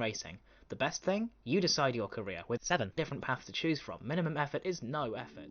racing. The best thing? You decide your career. With 7 different paths to choose from, minimum effort is no effort.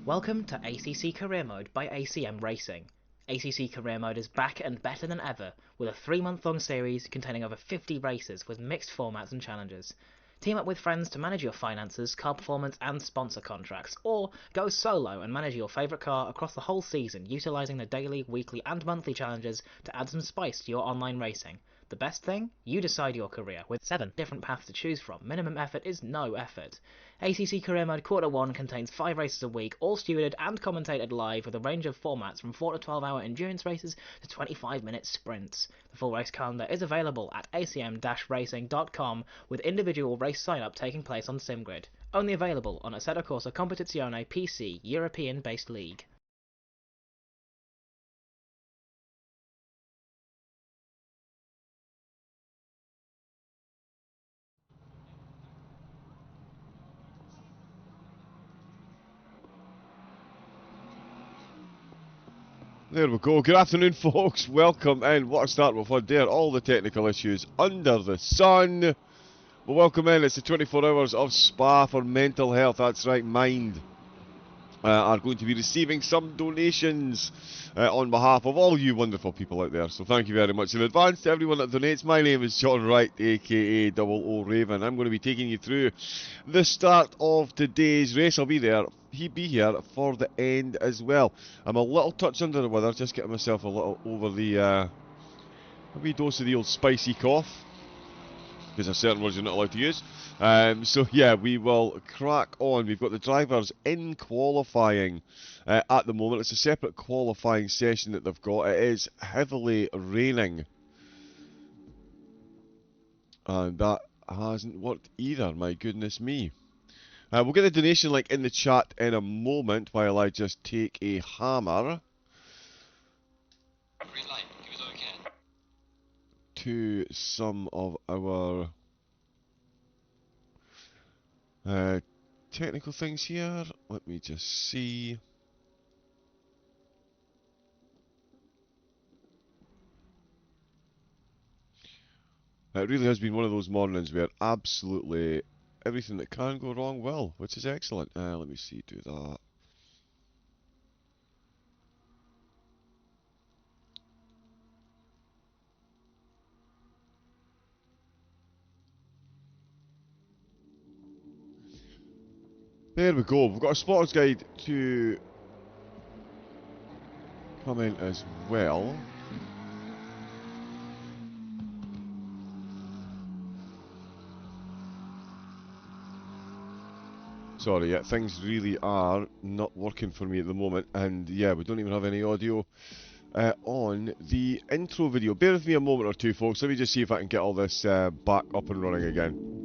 Welcome to ACC Career Mode by ACM Racing. ACC Career Mode is back and better than ever, with a 3-month-long series containing over 50 races with mixed formats and challenges. Team up with friends to manage your finances, car performance and sponsor contracts, or go solo and manage your favourite car across the whole season, utilising the daily, weekly and monthly challenges to add some spice to your online racing. The best thing? You decide your career. With 7 different paths to choose from, minimum effort is no effort. ACC Career Mode Quarter 1 contains 5 races a week, all stewarded and commentated live with a range of formats from 4 to 12 hour endurance races to 25-minute sprints. The full race calendar is available at acm-racing.com, with individual race sign-up taking place on SimGrid. Only available on Assetto Corsa Competizione PC European-based league. There we go. Good afternoon, folks. Welcome in. What a start we've had there. All the technical issues under the sun. Well, welcome in. It's the 24 hours of Spa for mental health. That's right, mind. Are going to be receiving some donations on behalf of all you wonderful people out there. So thank you very much in advance to everyone that donates. My name is John Wright, aka Double O Raven. I'm going to be taking you through the start of today's race. I'll be there. He'd be here for the end as well. I'm a little touch under the weather, just getting myself a little over the a wee dose of the old spicy cough, because there's certain words you're not allowed to use. So yeah, we will crack on. We've got the drivers in qualifying at the moment. It's a separate qualifying session that they've got. It is heavily raining, and that hasn't worked either, my goodness me. We'll get the donation link in the chat in a moment while I just take a hammer to some of our technical things here. Let me just see. It really has been one of those mornings where absolutely everything that can go wrong will, which is excellent. Let me see, do that. There we go. We've got a spotter's guide to come in as well. sorry, yeah, things really are not working for me at the moment, and yeah, we don't even have any audio on the intro video. Bear with me a moment or two, folks. Let me just see if I can get all this back up and running again.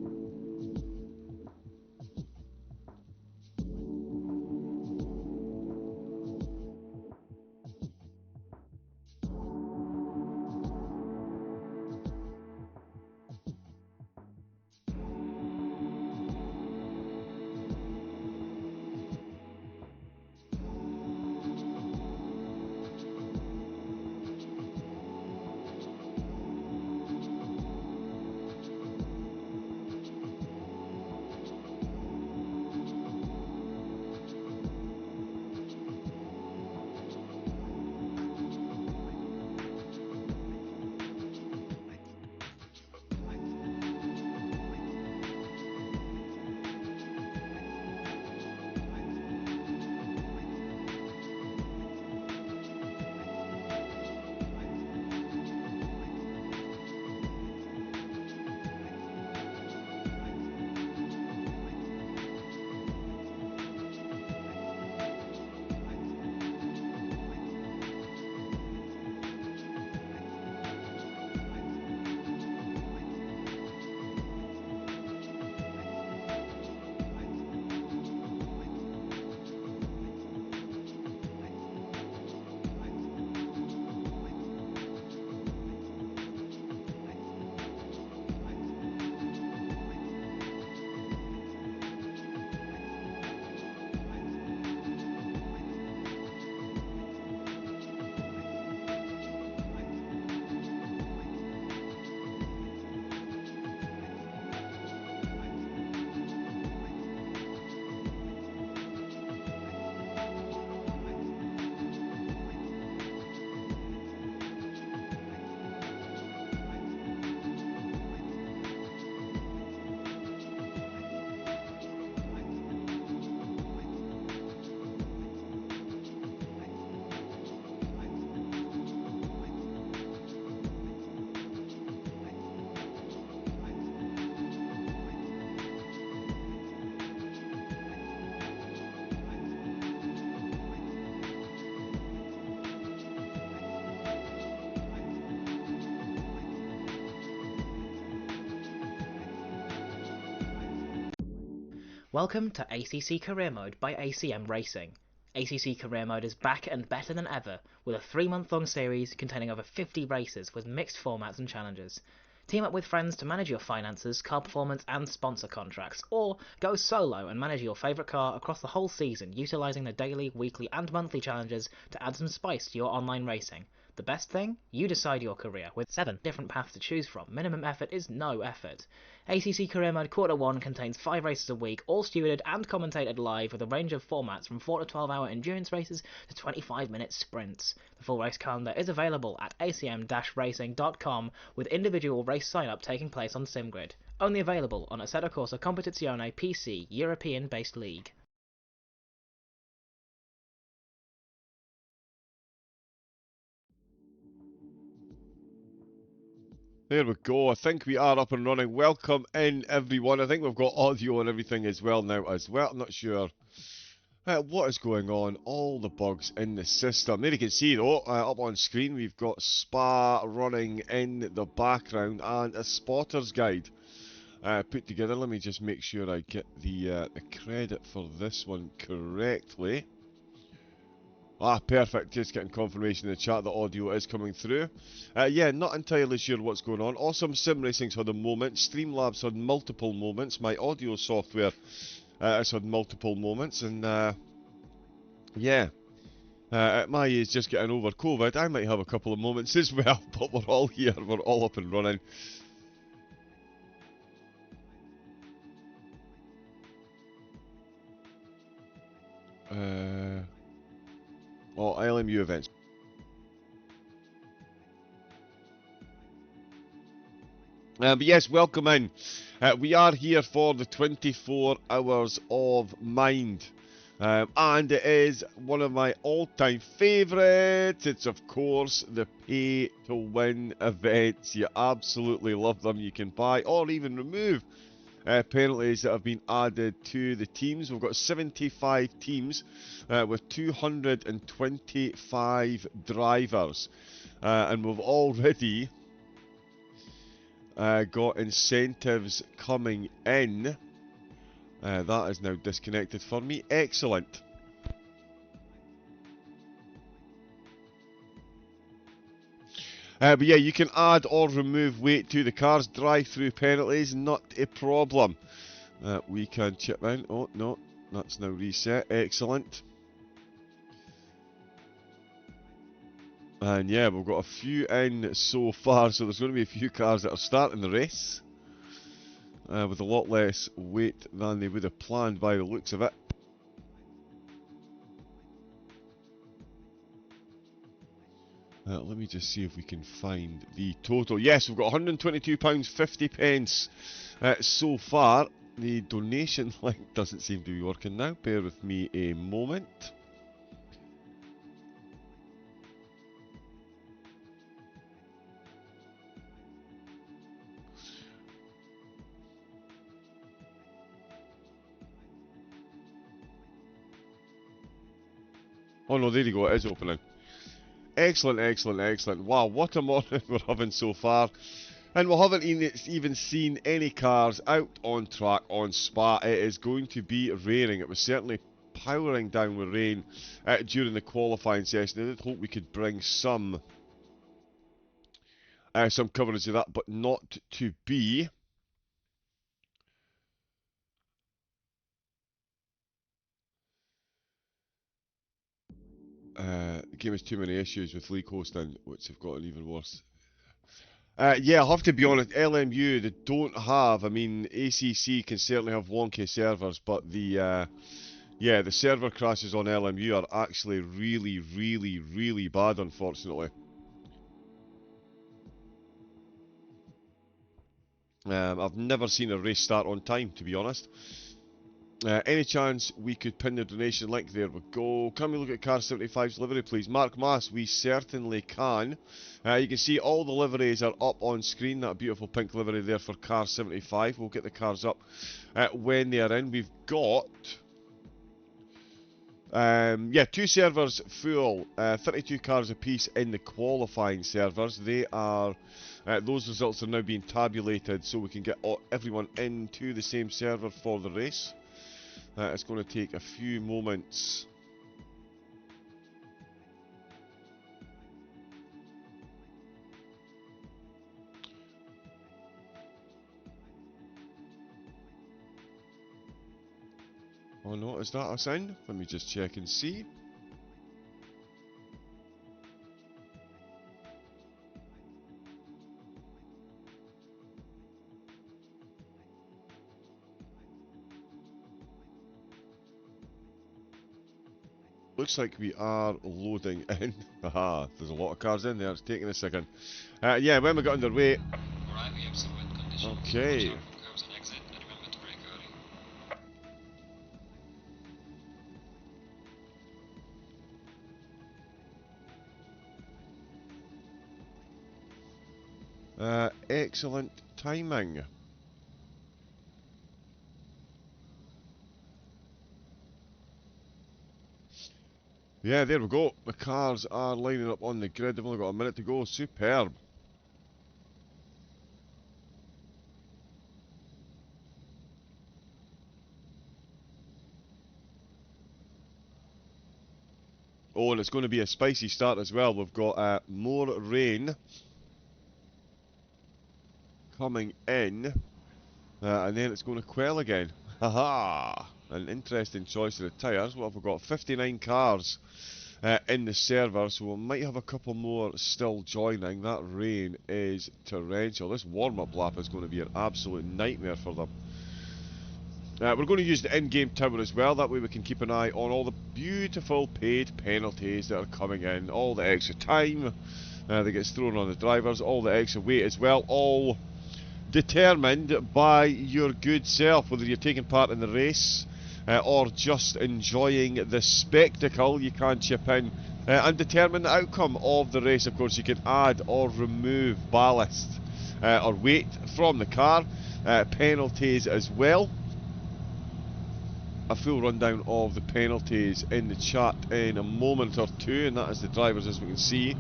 Welcome to ACC Career Mode by ACM Racing. ACC Career Mode is back and better than ever, with a 3-month-long series containing over 50 races with mixed formats and challenges. Team up with friends to manage your finances, car performance and sponsor contracts, or go solo and manage your favourite car across the whole season, utilising the daily, weekly and monthly challenges to add some spice to your online racing. The best thing? You decide your career, with 7 different paths to choose from. Minimum effort is no effort. ACC Career Mode Quarter 1 contains 5 races a week, all stewarded and commentated live with a range of formats from 4 to 12 hour endurance races to 25-minute sprints. The full race calendar is available at acm-racing.com, with individual race sign-up taking place on SimGrid. Only available on Assetto Corsa Competizione PC European-based league. There we go. I think we are up and running. Welcome in, everyone. I think we've got audio and everything as well now as well. I'm not sure what is going on. All the bugs in the system. There you can see, though, up on screen, we've got Spa running in the background and a spotter's guide put together. Let me just make sure I get the credit for this one correctly. Ah, perfect. Just getting confirmation in the chat that audio is coming through. Yeah, not entirely sure what's going on. Awesome Sim Racing's had a moment. Streamlabs had multiple moments. My audio software has had multiple moments. And, yeah. At my age, just getting over COVID, I might have a couple of moments as well. But we're all here. We're all up and running. Oh, LMU events. But yes, welcome in. We are here for the 24 Hours of Mind. And it is one of my all-time favourites. It's, of course, the pay-to-win events. You absolutely love them. You can buy or even remove penalties that have been added to the teams. We've got 75 teams with 225 drivers, and we've already got incentives coming in. That is now disconnected for me. Excellent. But yeah, you can add or remove weight to the cars. Drive-through penalties, not a problem. We can chip in. Oh, no, that's now reset. Excellent. And yeah, we've got a few in so far, so there's going to be a few cars that are starting the race with a lot less weight than they would have planned by the looks of it. Let me just see if we can find the total. Yes, we've got £122.50 so far. The donation link doesn't seem to be working now. Bear with me a moment. Oh no, there you go, it is opening. Excellent, excellent, excellent. Wow, what a morning we're having so far. And we haven't even seen any cars out on track on Spa. It is going to be raining. It was certainly powering down with rain during the qualifying session. I did hope we could bring some coverage of that, but not to be. The game has too many issues with league hosting, which have gotten even worse. Yeah, I have to be honest, LMU, they don't have, I mean, ACC can certainly have wonky servers, but the server crashes on LMU are actually really, really, really bad, unfortunately. I've never seen a race start on time, to be honest. Any chance we could pin the donation link? There we go. Can we look at Car 75's livery, please? Mark Mass, we certainly can. You can see all the liveries are up on screen. That beautiful pink livery there for Car 75. We'll get the cars up when they are in. We've got... two servers full, 32 cars apiece in the qualifying servers. They are... those results are now being tabulated so we can get everyone into the same server for the race. It's going to take a few moments. Oh no, is that us in? Let me just check and see. Looks like we are loading in. Haha, there's a lot of cars in there, it's taking a second. Yeah, when we got underway... Alright, we have some wind conditions. Okay. Watch out for curves and exit, and remember to brake early. Excellent timing. Yeah, there we go. The cars are lining up on the grid. They've only got a minute to go. Superb. Oh, and it's going to be a spicy start as well. We've got more rain coming in, and then it's going to quell again. Haha! An interesting choice of the tyres. What have we got? 59 cars in the server, so we might have a couple more still joining. That rain is torrential. This warm-up lap is going to be an absolute nightmare for them. We're going to use the in-game tower as well. That way we can keep an eye on all the beautiful paid penalties that are coming in. All the extra time that gets thrown on the drivers. All the extra weight as well. All determined by your good self, whether you're taking part in the race or just enjoying the spectacle. You can chip in and determine the outcome of the race. Of course, you can add or remove ballast or weight from the car. Penalties as well. A full rundown of the penalties in the chat in a moment or two, and that is the drivers, as we can see,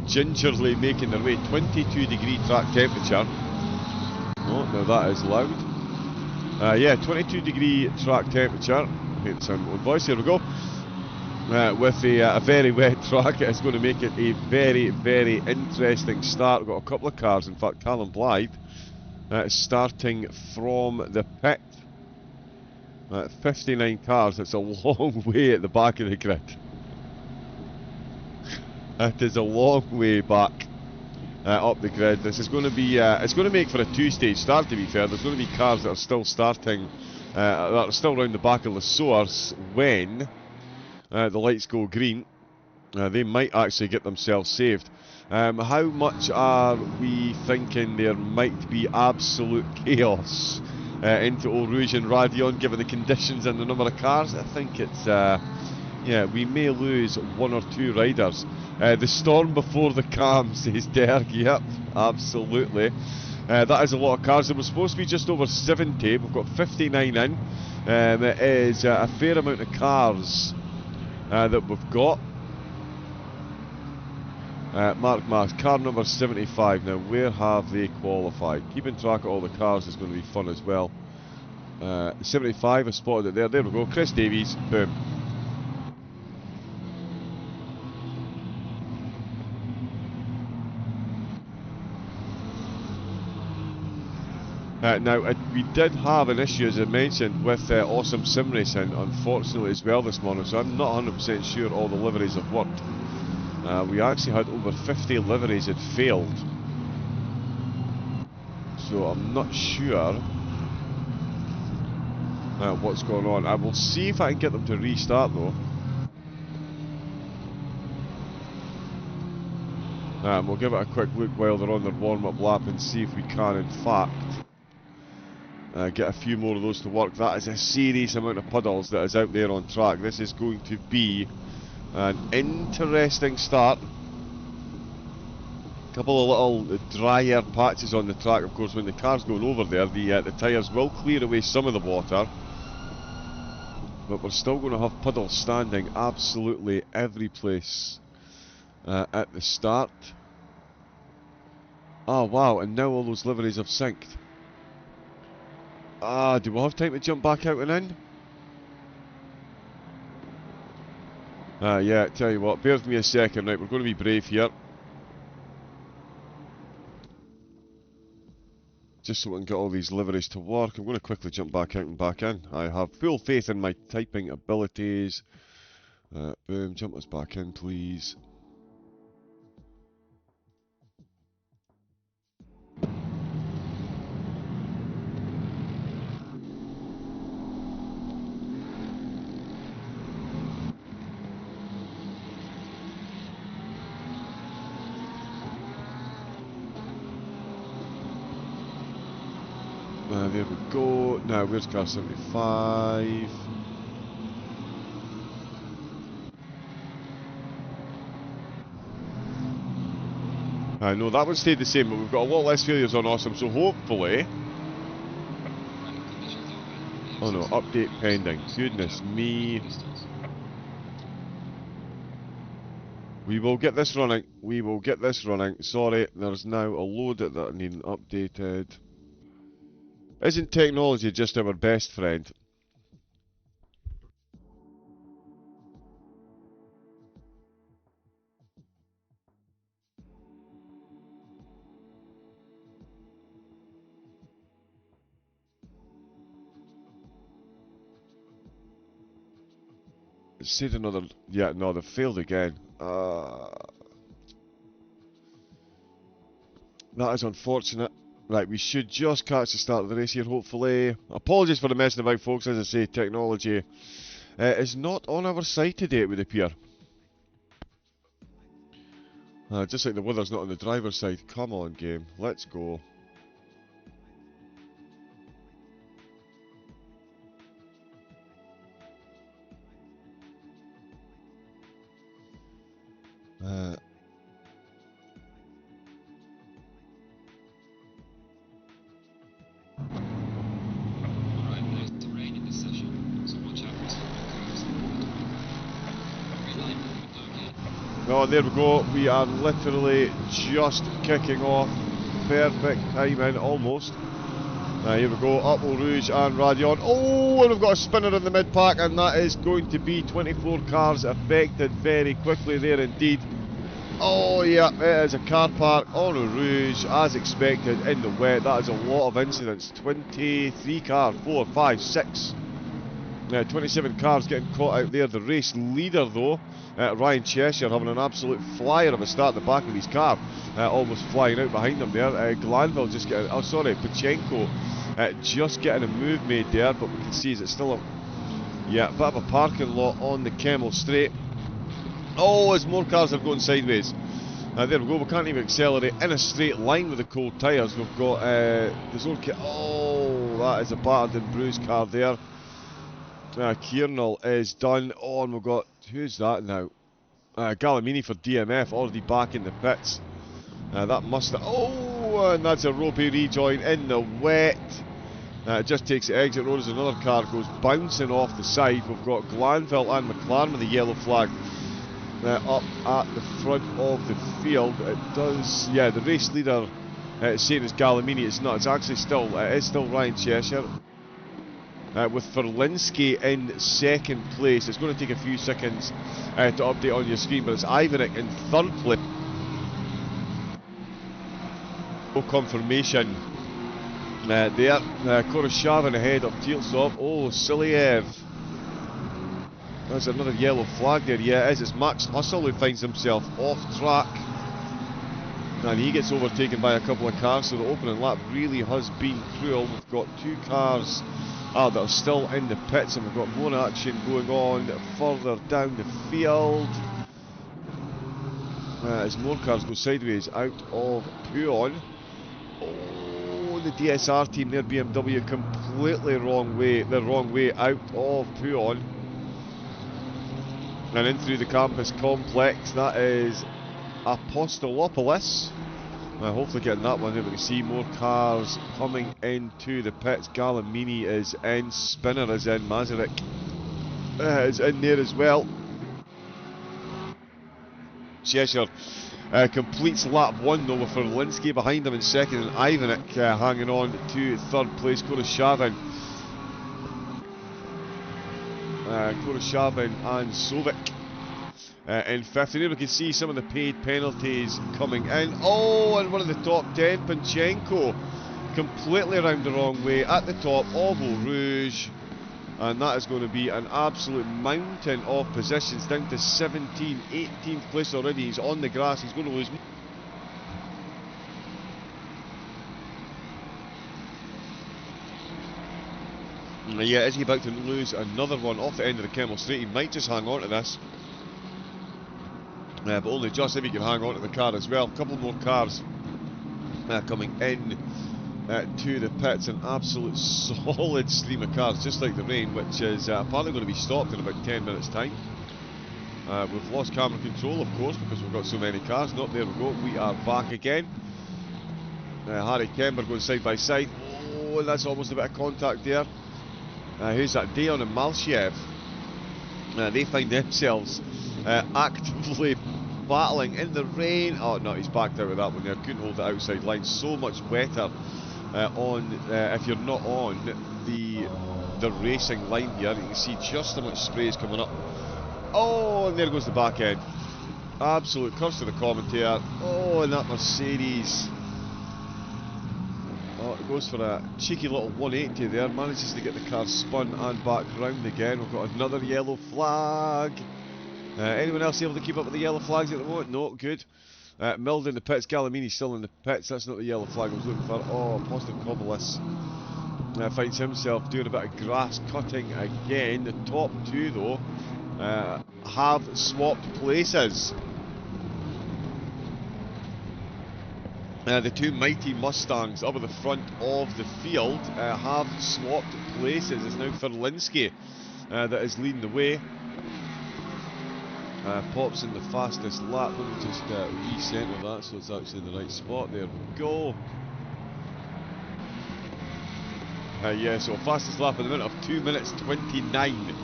gingerly making their way. 22-degree track temperature. Oh, now that is loud. Yeah, 22-degree track temperature. I hate the sound of my own voice. Here we go. With a very wet track, it's going to make it a very, very interesting start. We've got a couple of cars, in fact, Callum Blythe starting from the pit. 59 cars, it's a long way at the back of the grid. It is a long way back up the grid. This is going to be, it's going to make for a two-stage start, to be fair. There's going to be cars that are still starting, that are still around the back of the source when the lights go green. They might actually get themselves saved. How much are we thinking there might be absolute chaos into Eau Rouge and Radion, given the conditions and the number of cars? I think it's, yeah, we may lose one or two riders. The storm before the calm, says Derg. Yep, absolutely. That is a lot of cars. There was supposed to be just over 70. We've got 59 in. It is a fair amount of cars that we've got. Mark Mass, car number 75. Now, where have they qualified? Keeping track of all the cars is going to be fun as well. 75, I spotted it there. There we go. Chris Davies. Boom. Now, we did have an issue, as I mentioned, with Awesome Sim Racing, unfortunately, as well this morning, so I'm not 100% sure all the liveries have worked. We actually had over 50 liveries had failed, so I'm not sure what's going on. I will see if I can get them to restart though. We'll give it a quick look while they're on their warm-up lap and see if we can, in fact, get a few more of those to work. That is a serious amount of puddles that is out there on track. This is going to be an interesting start. Couple of little drier patches on the track. Of course, when the car's going over there, the tyres will clear away some of the water, but we're still going to have puddles standing absolutely every place at the start. Oh wow, and now all those liveries have synced. Do we have time to jump back out and in? Yeah, tell you what, bear with me a second. Right, we're going to be brave here. Just so we can get all these liveries to work. I'm going to quickly jump back out and back in. I have full faith in my typing abilities. Boom, jump us back in, please. There we go. Now, where's car 75? No, that one stayed the same, but we've got a lot less failures on Awesome, so hopefully... Oh no, update pending. Goodness me. We will get this running. We will get this running. Sorry, there's now a load that need updated. Isn't technology just our best friend? It said another... Yeah, no, they failed again. That is unfortunate. Right, we should just catch the start of the race here, hopefully. Apologies for the messing about, folks. As I say, technology is not on our side today, it would appear. Just like the weather's not on the driver's side. Come on, game. Let's go. Oh, there we go. We are literally just kicking off. Perfect timing, almost. Here we go. Up Eau Rouge and Radion. Oh, and we've got a spinner in the mid-pack, and that is going to be 24 cars affected very quickly there indeed. Oh, yeah, it is a car park on Eau Rouge, as expected, in the wet. That is a lot of incidents. 23 cars, 4, 5, 6. 27 cars getting caught out there. The race leader, though, Ryan Cheshire, having an absolute flyer of a start at the back of his car, almost flying out behind him there. Glanville just getting, oh sorry, Pachenko just getting a move made there, but we can see is it still a, yeah, bit of a parking lot on the Kemmel Straight. Oh, as more cars are going sideways. There we go, we can't even accelerate in a straight line with the cold tyres. We've got the zone kit. Oh, that is a battered and bruised car there. Kiernal is done. Oh, and we've got, who's that now? Gallimini for DMF, already back in the pits. That must have, oh, and that's a ropey rejoin in the wet. It just takes the exit road as another car goes bouncing off the side. We've got Glanville and McLaren with the yellow flag up at the front of the field. It does, yeah, the race leader is saying it's Gallimini. It's not, it's actually still, it is still Ryan Cheshire. With Verlinski in second place. It's going to take a few seconds to update on your screen, but it's Ivanek in third place. No confirmation there. Koroshavin ahead of Tilsov. Oh, Siliev. There's another yellow flag there. Yeah, it is. It's Max Hustle who finds himself off track. And he gets overtaken by a couple of cars, so the opening lap really has been cruel. We've got two cars that are still in the pits, and we've got more action going on further down the field. As more cars go sideways out of Puon. Oh, the DSR team there, BMW, completely wrong way. The wrong way out of Puon. And in through the campus complex, that is Apostolopolis. Hopefully getting that one there. We can see more cars coming into the pits. Gallimini is in, Spinner is in, Masaryk is in there as well. Cheshire completes lap 1 though, with Verlinski behind him in second, and Ivanek hanging on to third place. Koroshavin and Sovic in fifth. And here we can see some of the paid penalties coming in. Oh, and one of the top 10, Panchenko, completely around the wrong way at the top of Eau Rouge. And that is going to be an absolute mountain of positions, down to 17th, 18th place already. He's on the grass, he's going to lose. Yeah, is he about to lose another one off the end of the Kemmel Straight? He might just hang on to this. But only just if he can hang on to the car as well. A couple more cars coming in to the pits. An absolute solid stream of cars, just like the rain, which is apparently going to be stopped in about 10 minutes time. We've lost camera control, of course, because we've got so many cars. Not, there we go, we are back again. Harry Kemper going side by side. Oh, and that's almost a bit of contact there. Who's that? Deon and Malchev. They find themselves actively battling in the rain. Oh no, he's backed out of that one there. Couldn't hold the outside line. So much wetter on if you're not on the racing line here. You can see just how much spray is coming up. Oh, and there goes the back end. Absolute curse to the commentator. Oh, and that Mercedes. Oh, it goes for a cheeky little 180 there. Manages to get the car spun and back round again. We've got another yellow flag. Anyone else able to keep up with the yellow flags at the moment? No, good. Milled in the pits. Gallimini still in the pits. That's not the yellow flag I was looking for. Oh, Postikopolis finds himself doing a bit of grass cutting again. The top two, though, have swapped places. The two mighty Mustangs up at the front of the field have swapped places. It's now Verlinski that is leading the way. Pops in the fastest lap. Let me just recenter that so it's actually in the right spot. There we go. Yeah, so fastest lap in the minute of 2 minutes 29.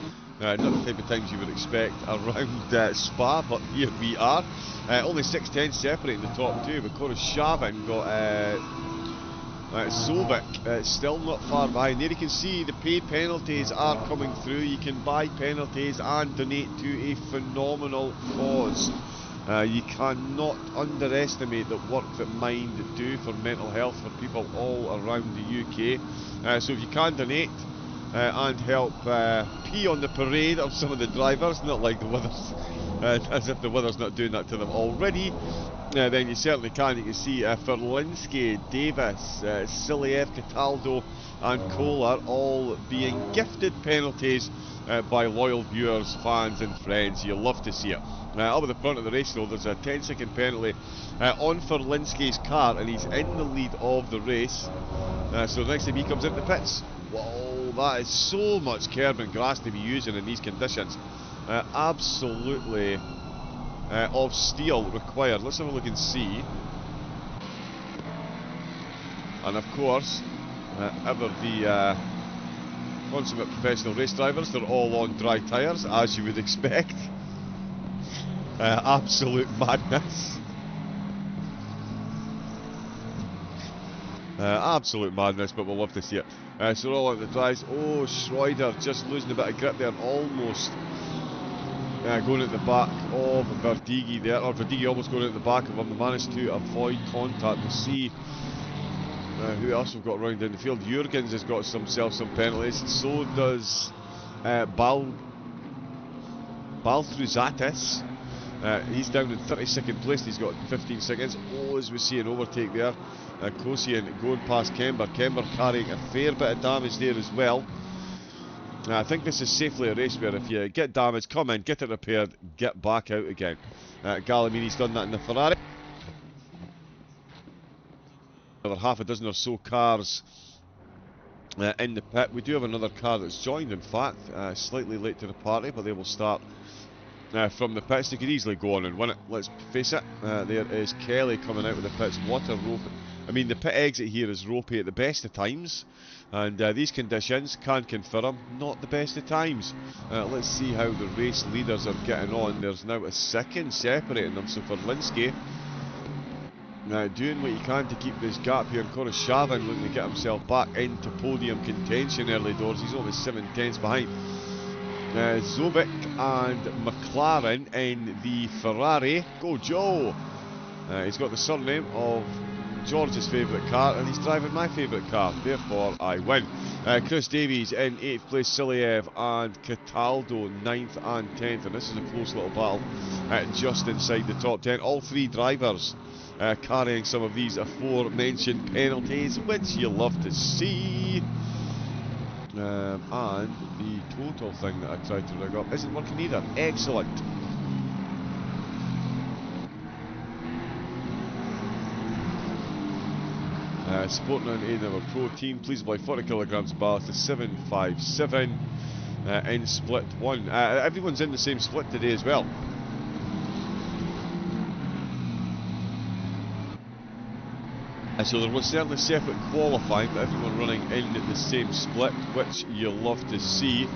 Not the type of times you would expect around Spa, but here we are. Only 6 tenths separating the top two, but Koroshavin got Zovic still not far behind. There you can see the paid penalties are coming through. You can buy penalties and donate to a phenomenal cause. You cannot underestimate the work that Mind do for mental health for people all around the UK. So if you can donate and help pee on the parade of some of the drivers, not like the weather's, as if the weather's not doing that to them already, then you certainly can. You can see Ferlinski, Davis, Siliev, Cataldo and Cole are all being gifted penalties by loyal viewers, fans and friends. You love to see it. Up at the front of the race though, there's a 10-second penalty on Ferlinski's car, and he's in the lead of the race. So the next time he comes into the pits, whoa, that is so much curb and grass to be using in these conditions. Absolutely of steel required. Let's have a look and see. And of course, ever the consummate professional race drivers, they're all on dry tyres, as you would expect. Absolute madness. Absolute madness, but we'll love to see it. So we're all on the dries. Oh, Schroeder just losing a bit of grip there, almost going at the back of Verdigi there, or Verdigi almost going at the back of him. They managed to avoid contact. We'll see who else we've got around in the field. Jurgens has got some penalties. So does Baltruzatis. He's down in 32nd place. He's got 15 seconds. Oh, as we see an overtake there. Kosian going past Kember. Kember carrying a fair bit of damage there as well. I think this is safely a race where if you get damaged, come in, get it repaired, get back out again. Gallimini's done that in the Ferrari. Another half a dozen or so cars in the pit. We do have another car that's joined, in fact, slightly late to the party, but they will start from the pits. They could easily go on and win it, let's face it. There is Kelly coming out with the pits. What a rope. I mean, the pit exit here is ropey at the best of times, and these conditions can confirm not the best of times. Let's see how the race leaders are getting on. There's now a second separating them, so for Linsky, doing what you can to keep this gap here. Koroshavin looking to get himself back into podium contention early doors. He's only 7 tenths behind. Zovic and McLaren in the Ferrari. Go Joe! He's got the surname of George's favourite car, and he's driving my favourite car, therefore I win. Chris Davies in 8th place, Siliev and Cataldo 9th and 10th, and this is a close little battle just inside the top 10. All three drivers carrying some of these aforementioned penalties, which you love to see. And the total thing that I tried to rig up isn't working either. Excellent. Supporting on aid of a pro team, please apply 40 kilograms of ballast to 757 in split 1. Everyone's in the same split today as well. So there was certainly separate qualifying, but everyone running in the same split, which you'll love to see.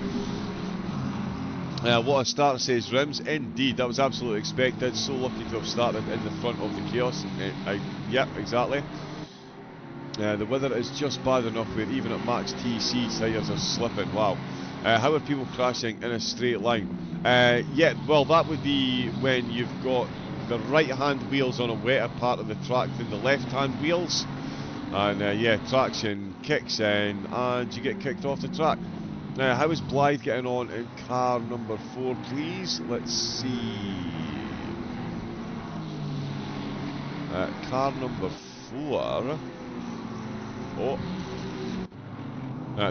What a start, says Rims. Indeed, that was absolutely expected. So lucky to have started in the front of the chaos. Yep, exactly. The weather is just bad enough where even at max TC tyres are slipping. Wow. How are people crashing in a straight line? Yeah, well, that would be when you've got the right hand wheels on a wetter part of the track than the left hand wheels, and yeah, traction kicks in and you get kicked off the track. How is Blythe getting on in car number 4, please? Let's see. Car number 4. Oh,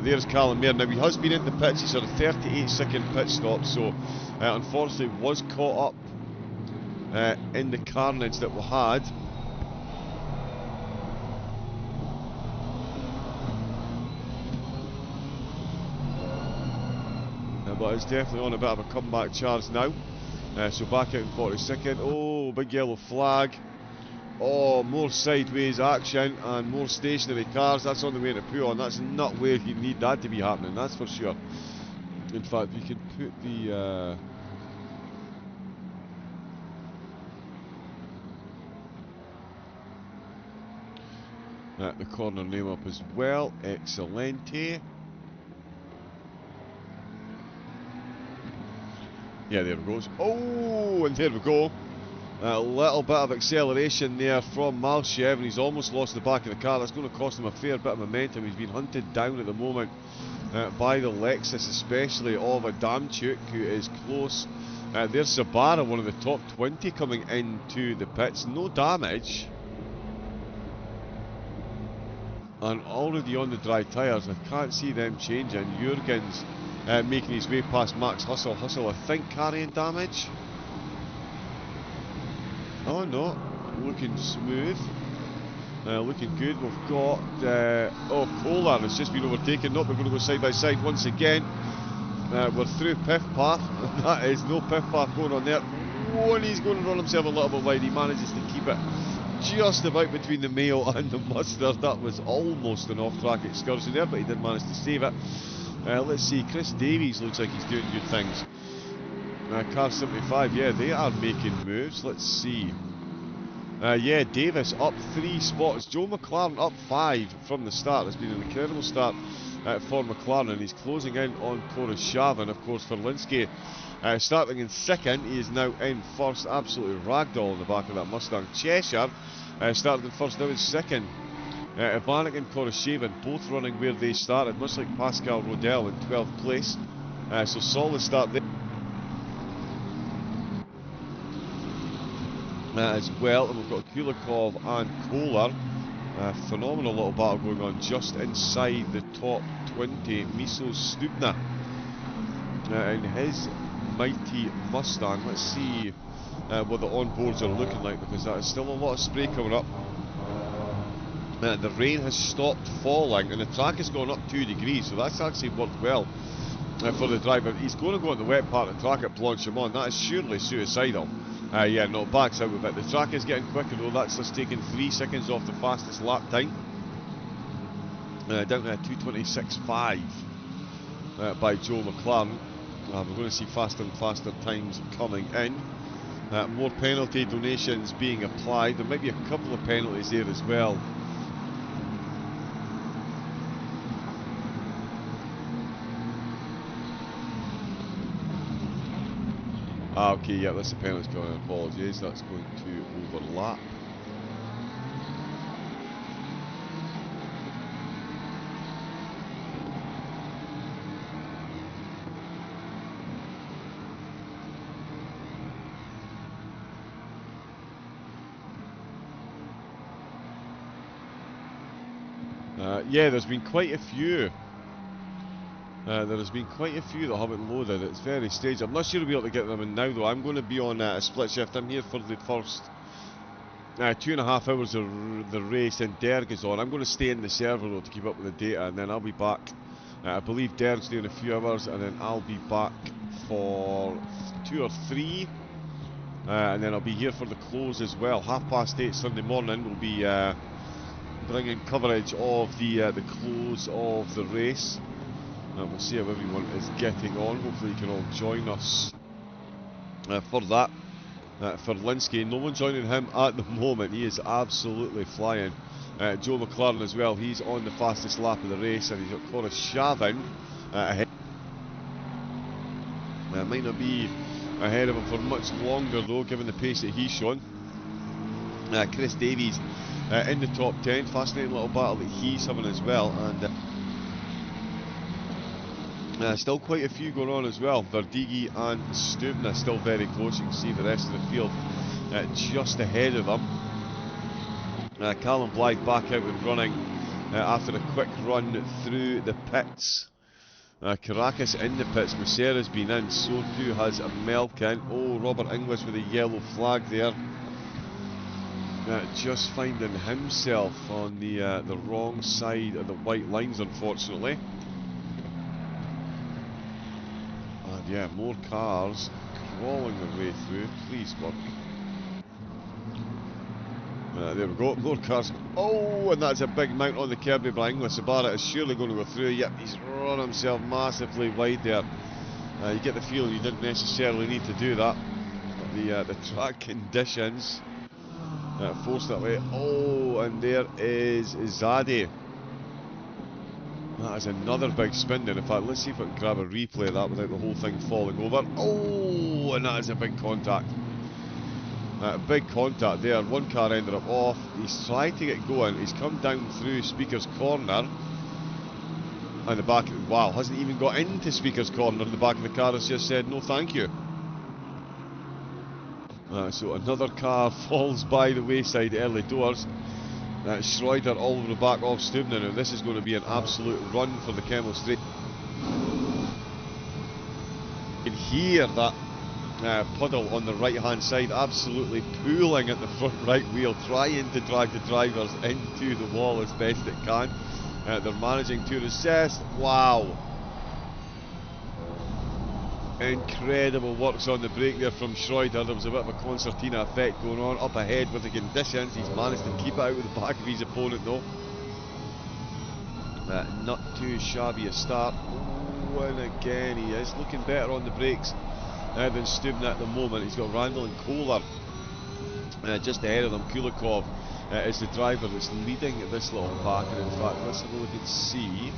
there's Callum Mayer. Now he has been in the pits. He's on a 38-second pit stop, so unfortunately was caught up in the carnage that we had. But it's definitely on a bit of a comeback charge now. So back out in 42nd. Oh, big yellow flag. Oh, more sideways action and more stationary cars. That's on the way to Puon. That's not where you need that to be happening, that's for sure. In fact, we can put the corner name up as well. Excelente. Yeah, there it goes. Oh, and there we go. A little bit of acceleration there from Malchev, and he's almost lost the back of the car. That's going to cost him a fair bit of momentum. He's been hunted down at the moment by the Lexus, especially of Adamchuk, who is close. There's Sabara, one of the top 20 coming into the pits. No damage. And already on the dry tyres. I can't see them changing. Jurgen's making his way past Max Hustle. Hustle, I think, carrying damage. Oh no, looking smooth. Looking good. We've got Kolar has just been overtaken. Nope, we're going to go side by side once again. We're through Piff Path. That is no Piff Path going on there. Oh, and he's going to run himself a little bit wide. He manages to keep it just about between the Mayo and the Mustard. That was almost an off-track excursion there, but he did manage to save it. Let's see, Chris Davies looks like he's doing good things. Car 75, yeah, they are making moves. Let's see. Yeah, Davis up 3 spots. Joe McLaren up 5 from the start. It's been an incredible start for McLaren. He's closing in on Koroshavin. Of course, for Linsky, starting in second. He is now in first. Absolutely ragdoll in the back of that Mustang. Cheshire started in first, now in second. Ivanek and Koroshavin both running where they started, much like Pascal Rodel in 12th place. So solid start there. As well, and we've got Kulikov and Kolar. Phenomenal little battle going on just inside the top 20. Miso Stupna in his mighty Mustang. Let's see what the onboards are looking like, because that is still a lot of spray coming up. The rain has stopped falling and the track has gone up 2 degrees, so that's actually worked well for the driver. He's going to go on the wet part of the track at Blanchimont. That is surely suicidal. Yeah, no, backs out with it. The track is getting quicker though. That's just taken 3 seconds off the fastest lap time. Down to 2:26.5 by Joe McLaren. We're going to see faster and faster times coming in. More penalty donations being applied. There might be a couple of penalties there as well. Okay, yeah, that's the penalty going. Apologies, that's going to overlap. Yeah, there's been quite a few. There has been quite a few that haven't loaded. It's very strange. I'm not sure we'll be able to get them in now though. I'm going to be on a split shift. I'm here for the first 2.5 hours of the race, and Derg is on. I'm going to stay in the server though to keep up with the data, and then I'll be back. I believe Derg's doing a few hours, and then I'll be back for 2 or 3. And then I'll be here for the close as well. 8:30 Sunday morning we'll be bringing coverage of the close of the race. We'll see how everyone is getting on. Hopefully you can all join us for that. For Linsky, no one joining him at the moment. He is absolutely flying. Joe McLaren as well. He's on the fastest lap of the race, and he's got Koroshavin ahead. Might not be ahead of him for much longer though, given the pace that he's shown. Chris Davies in the top 10. Fascinating little battle that he's having as well. And still quite a few going on as well. Verdigi and Stubna still very close. You can see the rest of the field just ahead of them. Callum Blythe back out and running after a quick run through the pits. Caracas in the pits. Macera's been in. So too has Melkin. Oh, Robert English with a yellow flag there. Just finding himself on the wrong side of the white lines, unfortunately. And yeah, more cars crawling their way through. Please work. There we go, more cars. Oh, and that's a big mount on the curb by English. Sabara is surely going to go through. Yep, he's run himself massively wide there. You get the feeling you didn't necessarily need to do that. But the track conditions forced that way. Oh, and there is Zadie. That is another big spin then. In fact, let's see if I can grab a replay of that without the whole thing falling over. Oh, and that is a big contact. Big contact there. One car ended up off. He's tried to get going. He's come down through Speaker's Corner. And the back, wow, hasn't even got into Speaker's Corner. The back of the car has just said no thank you. So another car falls by the wayside early doors. Schroeder all over the back of Stubner. Now this is going to be an absolute run for the Kemmel Straight. You can hear that puddle on the right hand side absolutely pooling at the front right wheel, trying to drag the drivers into the wall as best it can. They're managing to resist. Wow. Incredible works on the brake there from Schroeder. There was a bit of a concertina effect going on up ahead with the conditions. He's managed to keep it out with the back of his opponent though. Not too shabby a start. Oh, and again he is looking better on the brakes than Stubner at the moment. He's got Randall and Kohler just ahead of them. Kulikov is the driver that's leading this little pack, and in fact let's have a look and see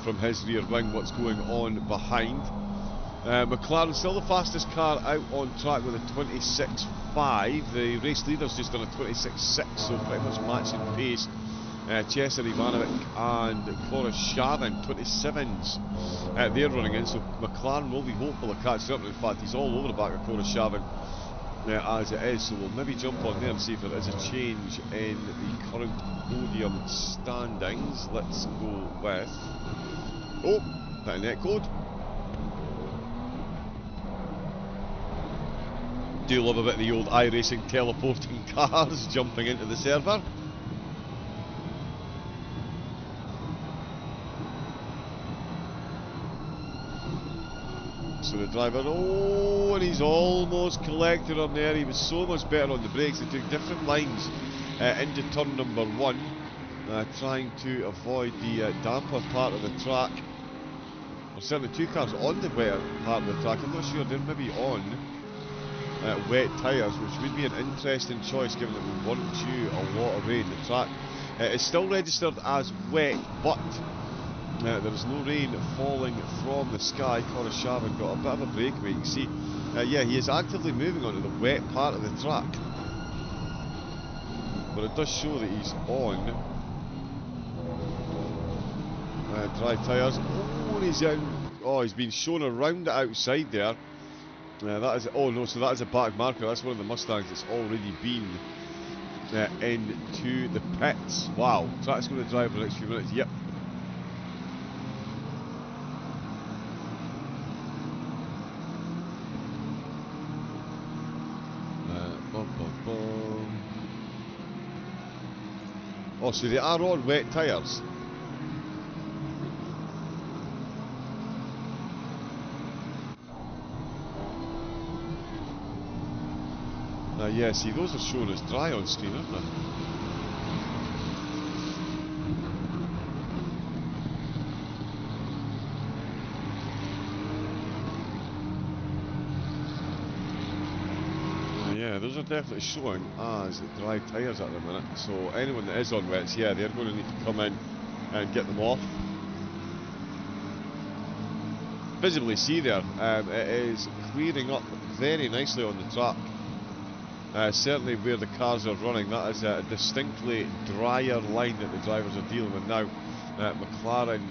from his rear wing what's going on behind. McLaren still the fastest car out on track with a 26.5. The race leader's just done a 26.6, so pretty much matching pace. Chesser Ivanovic and Koroshavin 27s they're running in, so McLaren will be hopeful of catching up. In fact he's all over the back of Koroshavin as it is, so we'll maybe jump on there and see if there is a change in the current podium standings. Let's go with, oh, bit of net code. Do love a bit of the old iRacing teleporting cars jumping into the server. So the driver, oh, and he's almost collected him there. He was so much better on the brakes. He took different lines into turn number 1, trying to avoid the damper part of the track. There's certainly two cars on the wet part of the track. I'm not sure, they're maybe on wet tyres, which would be an interesting choice given that we weren't due a lot of rain. The track is still registered as wet, but there is no rain falling from the sky. Koroshavin got a bit of a breakaway. You can see, yeah, he is actively moving onto the wet part of the track. But it does show that he's on dry tyres. Oh, and he's in. Oh, he's been shown around the outside there. That is, oh no, so that is a back marker. That's one of the Mustangs that's already been into the pits. Wow, track's going to drive for the next few minutes. Yep. Oh, so they are on wet tyres. Yeah, see, those are shown as dry on screen, aren't they? Yeah, those are definitely showing as dry tyres at the minute. So anyone that is on wets, yeah, they're going to need to come in and get them off. Visibly see there, it is clearing up very nicely on the track. Certainly where the cars are running, that is a distinctly drier line that the drivers are dealing with now. McLaren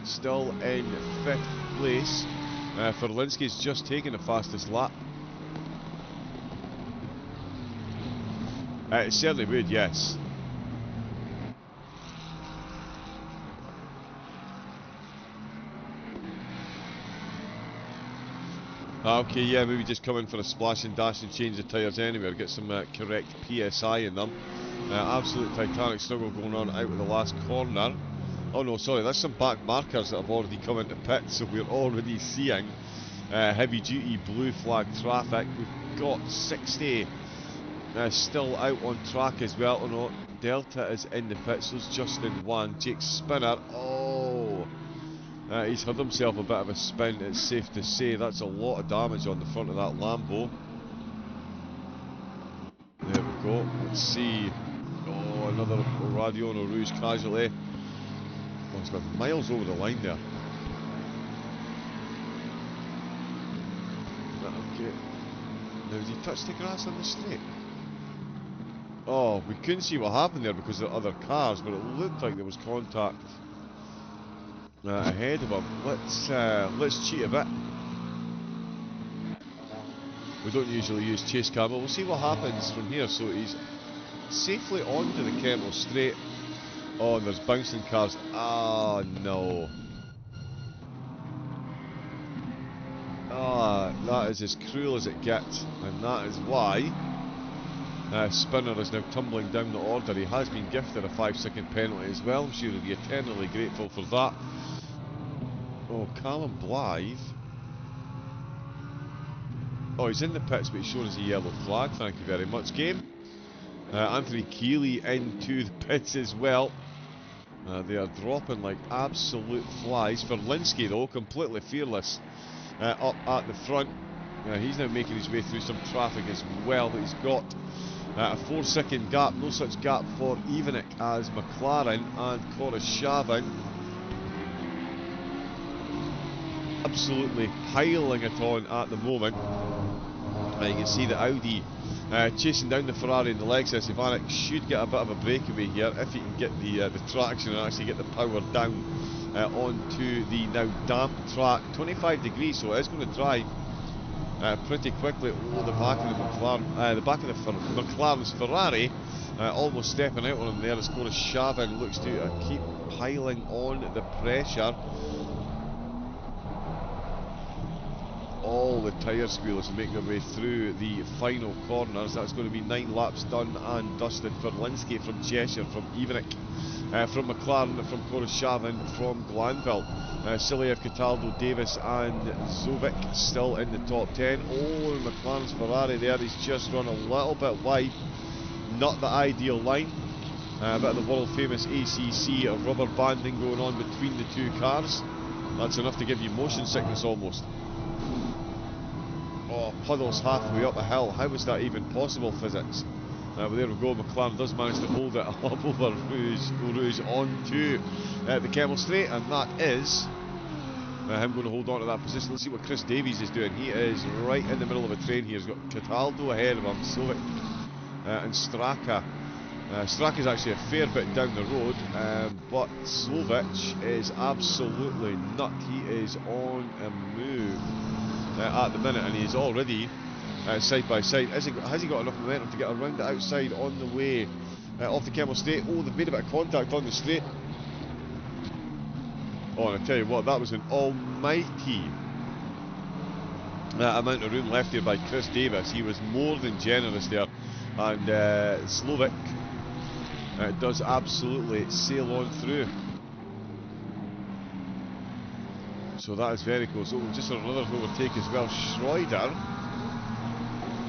still in 5th place. Ferlinski's just taken the fastest lap. It certainly would, yes. Okay, yeah, maybe just come in for a splash and dash and change the tyres anywhere, get some correct PSI in them. Absolute Titanic struggle going on out of the last corner. Oh no, sorry, that's some back markers that have already come into pit, so we're already seeing heavy duty blue flag traffic. We've got 60 still out on track as well. Oh no, Delta is in the pits, so it's Justin 1, Jake Spinner. Oh, He's had himself a bit of a spin, it's safe to say. That's a lot of damage on the front of that Lambo. There we go. Let's see. Oh, another Radion Rouge casualty. Oh, he's got miles over the line there. Okay. Now, did he touch the grass on the straight? Oh, we couldn't see what happened there because of the other cars, but it looked like there was contact ahead of him. Let's cheat a bit. We don't usually use chase cam, but we'll see what happens from here. So he's safely onto the Kemmel straight. Oh, and there's bouncing cars. Ah, no. Ah, that is as cruel as it gets, and that is why Spinner is now tumbling down the order. He has been gifted a 5-second penalty as well. I'm sure he'll be eternally grateful for that. Oh, Callum Blythe. Oh, he's in the pits, but he's shown us a yellow flag. Thank you very much, game. Anthony Keeley into the pits as well. They are dropping like absolute flies. For Linsky, though, completely fearless up at the front. He's now making his way through some traffic as well. But he's got a 4-second gap. No such gap for Evenik as McLaren and Koroshavin. Absolutely piling it on at the moment. You can see the Audi chasing down the Ferrari and the Lexus. Ivanek should get a bit of a breakaway here if he can get the traction and actually get the power down onto the now damp track. 25 degrees, so it's going to dry pretty quickly. Oh, the back of the McLaren, McLaren's Ferrari, almost stepping out on him there as Koroshavin looks to keep piling on the pressure. All the tyre squealers making their way through the final corners. That's going to be 9 laps done and dusted for Linsky from Cheshire, from Evenik, from McLaren, from Koroshavin, from Glanville. Siliev, Cataldo, Davis and Zovic still in the top 10. Oh, McLaren's Ferrari there, he's just run a little bit wide. Not the ideal line. A bit of the world famous ACC rubber banding going on between the two cars. That's enough to give you motion sickness almost. Oh, puddles halfway up a hill. How was that even possible, physics? But there we go. McLaren does manage to hold it up over Rouge onto the Kemmel Straight, and that is him going to hold on to that position. Let's see what Chris Davies is doing. He is right in the middle of a train here. He's got Cataldo ahead of him, Sovic and Straka. Straka is actually a fair bit down the road, but Slovic is absolutely nut. He is on a move at the minute, and he's already side by side. Has he got enough momentum to get around the outside on the way off the Kemmel Straight? Oh, they've made a bit of contact on the straight. Oh, and I tell you what, that was an almighty amount of room left here by Chris Davis. He was more than generous there, and Slovic does absolutely sail on through. So that is very close. Oh, just another overtake as well. Schroeder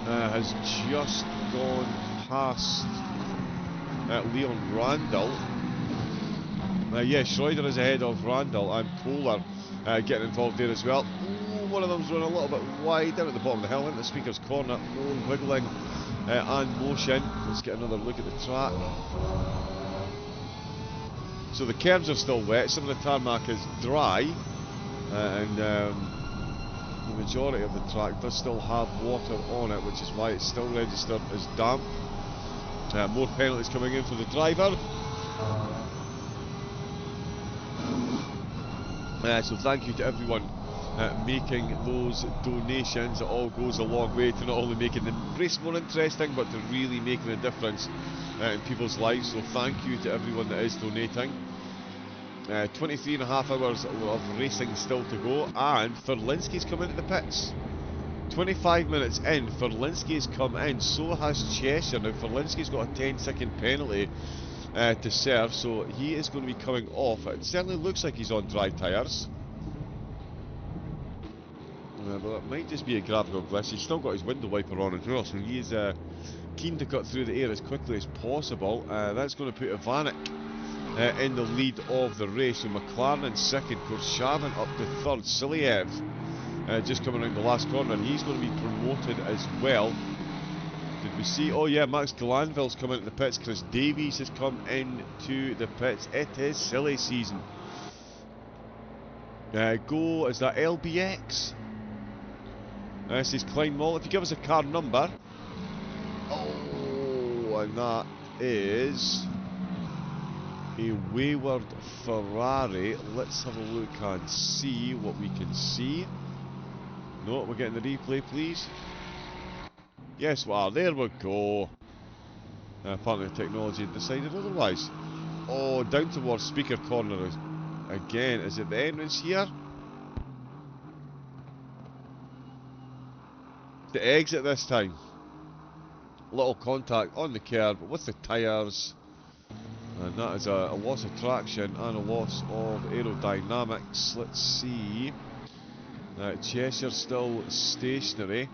has just gone past Leon Randall. Yeah, Schroeder is ahead of Randall, and Kohler getting involved there as well. Ooh, one of them's run a little bit wide down at the bottom of the hill into the speaker's corner. Oh, wiggling and motion. Let's get another look at the track. So the curbs are still wet, some of the tarmac is dry. And the majority of the track does still have water on it, which is why it's still registered as damp. More penalties coming in for the driver. So thank you to everyone making those donations. It all goes a long way to not only making the race more interesting, but to really making a difference in people's lives. So thank you to everyone that is donating. 23 and a half hours of racing still to go, and Ferlinski's come into the pits. 25 minutes in, Ferlinski's come in, so has Cheshire. Now Ferlinski's got a 10-second penalty to serve, so he is going to be coming off. It certainly looks like he's on dry tyres. But it might just be a graphical glitch. He's still got his window wiper on as well, so he is keen to cut through the air as quickly as possible. That's going to put Ivanek in the lead of the race. So McLaren in second, Korshavin up to third. Siliev just coming around the last corner, and he's going to be promoted as well. Did we see? Oh yeah, Max Glanville's come into the pits. Chris Davies has come into the pits. It is silly season. Go, is that LBX? This is Klein Mall. If you give us a car number. Oh, and that is a wayward Ferrari. Let's have a look and see what we can see. No, we're getting the replay, please. Yes, well, there we go. Apparently the technology had decided otherwise. Oh, down towards speaker corner again. Is it the entrance here? The exit this time. Little contact on the curb with the tyres. And that is a loss of traction and a loss of aerodynamics. Let's see. Cheshire still stationary.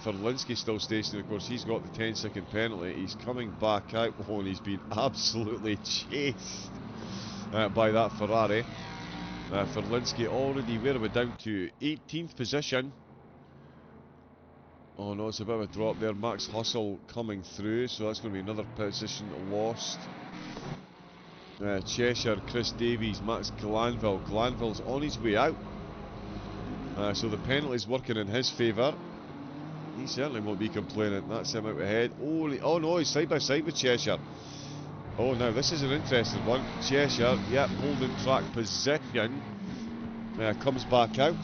Ferlinski still stationary. Of course, he's got the 10-second penalty. He's coming back out. Oh, and he's been absolutely chased by that Ferrari. Ferlinski already, where are we down to? 18th position. Oh no, it's a bit of a drop there. Max Hustle coming through, so that's going to be another position lost. Cheshire, Chris Davies, Max Glanville. Glanville's on his way out. So the penalty's working in his favour. He certainly won't be complaining. That's him out ahead. Oh no, he's side by side with Cheshire. Oh, now this is an interesting one. Cheshire, yep, holding track position. Comes back out.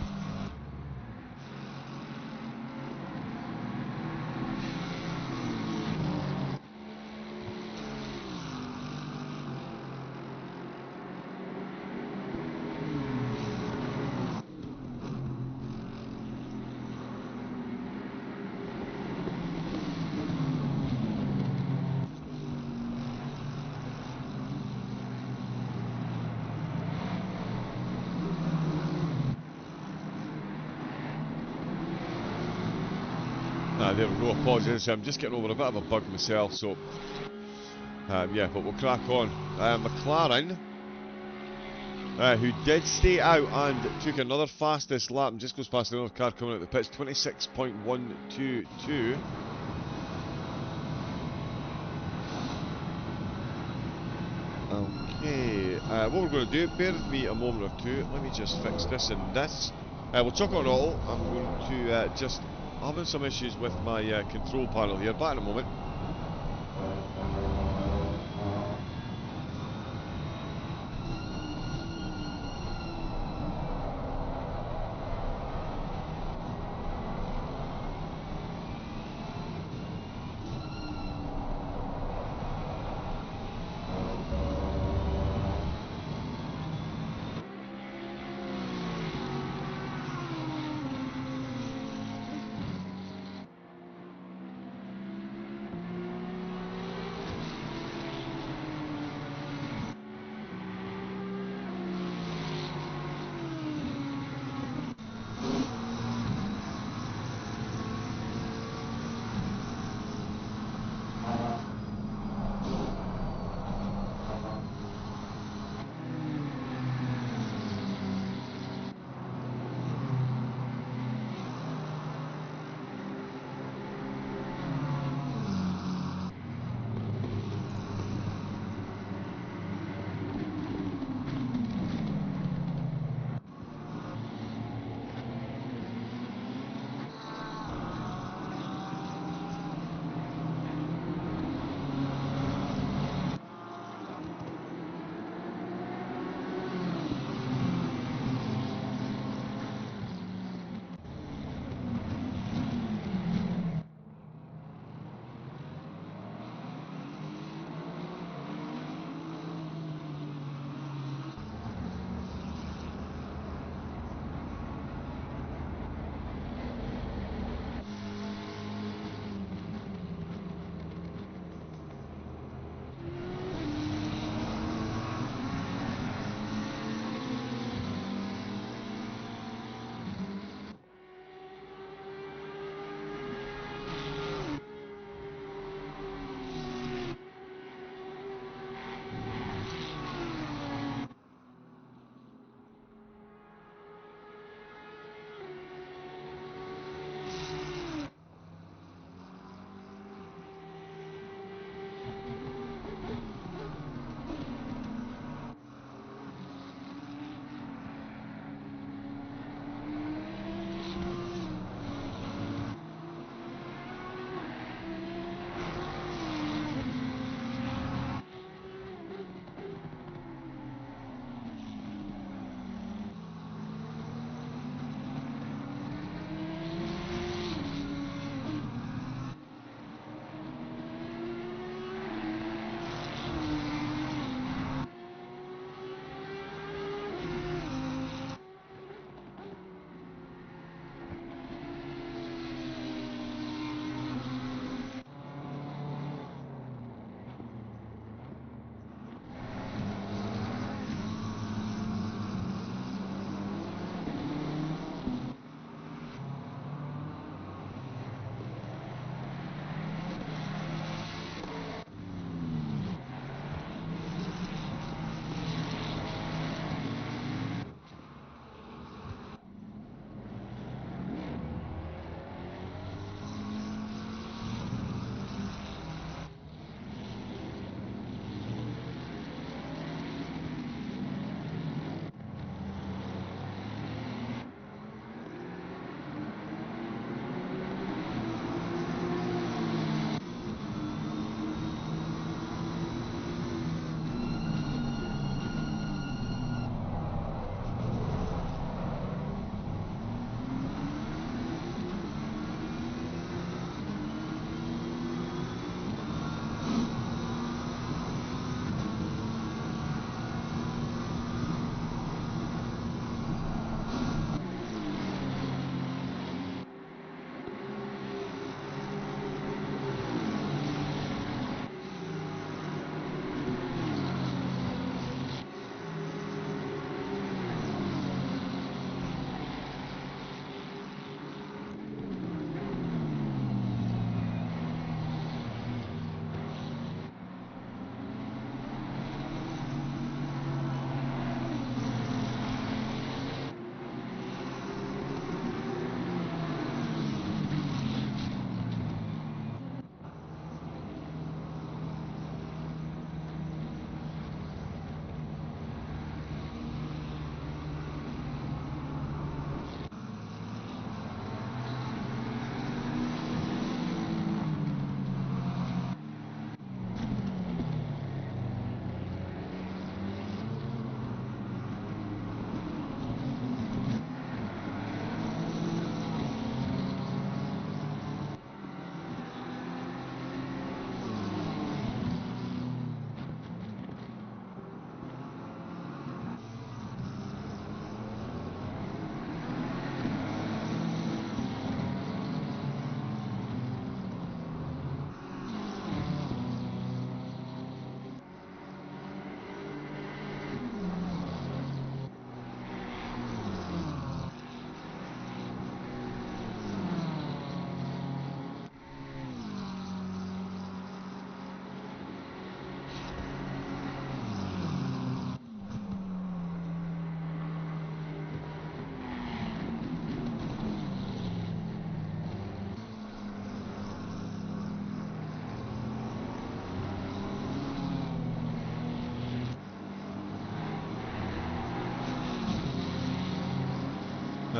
There we go, apologies, I'm just getting over a bit of a bug myself, so yeah, but we'll crack on. McLaren, who did stay out and took another fastest lap and just goes past another car coming out the pits, 26.122. Okay, what we're going to do, bear with me a moment or two, let me just fix this and this. We'll chuck on auto. I'm going to just having some issues with my control panel here. Back in a moment.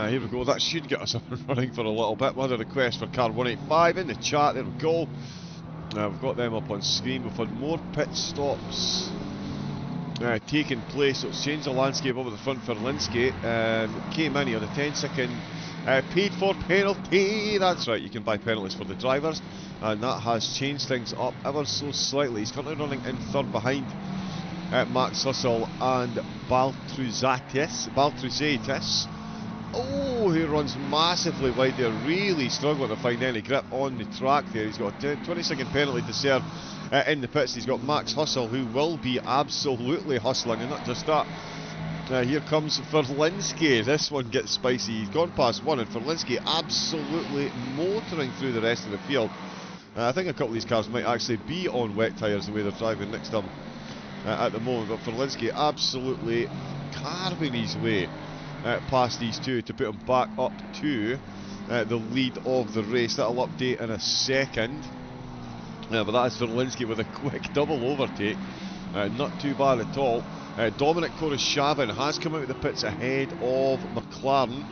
Here we go, that should get us up and running for a little bit. We had a request for car 185 in the chat, there we go. We've got them up on screen. We've had more pit stops taking place, so it's changed the landscape over the front for Linsky. Came in here, the 10-second paid for penalty. That's right, you can buy penalties for the drivers, and that has changed things up ever so slightly. He's currently running in third behind Max Hustle and Baltruzatis. Oh, he runs massively wide there, really struggling to find any grip on the track there. He's got a 20-second penalty to serve in the pits. He's got Max Hustle, who will be absolutely hustling, and not just that. Here comes Verlinsky. This one gets spicy. He's gone past one, and Verlinsky absolutely motoring through the rest of the field. I think a couple of these cars might actually be on wet tyres the way they're driving next to him at the moment, but Verlinsky absolutely carving his way past these two to put him back up to the lead of the race. That'll update in a second. But that is Verlinsky with a quick double overtake. Not too bad at all. Dominic Koroshavin has come out of the pits ahead of McLaren.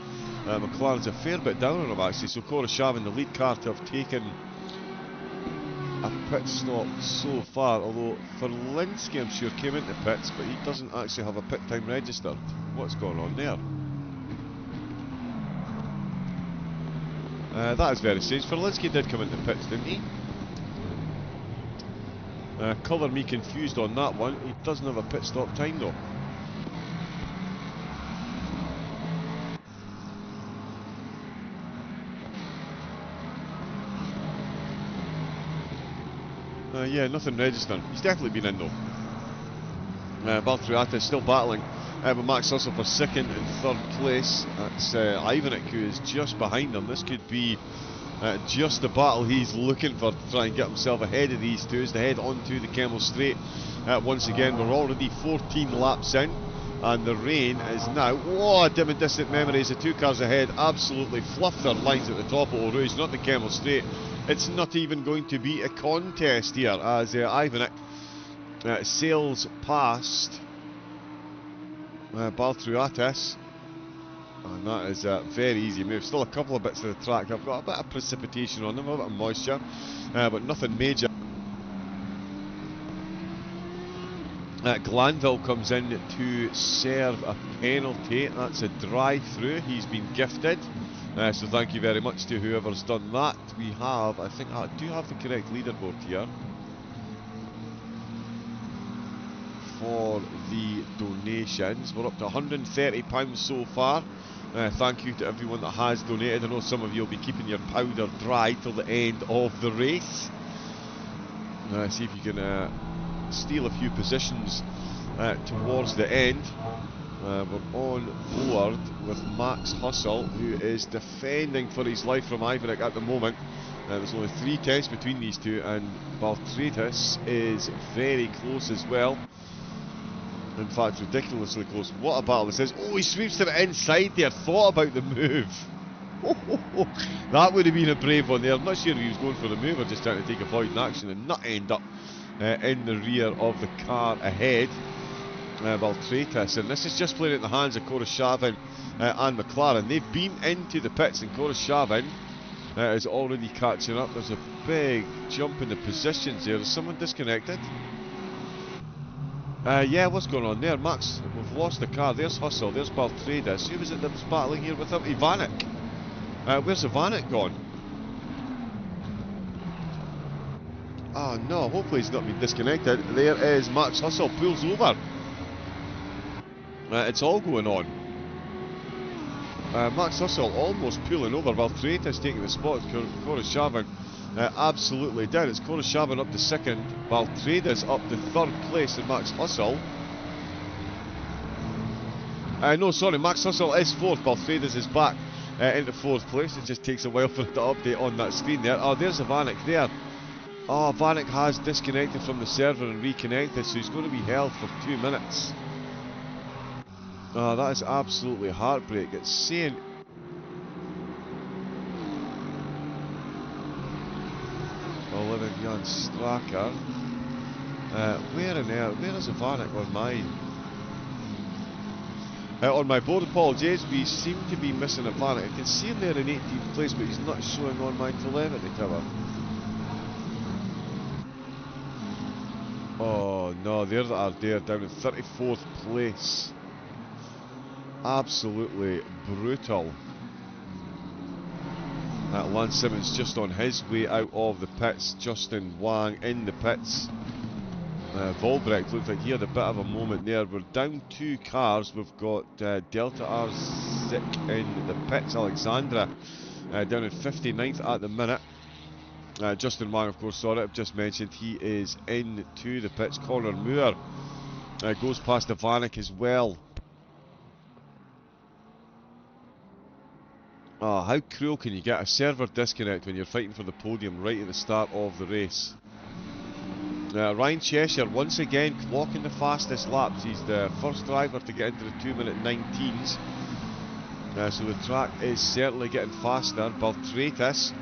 McLaren's a fair bit down on him actually, so Koroshavin, the lead car, to have taken a pit stop so far, although Verlinsky, I'm sure, came into pits, but he doesn't actually have a pit time registered. What's going on there? That is very strange. Verlinsky did come into pits, didn't he? Colour me confused on that one. He doesn't have a pit stop time though. Yeah, nothing registering. He's definitely been in though. Baltruzatis still battling with Max Hustle for second and third place. That's Ivanek, who is just behind him. This could be just the battle he's looking for to try and get himself ahead of these two as they head onto the Kemmel Straight. Once again, we're already 14 laps in, and the rain is now, whoa, dim and distant memories. The two cars ahead absolutely fluff their lines at the top of Eau Rouge, not the Kemmel Straight. It's not even going to be a contest here as Ivanek sails past Baltruzatis, and that is a very easy move. Still a couple of bits of the track. I've got a bit of precipitation on them, a bit of moisture, but nothing major. Glanville comes in to serve a penalty. That's a drive-through. He's been gifted. So thank you very much to whoever's done that. We have, I think I do have the correct leaderboard here for the donations. We're up to £130 so far. Thank you to everyone that has donated. I know some of you will be keeping your powder dry till the end of the race. See if you can steal a few positions towards the end. We're on board with Max Hustle, who is defending for his life from Ivanek at the moment. There's only 3 tenths between these two, and Baltruzatis is very close as well. In fact, ridiculously close. What a battle this is. Oh, he sweeps to the inside there. Thought about the move. That would have been a brave one there. I'm not sure if he was going for the move or just trying to take avoiding action and not end up in the rear of the car ahead. Baltruzatis, and this is just playing in the hands of Koroshavin and McLaren. They've been into the pits, and Koroshavin is already catching up. There's a big jump in the positions there. Is someone disconnected? Yeah, what's going on there? Max, we've lost the car. There's Hustle, there's Baltruzatis. Who was it that was battling here with him? Ivanek. Where's Ivanek gone? Oh no, hopefully he's not been disconnected. There is Max Hustle, pulls over. It's all going on. Max Hustle almost pulling over. Baltruzatis taking the spot. Koroshavin absolutely dead. It's Koroshavin up to second. Baltruzatis up to third place, and Max Hustle. No, sorry, Max Hustle is fourth. Baltruzatis is back into fourth place. It just takes a while for it to update on that screen there. Oh, there's Ivanek there. Oh, Ivanek has disconnected from the server and reconnected, so he's going to be held for 2 minutes. Oh, that is absolutely heartbreak. It's saying... Oliver Jan Straker. Where in there? Where is Ivanek on mine? On my board, apologies, we seem to be missing a Vanek. I can see him there in 18th place, but he's not showing on my telemetry tower. Oh no, there they are there, down in 34th place. Absolutely brutal. Lance Simmons just on his way out of the pits. Justin Wang in the pits. Volbrecht looked like he had a bit of a moment there. We're down 2 cars. We've got Delta Arzik in the pits. Alexandra down in 59th at the minute. Justin Wang, of course, sorry, I've just mentioned, he is into the pits. Connor Moore goes past the Vanek as well. Oh, how cruel can you get? A server disconnect when you're fighting for the podium right at the start of the race. Ryan Cheshire once again clocking the fastest laps. He's the first driver to get into the 2-minute 19s. So the track is certainly getting faster. Baltretis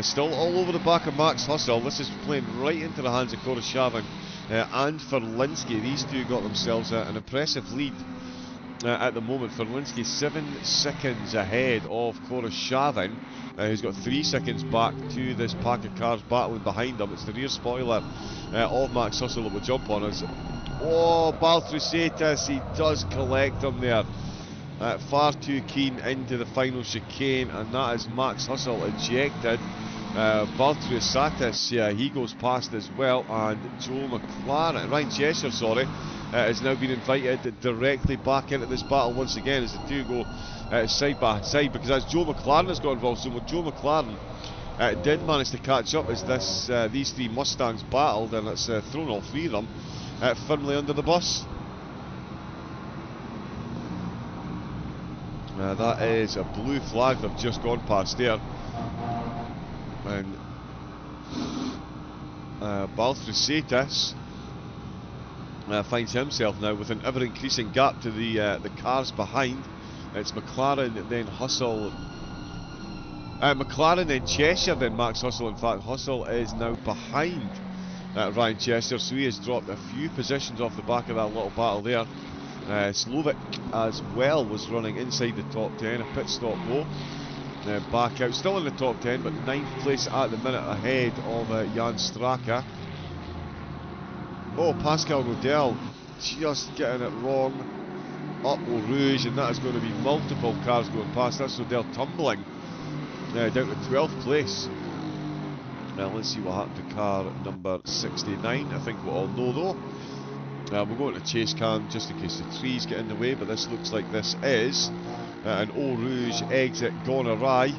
still all over the back of Max Hustle. This is playing right into the hands of Koroshavin and Ferlinski. These two got themselves an impressive lead. At the moment, Ferlinski 7 seconds ahead of Koroshavin, who's got 3 seconds back to this pack of cars battling behind him. It's the rear spoiler of Max Hustle that will jump on us. Oh, Baltrusetis, he does collect him there. Far too keen into the final chicane, and that is Max Hustle ejected. Baltrusetis, yeah, he goes past as well, and Joe McLaren, Ryan Cheshire, sorry, has now been invited directly back into this battle once again as the two go side by side, because as Joe McLaren has got involved. So Joe McLaren did manage to catch up as these 3 Mustangs battled, and it's thrown all 3 of them firmly under the bus. That is a blue flag they've just gone past there, and Baltrusetis finds himself now with an ever-increasing gap to the cars behind. It's McLaren, then Hustle. McLaren, then Cheshire, then Max Hustle. In fact, Hustle is now behind Ryan Cheshire, so he has dropped a few positions off the back of that little battle there. Slovak as well was running inside the top 10, a pit stop low. Back out, still in the top 10, but 9th place at the minute ahead of Jan Straka. Oh, Pascal Rodel just getting it wrong. Up Eau Rouge, and that is going to be multiple cars going past. That's Rodel tumbling down to 12th place. Now let's see what happened to car number 69. I think we'll all know though. We'll go into chase cam just in case the trees get in the way, but this looks like this is an Eau Rouge exit gone awry.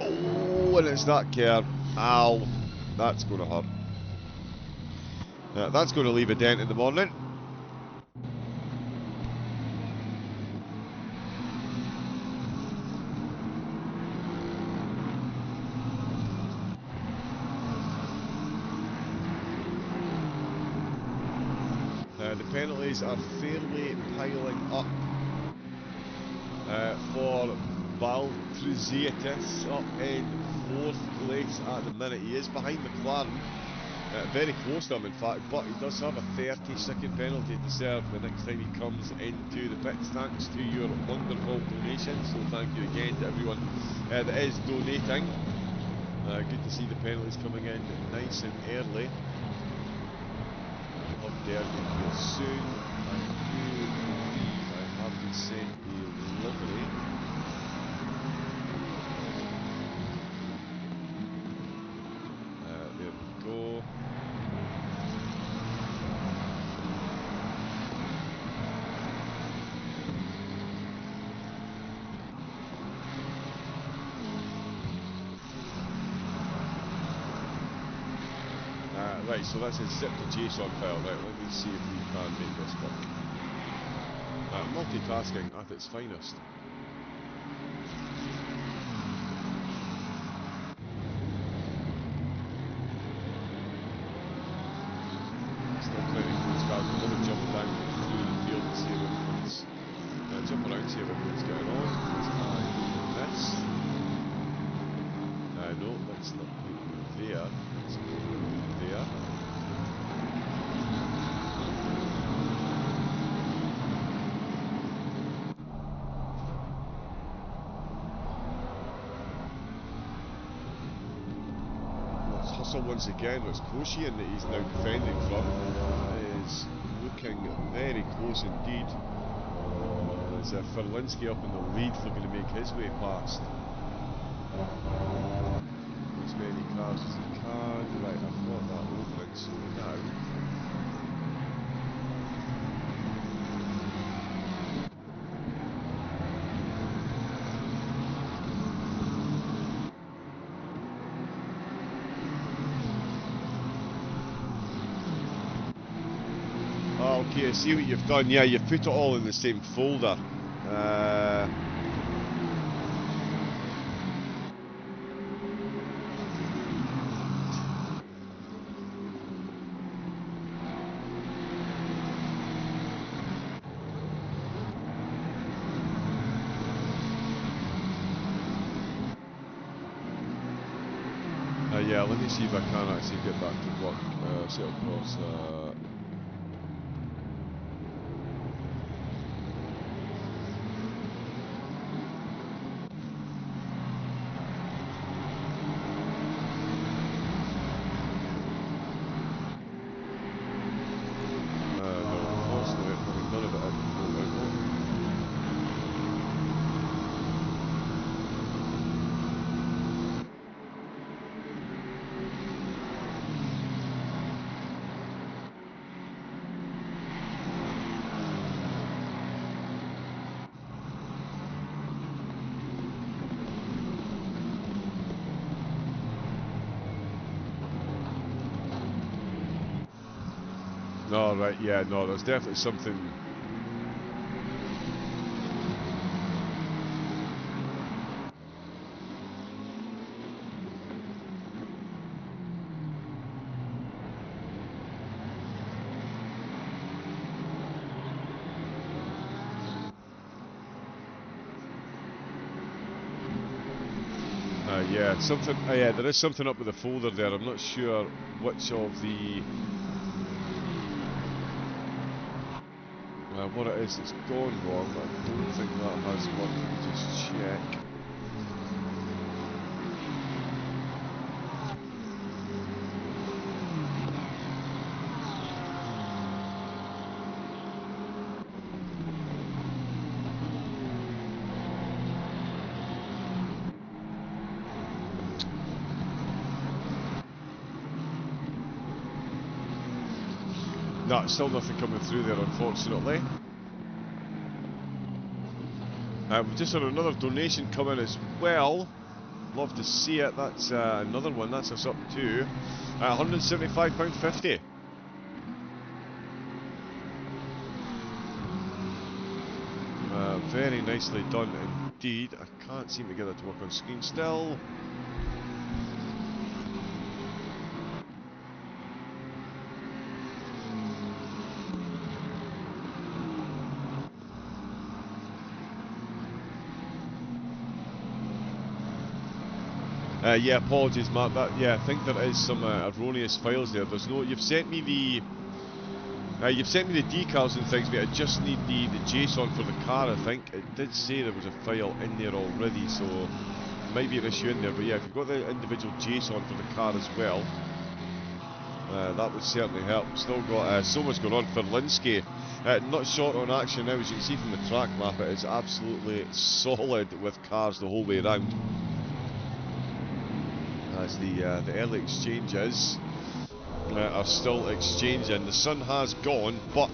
Oh, and it's that curve. Ow, that's going to hurt. That's going to leave a dent in the morning. The penalties are fairly piling up for Baltrusetis, up in 4th place at the minute. He is behind McLaren. Very close to him in fact, but he does have a 30-second penalty to serve the next time he comes into the pits. Thanks to your wonderful donations, so thank you again to everyone that is donating. Good to see the penalties coming in nice and early. Up there real soon. I do believe I have been sent a livery. There we go. Right, so that's a zip to JSON file. Right, let me see if we can make this work. Multitasking at its finest. Still clearing those cars. We're going to jump down through the field and see if everyone's jump around, see if everyone's going on. Let's this. No, let's not put you there. Let's put you there. castle once again. It's Koshian that he's now defending from. It is looking very close indeed. There's Ferlinski up in the lead, looking to make his way past as many cars as he can. Right, I've got that open, so now okay, I see what you've done. Yeah, you've put it all in the same folder. Yeah, let me see if I can actually get back to work. Set across. No, right, yeah, no, there's definitely something. Yeah, something. Yeah, there is something up with the folder there. I'm not sure which of the. What it is that's gone wrong, but I don't think that has worked. Let me just check. No, still nothing coming through there, unfortunately. We've just had another donation come in as well. Love to see it. That's another one. That's us up to £175.50. Very nicely done indeed. I can't seem to get that to work on screen still. Yeah, apologies, Matt. I think there is some erroneous files there. There's no. You've sent me the decals and things, but I just need the JSON for the car. I think it did say there was a file in there already, so might be an issue in there. But yeah, if you've got the individual JSON for the car as well, that would certainly help. Still got so much going on for Linsky. Not short on action now, as you can see from the track map. It is absolutely solid with cars the whole way around. As the early exchanges are still exchanging. The sun has gone, but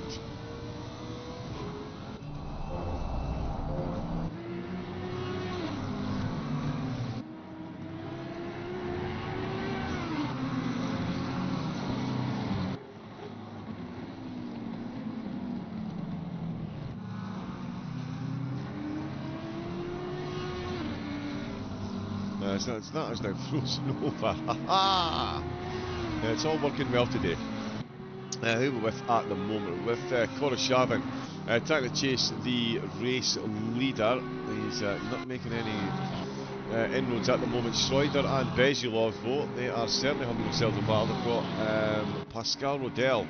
so that is now frozen over. Yeah, it's all working well today. Who are we with at the moment? With Koroshavin trying to chase the race leader. He's not making any inroads at the moment. Schroeder and Vezhilov, though, they are certainly having themselves a battle. They've got Pascal Rodel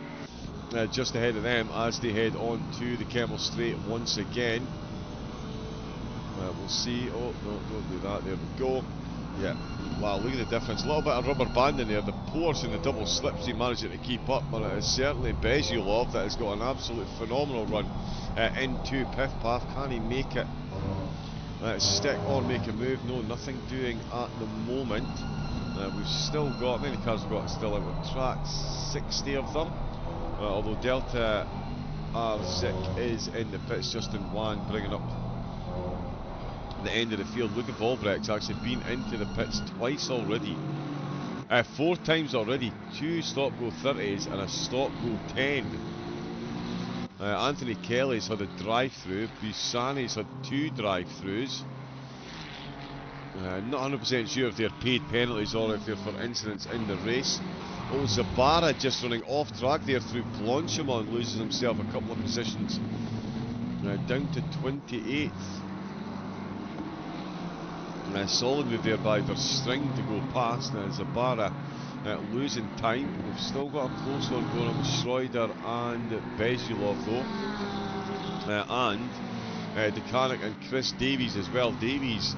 just ahead of them as they head on to the Kemmel Straight once again. We'll see. Oh, no, don't do that. There we go. Yeah. Wow, look at the difference. A little bit of rubber banding there. The Porsche and the double slipstream managing to keep up, but it is certainly Bezulov that has got an absolute phenomenal run into Piff Paff. Can he make it? Stick or make a move? No, nothing doing at the moment. We've still got, how many cars we've got still out on track? 60 of them. Although Delta R6 is in the pits. Justin Wang bringing up the end of the field. Luke Volbrecht's actually been into the pits twice already. 4 times already. 2 stop go 30s and a stop go 10. Anthony Kelly's had a drive-through. Busani's had 2 drive-throughs. Not 100% sure if they're paid penalties or if they're for incidents in the race. Oh, Zabara just running off track there through Blanchimont, loses himself a couple of positions. Down to 28th. Solid move there by Verstring to go past. Zabara losing time. We've still got a close one going on with Schroeder and Bezulov though. And Decanic and Chris Davies as well. Davies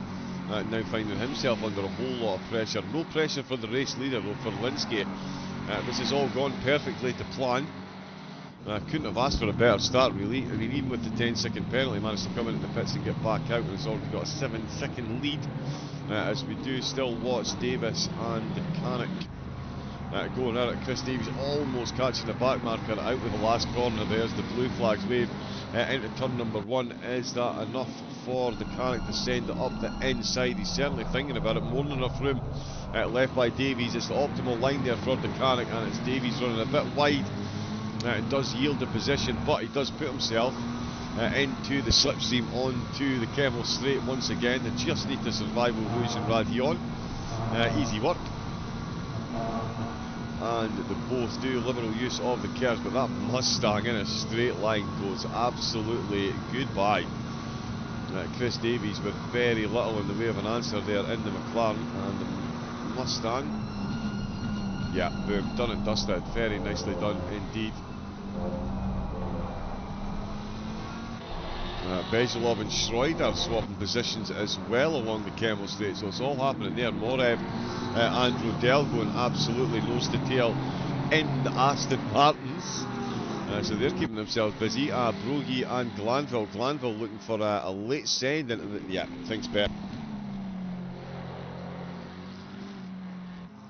now finding himself under a whole lot of pressure. No pressure for the race leader though, for Linsky. This has all gone perfectly to plan. Couldn't have asked for a better start really. I mean, even with the 10-second penalty, managed to come into the pits and get back out, and has already got a 7-second lead. As we do still watch Davis and Decanic going at it. Chris Davies almost catching the back marker out with the last corner. There's the blue flags wave into turn number 1. Is that enough for Decanic to send it up the inside? He's certainly thinking about it. More than enough room left by Davies. It's the optimal line there for Decanic, and it's Davies running a bit wide. It does yield the position, but he does put himself into the slipstream onto the Kemmel straight once again. They just need to survive Rouge and Radion. Easy work. And they both do liberal use of the curves, but that Mustang in a straight line goes absolutely goodbye. Chris Davies with very little in the way of an answer there in the McLaren, and the Mustang, yeah, boom, done and dusted. Very nicely done indeed. Bezulov and Schroeder swapping positions as well along the Kemmel straight, so it's all happening there. Morev and Rodell going absolutely nose to tail in the Aston Martins, so they're keeping themselves busy. Brogy and Glanville. Glanville looking for a late send into the, yeah, things better.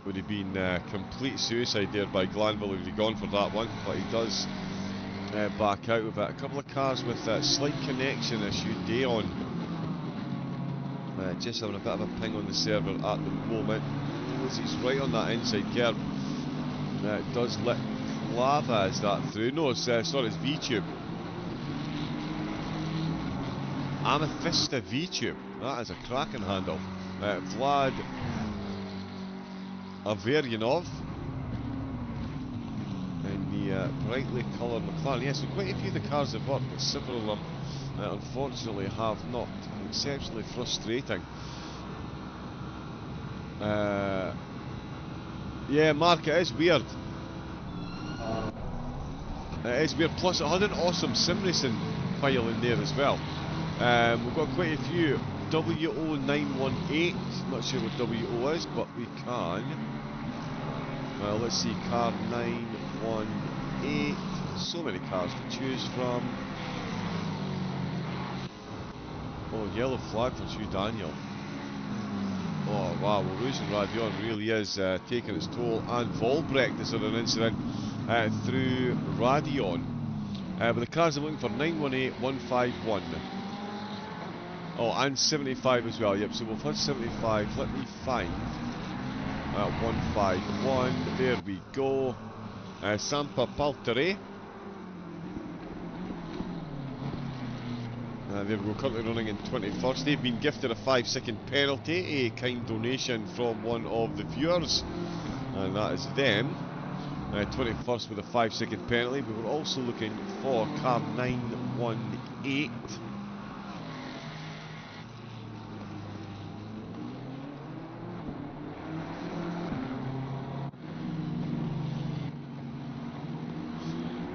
Would have been complete suicide there by Glanville if he'd gone for that one, but he does back out of it. A couple of cars with a slight connection issue. Dayon just having a bit of a ping on the server at the moment. He's right on that inside curb. Does let Lava is that through? No, it's sorry, it's VTube. Amethysta VTube. That is a cracking handle. Vlad Averyanov in the brightly coloured McLaren. Yes, so quite a few of the cars have worked, but several of them unfortunately have not. Exceptionally frustrating. Yeah, Mark, it is weird. It is weird. Plus, it had an awesome sim racing file in there as well. We've got quite a few. WO918. Not sure what WO is, but we can. Let's see, car 918. So many cars to choose from. Oh, yellow flag for Hugh Daniel. Oh wow, well, Rouge and Radion really is taking its toll, and Volbrecht is on an incident through Radion. But the cars are looking for 918, 151. Oh, and 75 as well. Yep, so we've had 75. Let me find 151. There we go. Sampa Paltere. There we go, currently running in 21st. They've been gifted a 5-second penalty, a kind donation from one of the viewers, and that is them. 21st with a 5-second penalty. We were also looking for car 918.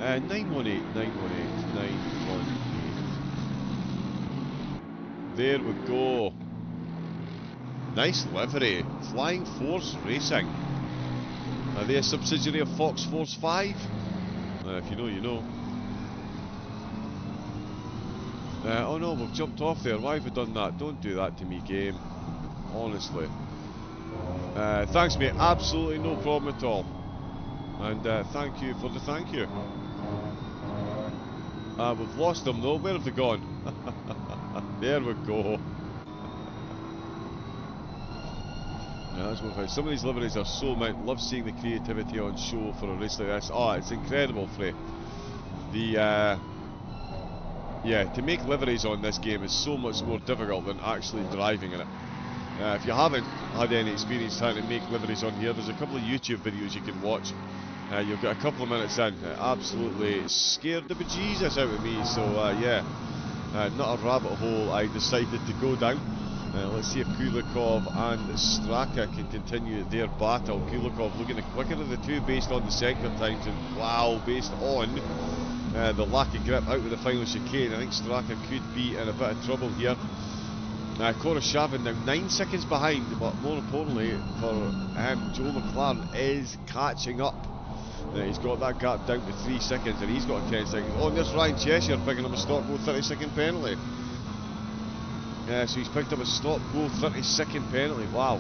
Uh, 918, 918, 918. There we go. Nice livery. Flying Force Racing. Are they a subsidiary of Fox Force 5? If you know, you know. Oh no, we've jumped off there. Why have we done that? Don't do that to me, game. Honestly. Thanks, mate. Absolutely no problem at all. And thank you for the thank you. We've lost them though. Where have they gone? There we go. That's what I found. Some of these liveries are so mint. Love seeing the creativity on show for a race like this. Oh, it's incredible, Frey. The yeah, to make liveries on this game is so much more difficult than actually driving in it. If you haven't had any experience trying to make liveries on here, there's a couple of YouTube videos you can watch. You'll get a couple of minutes in. Absolutely scared the bejesus out of me. So yeah, not a rabbit hole I decided to go down. Let's see if Kulikov and Straka can continue their battle. Kulikov looking the quicker of the two based on the sector times, and wow, based on the lack of grip out with the final chicane, I think Straka could be in a bit of trouble here. Koroshavin now 9 seconds behind, but more importantly for him, Joe McLaren is catching up. He's got that gap down to 3 seconds, and he's got 10 seconds. Oh, and there's Ryan Cheshire picking up a stop-go 30-second penalty. So he's picked up a stop-go 30-second penalty. Wow.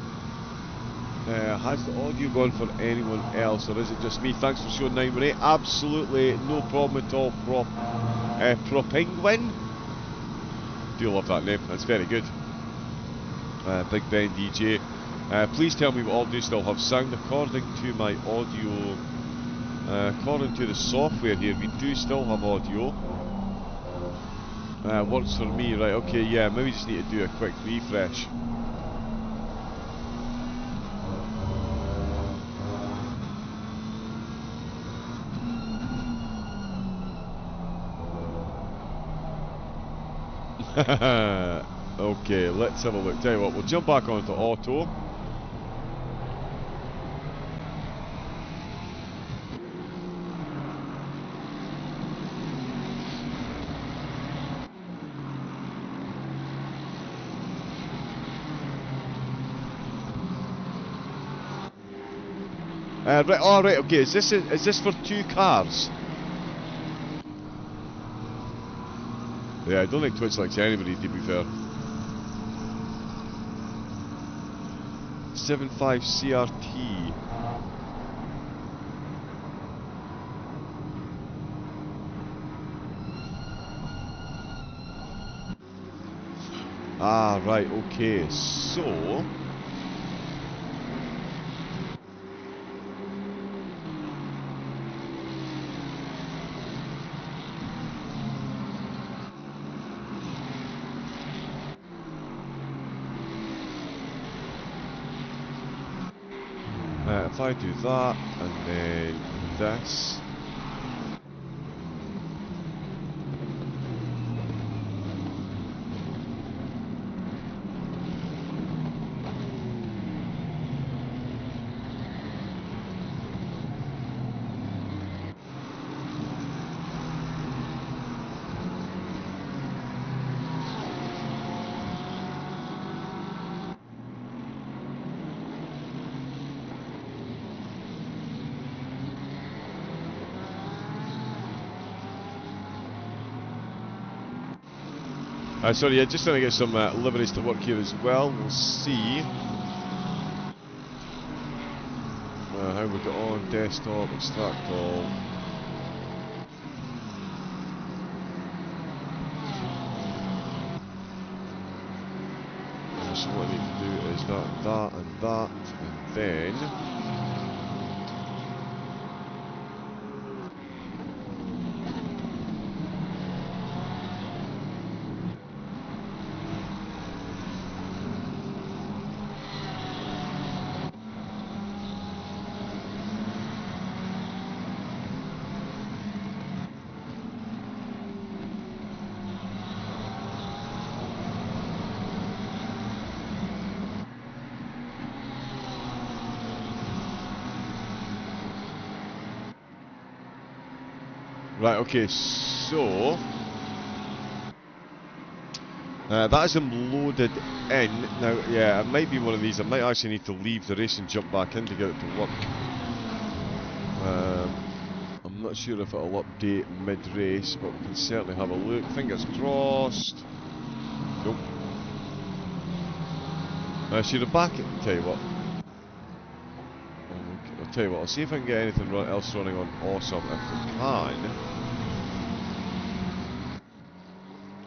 Has the audio gone for anyone else, or is it just me? Thanks for showing 918. Absolutely no problem at all. Penguin. Do love that name. That's very good. Big Ben DJ. Please tell me what audio still have sound. According to my audio, according to the software here, we do still have audio. Works for me, right? Okay, yeah. Maybe just need to do a quick refresh. Okay, let's have a look. Tell you what, we'll jump back onto auto. Right, alright, okay, is this for two cars? Yeah, I don't think Twitch likes anybody, to be fair. 75 CRT. Ah, right, okay, so... if I do that, and then this... sorry, yeah, just trying to get some liveries to work here as well. We'll see how we get on. Desktop, extract all. So what I need to do is that, and then... Right, okay, so... That is them loaded in. Now, yeah, it might be one of these. I might actually need to leave the race and jump back in to get it to work. I'm not sure if it'll update mid-race, but we can certainly have a look. Fingers crossed. Nope. Should have back it. Tell you what. I'll tell you what. I'll see if I can get anything else running on Awesome. If we can,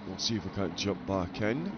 we'll see if we can't jump back in.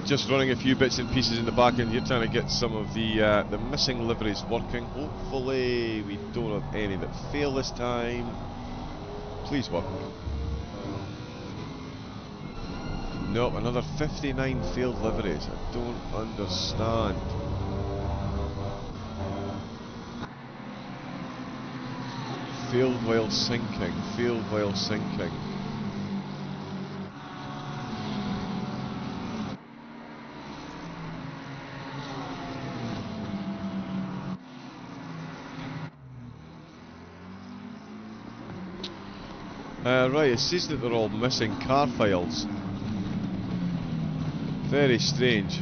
Just running a few bits and pieces in the back end here, trying to get some of the missing liveries working. Hopefully we don't have any that fail this time. Please work. Nope, another 59 failed liveries. I don't understand. Failed while sinking, failed while sinking. Right, it says that they're all missing car files. Very strange.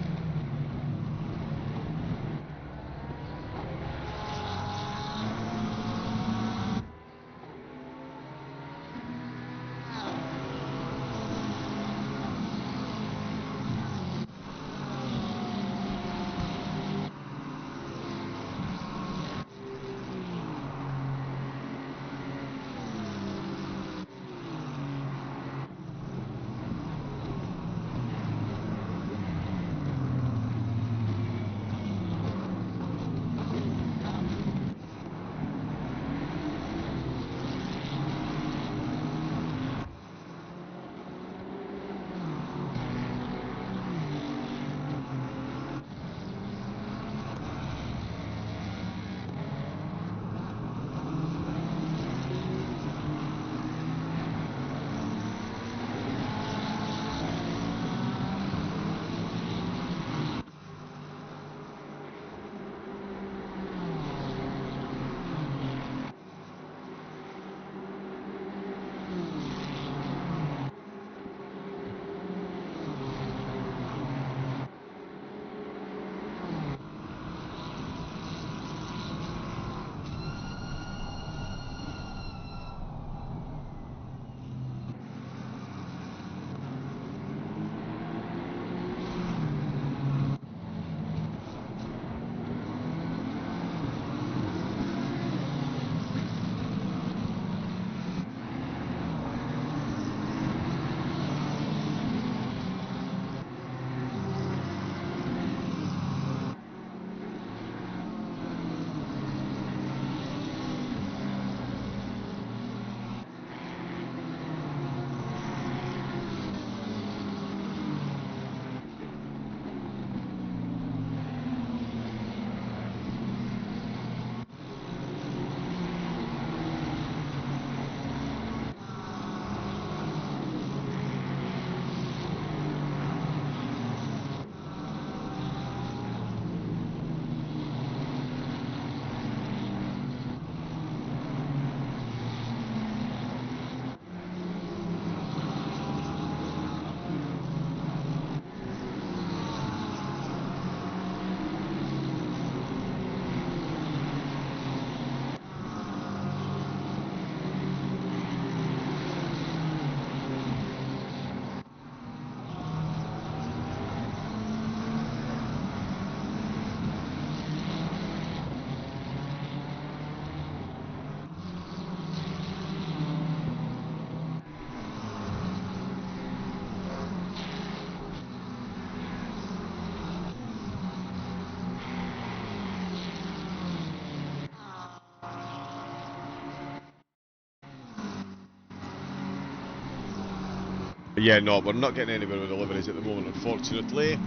Yeah, no, we're not getting anywhere with deliveries at the moment, unfortunately.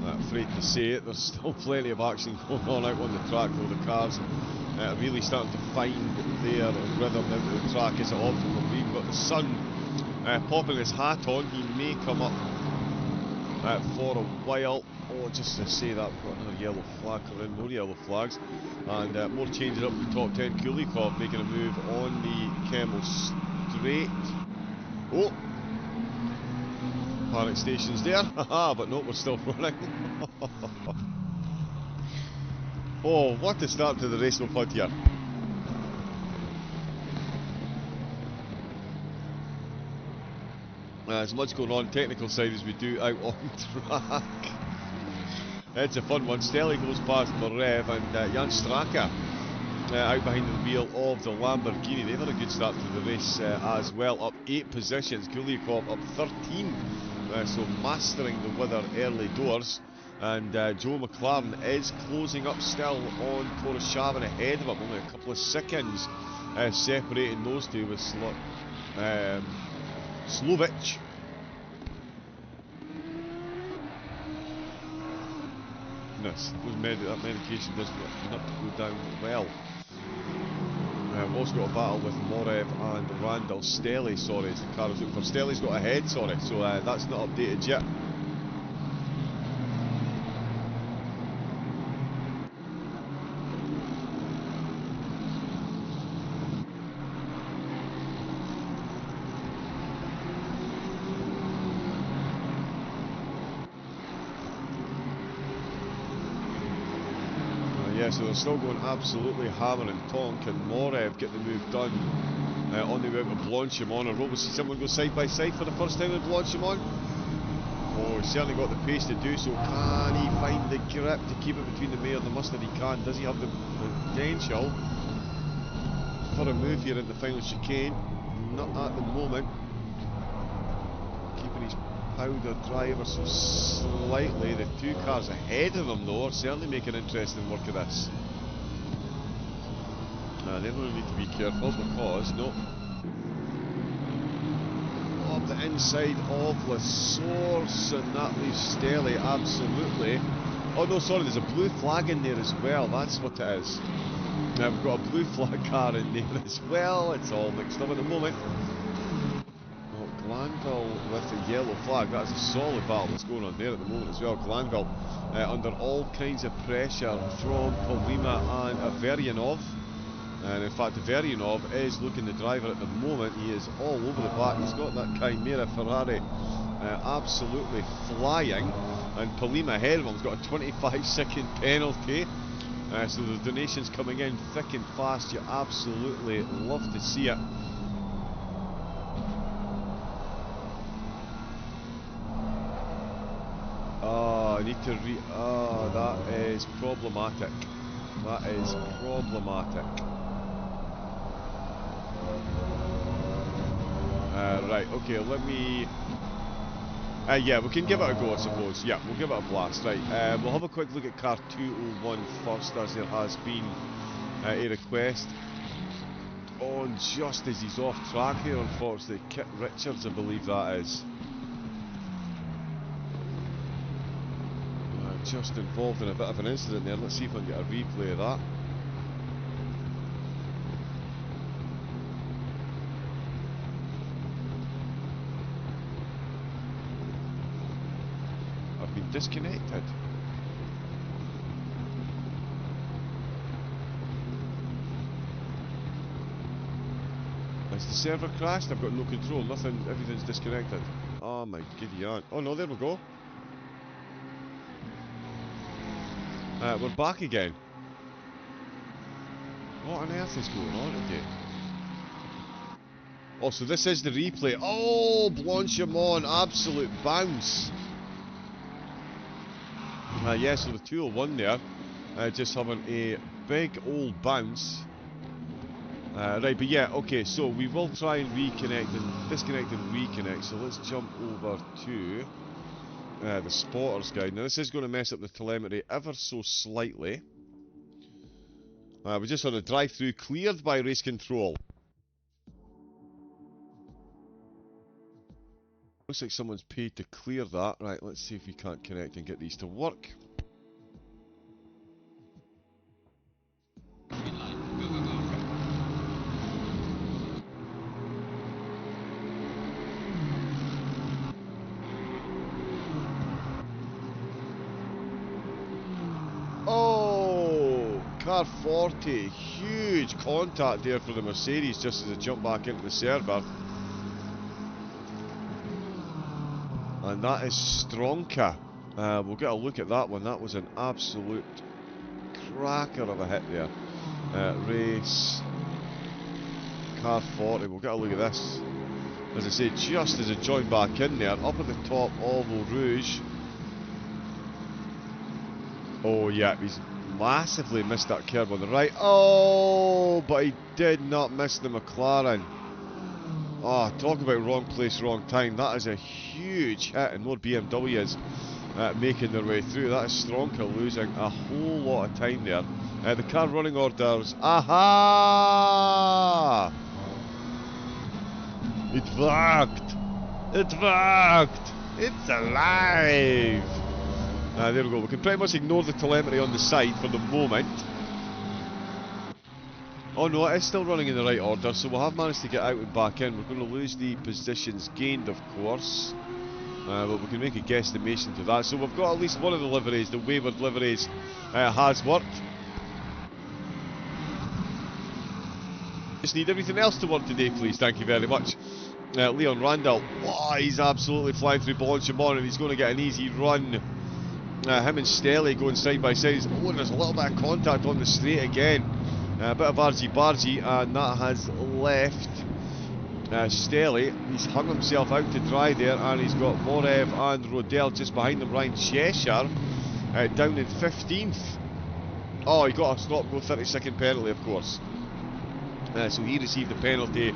Afraid to say it, there's still plenty of action going on out on the track though. The cars are really starting to find their rhythm into the track as it often will be. We've got the sun popping his hat on. He may come up for a while. Oh, just to say that, we've got another yellow flag coming in, more yellow flags. And more changes up in the top 10. Kulikov making a move on the Kemmel straight. Oh! Panic stations there, haha, but no, we're still running. Oh, what a start to the race we've had here. As much going on technical side as we do out on track. It's a fun one. Stelly goes past Marev and Jan Straka out behind the wheel of the Lamborghini. They've had a good start to the race as well, up 8 positions. Kulikov up 13. So mastering the weather early doors, and Joe McLaren is closing up still on Poroshavin ahead of him, only a couple of seconds separating those two with Slovic. Goodness, that medication does not go down well. We've also got a battle with Morev and Randall. Stelly, sorry, is the car I was looking for. Stelly's got ahead, sorry, so that's not updated yet. Yeah, so they're still going absolutely hammer and tonk, and Morev get the move done on the way out of Blanchimont. And Rob, see someone go side by side for the first time in Blanchimont. Oh, he's certainly got the pace to do so. Can he find the grip to keep it between the mare and the mustard? He can. Does he have the potential for a move here in the final chicane? Not at the moment. Keeping his powder dry ever so slightly. The two cars ahead of him though are certainly making interesting work of this. They're going to need to be careful because, no. Up the inside of La Source, and that leaves Stelly absolutely. Oh no, sorry, there's a blue flag in there as well, that's what it is. We've got a blue flag car in there as well, it's all mixed up at the moment. Glanville with the yellow flag. That's a solid battle that's going on there at the moment as well. Glanville under all kinds of pressure from Polima and Averyanov. And in fact, Averyanov is looking the driver at the moment. He is all over the back. He's got that Chimera Ferrari absolutely flying. And Polima ahead of him has got a 25-second penalty. So the donations coming in thick and fast. You absolutely love to see it. I need to that is problematic. That is problematic. Right, okay, let me... yeah, we can give it a go, I suppose. Yeah, we'll give it a blast. Right, we'll have a quick look at car 201 first, as there has been a request on just as he's off track here, unfortunately. Kit Richards, I believe that is. Just involved in a bit of an incident there. Let's see if I can get a replay of that. I've been disconnected. Has the server crashed? I've got no control. Nothing. Everything's disconnected. Oh my giddy aunt. Oh no, there we go. We're back again. What on earth is going on today? Oh, so this is the replay. Oh, Blanchimont, absolute bounce. Yeah, so the 201 there, just having a big old bounce. Right, but yeah, okay, so we will try and reconnect and disconnect and reconnect. So let's jump over to the Spotter's Guide. Now this is going to mess up the telemetry ever so slightly. We just had a drive-through cleared by race control. Looks like someone's paid to clear that. Right, let's see if we can't connect and get these to work. Green line. Go, go, go. Oh, car 40. Huge contact there for the Mercedes just as it jumped back into the server. And that is Stronka. We'll get a look at that one. That was an absolute cracker of a hit there. Race. Car 40. We'll get a look at this. As I say, just as it joined back in there, up at the top, Eau Rouge. Oh yeah, he's massively missed that curb on the right. Oh, but he did not miss the McLaren. Oh, talk about wrong place, wrong time. That is a huge hit, and more BMWs making their way through. That is Stronka losing a whole lot of time there. The car running orders. Aha! It worked! It worked! It's alive! There we go. We can pretty much ignore the telemetry on the side for the moment. Oh no, it is still running in the right order, so we'll have managed to get out and back in. We're going to lose the positions gained, of course. But we can make a guesstimation to that. So we've got at least one of the liveries, the wayward liveries, has worked. Just need everything else to work today, please. Thank you very much. Leon Randall, oh, he's absolutely flying through Blanchimont, and he's going to get an easy run. Him and Stelly going side by side. Oh, and there's a little bit of contact on the straight again. A bit of argy-bargy, and that has left Stelly. He's hung himself out to dry there, and he's got Morev and Rodell just behind him. Ryan Cheshire down in 15th. Oh, he got a stop-go 30-second penalty, of course. So he received a penalty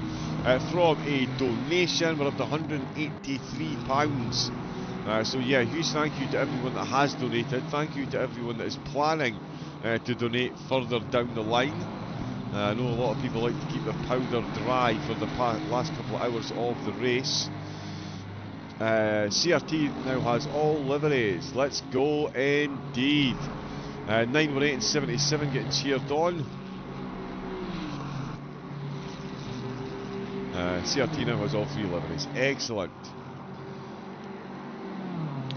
from a donation. We're up to £183. So yeah, huge thank you to everyone that has donated. Thank you to everyone that is planning to donate further down the line. I know a lot of people like to keep their powder dry for the last couple of hours of the race. CRT now has all liveries. Let's go indeed. 918 and 77 getting cheered on. CRT now has all 3 liveries. Excellent.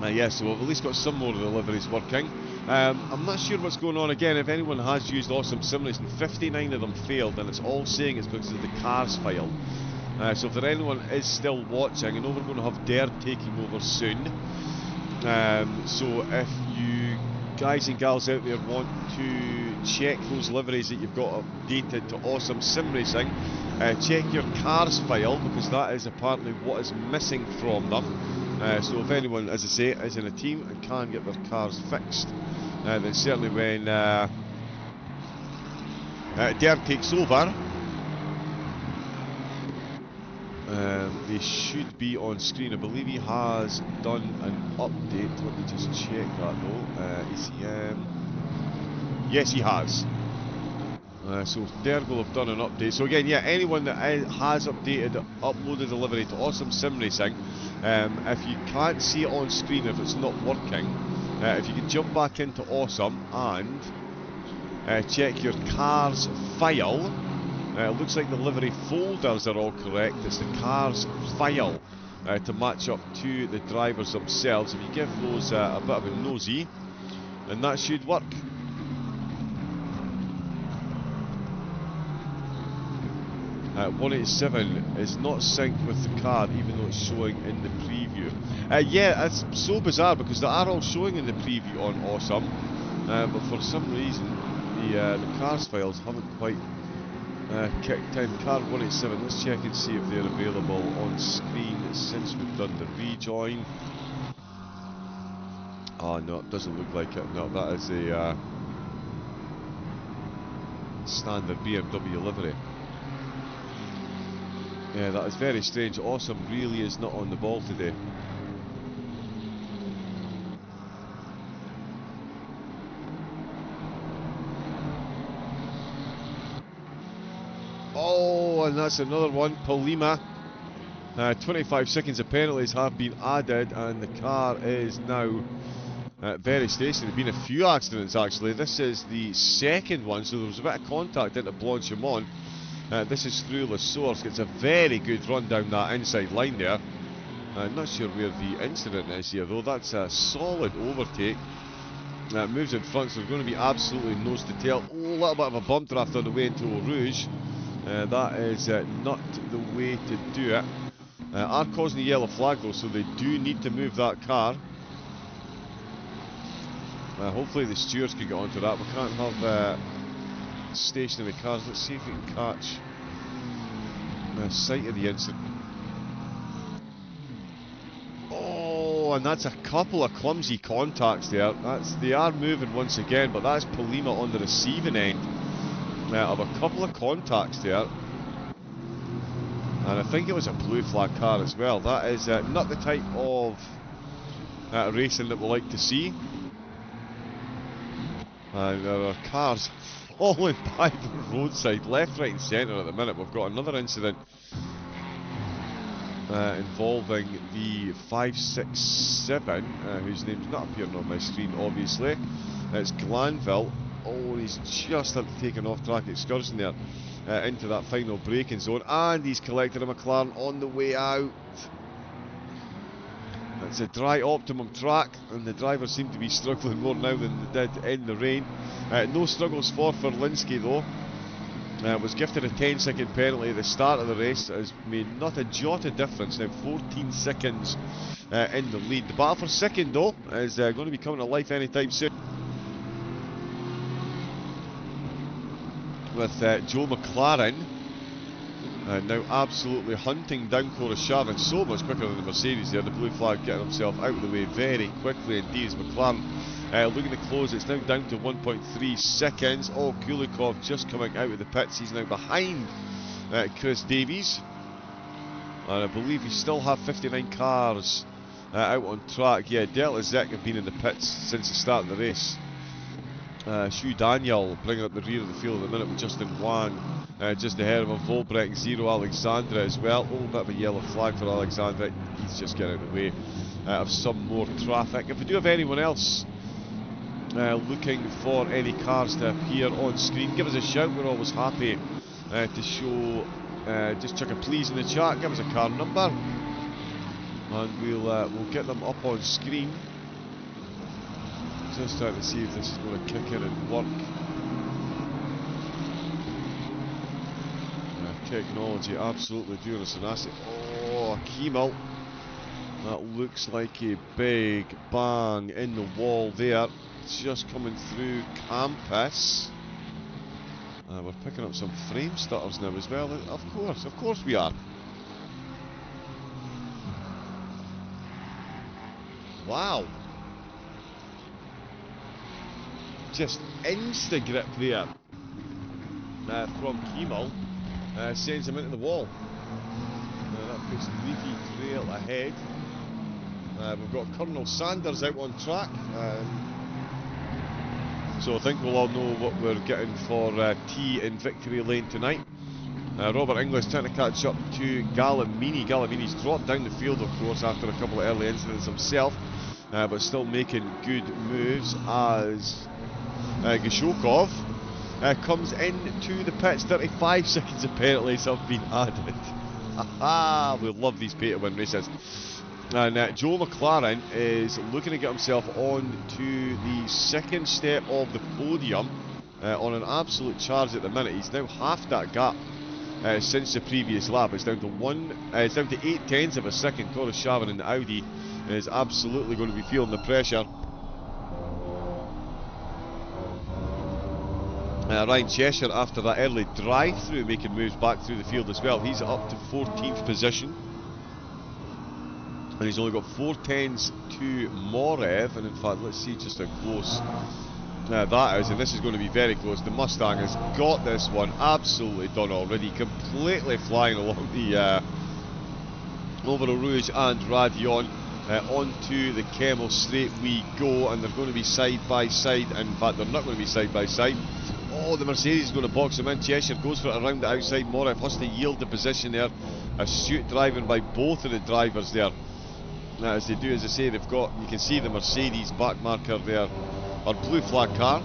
Yes, so we've at least got some more of the liveries working. I'm not sure what's going on again. If anyone has used Awesome Simulation, 59 of them failed, and it's all saying it's because of the cars file. So if anyone is still watching, I know we're going to have Dare taking over soon. So if you guys and gals out there want to check those liveries that you've got updated to Awesome Sim Racing, check your cars file, because that is apparently what is missing from them. So if anyone, as I say, is in a team and can get their cars fixed, then certainly when Dare takes over, they should be on screen. I believe he has done an update. Let me just check that though. ECM. Yes, he has. So Dare will have done an update. So again, yeah, anyone that has uploaded the livery to Awesome Sim Racing, if you can't see it on screen, if it's not working, if you can jump back into Awesome and check your cars file. It looks like the livery folders are all correct. It's the cars file to match up to the drivers themselves. If you give those a bit of a nosy, then that should work. 187 is not synced with the card, even though it's showing in the preview. Yeah, it's so bizarre because they are all showing in the preview on Awesome, but for some reason the cars files haven't quite kicked in. Card 187, let's check and see if they're available on screen since we've done the rejoin. Oh no, it doesn't look like it. No, that is a standard BMW livery. Yeah, that is very strange. Awesome really is not on the ball today. Oh, and that's another one. Polima 25 seconds of penalties have been added, and the car is now very stationary. There have been a few accidents actually. This is the second one, so there was a bit of contact into Blanchimont. This is through Le Source. It's a very good run down that inside line there. Not sure where the incident is here though. That's a solid overtake. Moves in front, so they're going to be absolutely nose to tail. Oh, a little bit of a bump draft on the way into Eau Rouge. That is not the way to do it. Are causing the yellow flag though, so they do need to move that car. Hopefully the stewards can get onto that. We can't have stationary cars. Let's see if we can catch sight of the incident. Oh, and that's a couple of clumsy contacts there. They are moving once again, but that's Polima on the receiving end of a couple of contacts there. And I think it was a blue flag car as well. That is not the type of racing that we like to see. And there are cars falling by the roadside, left, right and centre at the minute. We've got another incident involving the 567, whose name's not appearing on my screen obviously. It's Glanville. Oh, he's just taken off track excursion there into that final braking zone, and he's collected a McLaren on the way out. It's a dry optimum track, and the drivers seem to be struggling more now than they did in the rain. No struggles for Linsky though. Was gifted a 10-second penalty at the start of the race. Has made not a jot of difference. Now 14 seconds in the lead. The battle for second though is going to be coming to life anytime soon, with Joe McLaren now absolutely hunting down Coruscant, so much quicker than the Mercedes there. The blue flag getting himself out of the way very quickly indeed as McLaren looking to close. It's now down to 1.3 seconds. Oh, Kulikov just coming out of the pits. He's now behind Chris Davies, and I believe we still have 59 cars out on track. Yeah, Delta Zek have been in the pits since the start of the race. Shu Daniel bringing up the rear of the field at the minute with Justin Wang just ahead of him. Volbrecht 0, Alexandra as well. Oh, bit of a yellow flag for Alexandra. He's just getting out of the way of some more traffic. If we do have anyone else looking for any cars to appear on screen, give us a shout. We're always happy to show. Just chuck a please in the chat. Give us a car number, and we'll get them up on screen. Just trying to see if this is going to kick in and work. Technology absolutely doing us an asset. Oh, Kimmel. That looks like a big bang in the wall there. Just coming through campus. We're picking up some frame stutters now as well. Of course we are. Wow. Just insta-grip there from Kimmel. Sends him into the wall. That puts Leafy Trail ahead. We've got Colonel Sanders out on track. So I think we'll all know what we're getting for tea in Victory Lane tonight. Robert English trying to catch up to Gallimini. Gallimini's dropped down the field, of course, after a couple of early incidents himself, but still making good moves as Gashokov comes into the pits. 35 seconds of penalties have been added. We love these pay-to-win races. And Joe McLaren is looking to get himself on to the second step of the podium on an absolute charge at the minute. He's now half that gap since the previous lap. It's down to 8/10 of a second. Corus Chavin in the Audi is absolutely going to be feeling the pressure. Ryan Cheshire, after that early drive-through, making moves back through the field as well. He's up to 14th position. And he's only got 4/10s to Morev. And in fact, let's see just how close that is. And this is going to be very close. The Mustang has got this one absolutely done already. Completely flying along the over the Rouge and Radion. Onto the Kemmel straight we go. And they're going to be side by side. In fact, they're not going to be side by side. Oh, the Mercedes is going to box him in. Cheshire goes for it around the outside. Morif has to yield the position there. Astute driving by both of the drivers there. As they do, as I say, they've got, you can see the Mercedes back marker there, or blue flag car,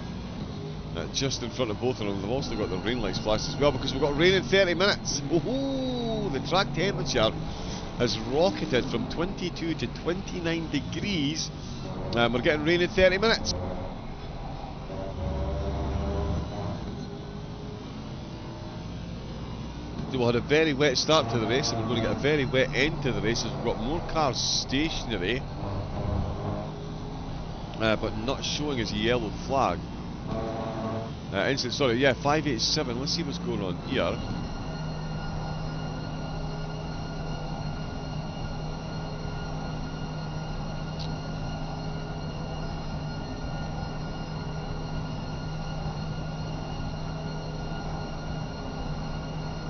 just in front of both of them. They've also got the rain lights flashed as well, because we've got rain in 30 minutes. Oh, the track temperature has rocketed from 22 to 29 degrees, and we're getting rain in 30 minutes. We'll have a very wet start to the race, and we're going to get a very wet end to the race as we've got more cars stationary, but not showing as a yellow flag. Sorry, yeah, 587. Let's see what's going on here.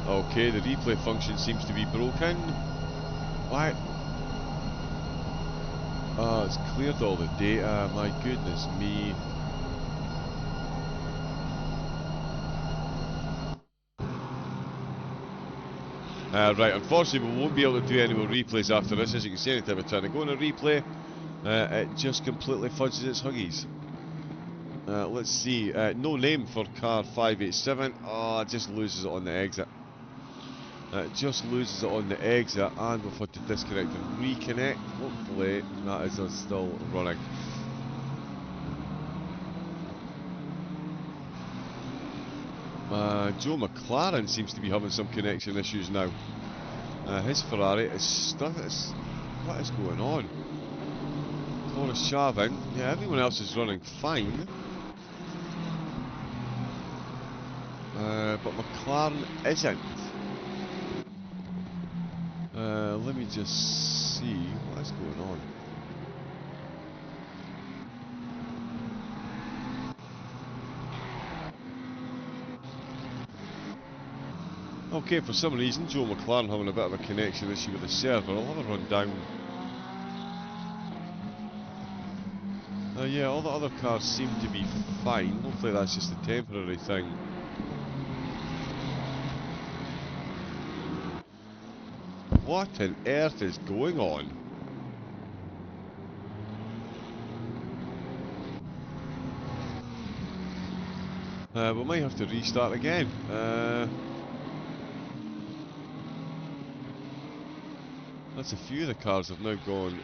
Okay, the replay function seems to be broken. Why? Oh, it's cleared all the data, my goodness me. Right, unfortunately we won't be able to do any more replays after this. As you can see, anytime I try to go on a replay, it just completely fudges its huggies. Let's see, no name for car 587. Oh, it just loses it on the exit. It just loses it on the exit, and we've had to disconnect and reconnect. Hopefully that is still running. Joe McLaren seems to be having some connection issues now. His Ferrari is stuck. What is going on? Forrest Chavin. Yeah, everyone else is running fine. But McLaren isn't. Let me just see what is going on. Okay, for some reason, Joe McLaren having a bit of a connection issue with the server. I'll have a run down. Yeah, all the other cars seem to be fine. Hopefully that's just a temporary thing. What on earth is going on? We might have to restart again. That's a few of the cars have now gone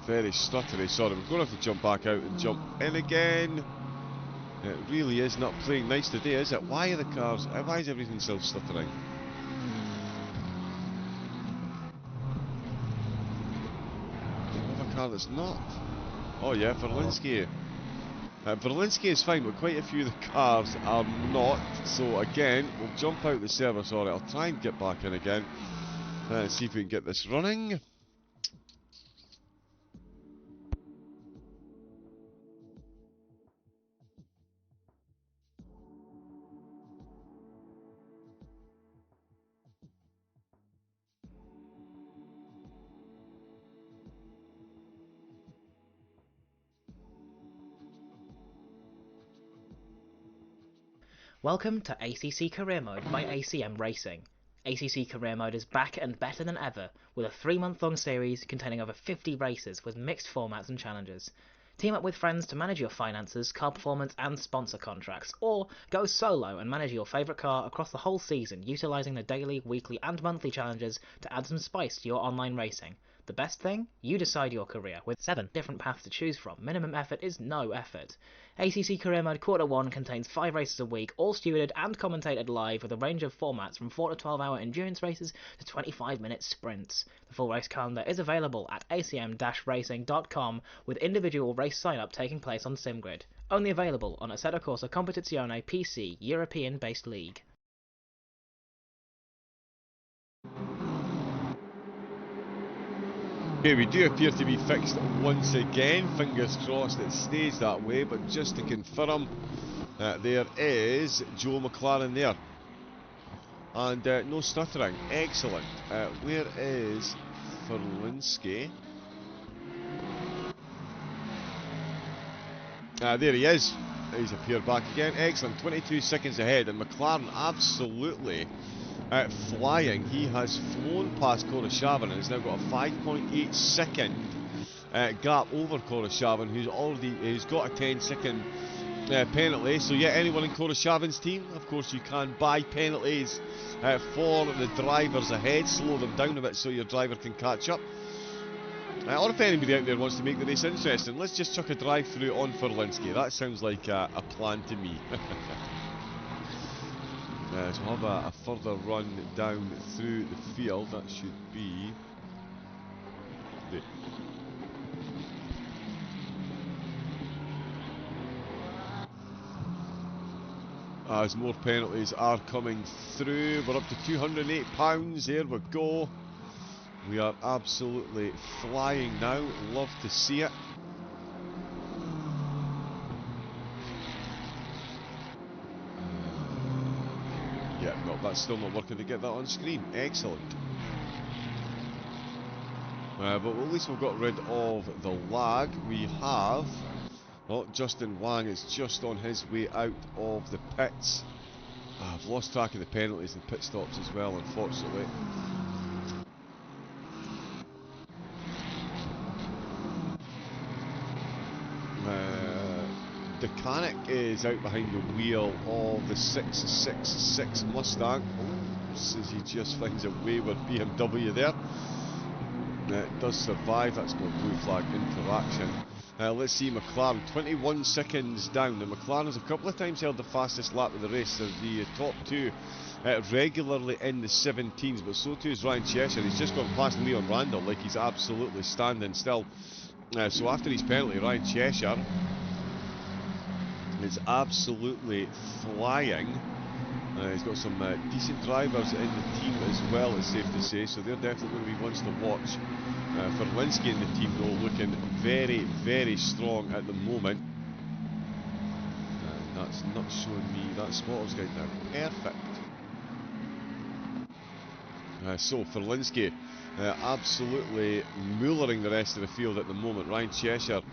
very stuttery. Sorry, we're going to have to jump back out and jump in again. It really is not playing nice today, is it? Why are the cars... why is everything still stuttering? We have a car that's not. Oh yeah, Verlinski. Verlinski is fine, but quite a few of the cars are not. So again, we'll jump out the server. Sorry, I'll try and get back in again. See if we can get this running. Welcome to ACC Career Mode by ACM Racing. ACC Career Mode is back and better than ever, with a 3-month-long series containing over 50 races with mixed formats and challenges. Team up with friends to manage your finances, car performance and sponsor contracts, or go solo and manage your favourite car across the whole season, utilising the daily, weekly and monthly challenges to add some spice to your online racing. The best thing? You decide your career, with 7 different paths to choose from. Minimum effort is no effort. ACC Career Mode Quarter 1 contains 5 races a week, all stewarded and commentated live with a range of formats from 4 to 12 hour endurance races to 25-minute sprints. The full race calendar is available at acm-racing.com, with individual race sign-up taking place on SimGrid. Only available on Assetto Corsa Competizione PC European-based league. Okay, we do appear to be fixed once again. Fingers crossed it stays that way, but just to confirm, there is Joe McLaren there. And no stuttering. Excellent. Where is Verlinski? There he is. he's appeared back again. Excellent, 22 seconds ahead, and McLaren absolutely flying. He has flown past Koroshavin and has now got a 5.8 second gap over Koroshavin, who's got a 10-second penalty. So yeah, anyone in Koroshavin's team, of course you can buy penalties for the drivers ahead, slow them down a bit so your driver can catch up. Or if anybody out there wants to make the race interesting, let's just chuck a drive-through on Furlinski. That sounds like a plan to me. So we'll have a further run down through the field. That should be... As more penalties are coming through, we're up to £208. There we go. We are absolutely flying now. Love to see it. Yeah, no, that's still not working to get that on screen. Excellent. But at least we've got rid of the lag. We have... Oh, Justin Wang is just on his way out of the pits. I've lost track of the penalties and pit stops as well, unfortunately. Decanic is out behind the wheel of the 666 Mustang. Oh, says he just finds a wayward BMW there. It does survive. That's no blue flag interaction. Let's see McLaren, 21 seconds down. Now McLaren has a couple of times held the fastest lap of the race. They're the top two regularly in the 17s, but so too is Ryan Cheshire. He's just gone past Leon Randall like he's absolutely standing still. So after his penalty, Ryan Cheshire is absolutely flying. He's got some decent drivers in the team as well, it's safe to say, so they're definitely going to be ones to watch. Furlinski in the team though looking very, very strong at the moment. That's not showing me that spotter's guide now. Perfect. So Furlinski absolutely moolering the rest of the field at the moment. Ryan Cheshire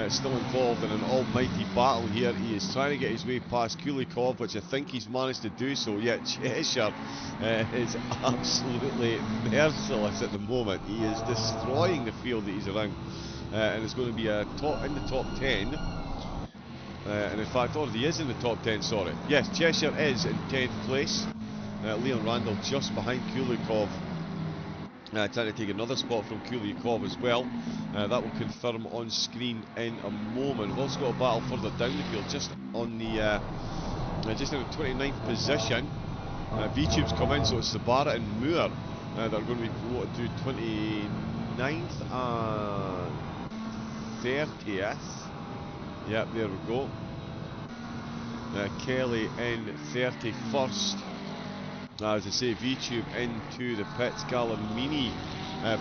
still involved in an almighty battle here. He is trying to get his way past Kulikov, which I think he's managed to do so. Yet Cheshire is absolutely merciless at the moment. He is destroying the field that he's around, and it's going to be in the top 10. And in fact already is in the top 10, sorry. Yes, Cheshire is in 10th place. Leon Randall just behind Kulikov, trying to take another spot from Kulikov as well. That will confirm on screen in a moment. We've also got a battle further down the field, just on the just in the 29th position. V-Tube's come in, so it's Sabara and Moore that are going to be promoted to 29th and 30th. Yep, there we go. Kelly in 31st. As I say, V-Tube into the pits. Galamini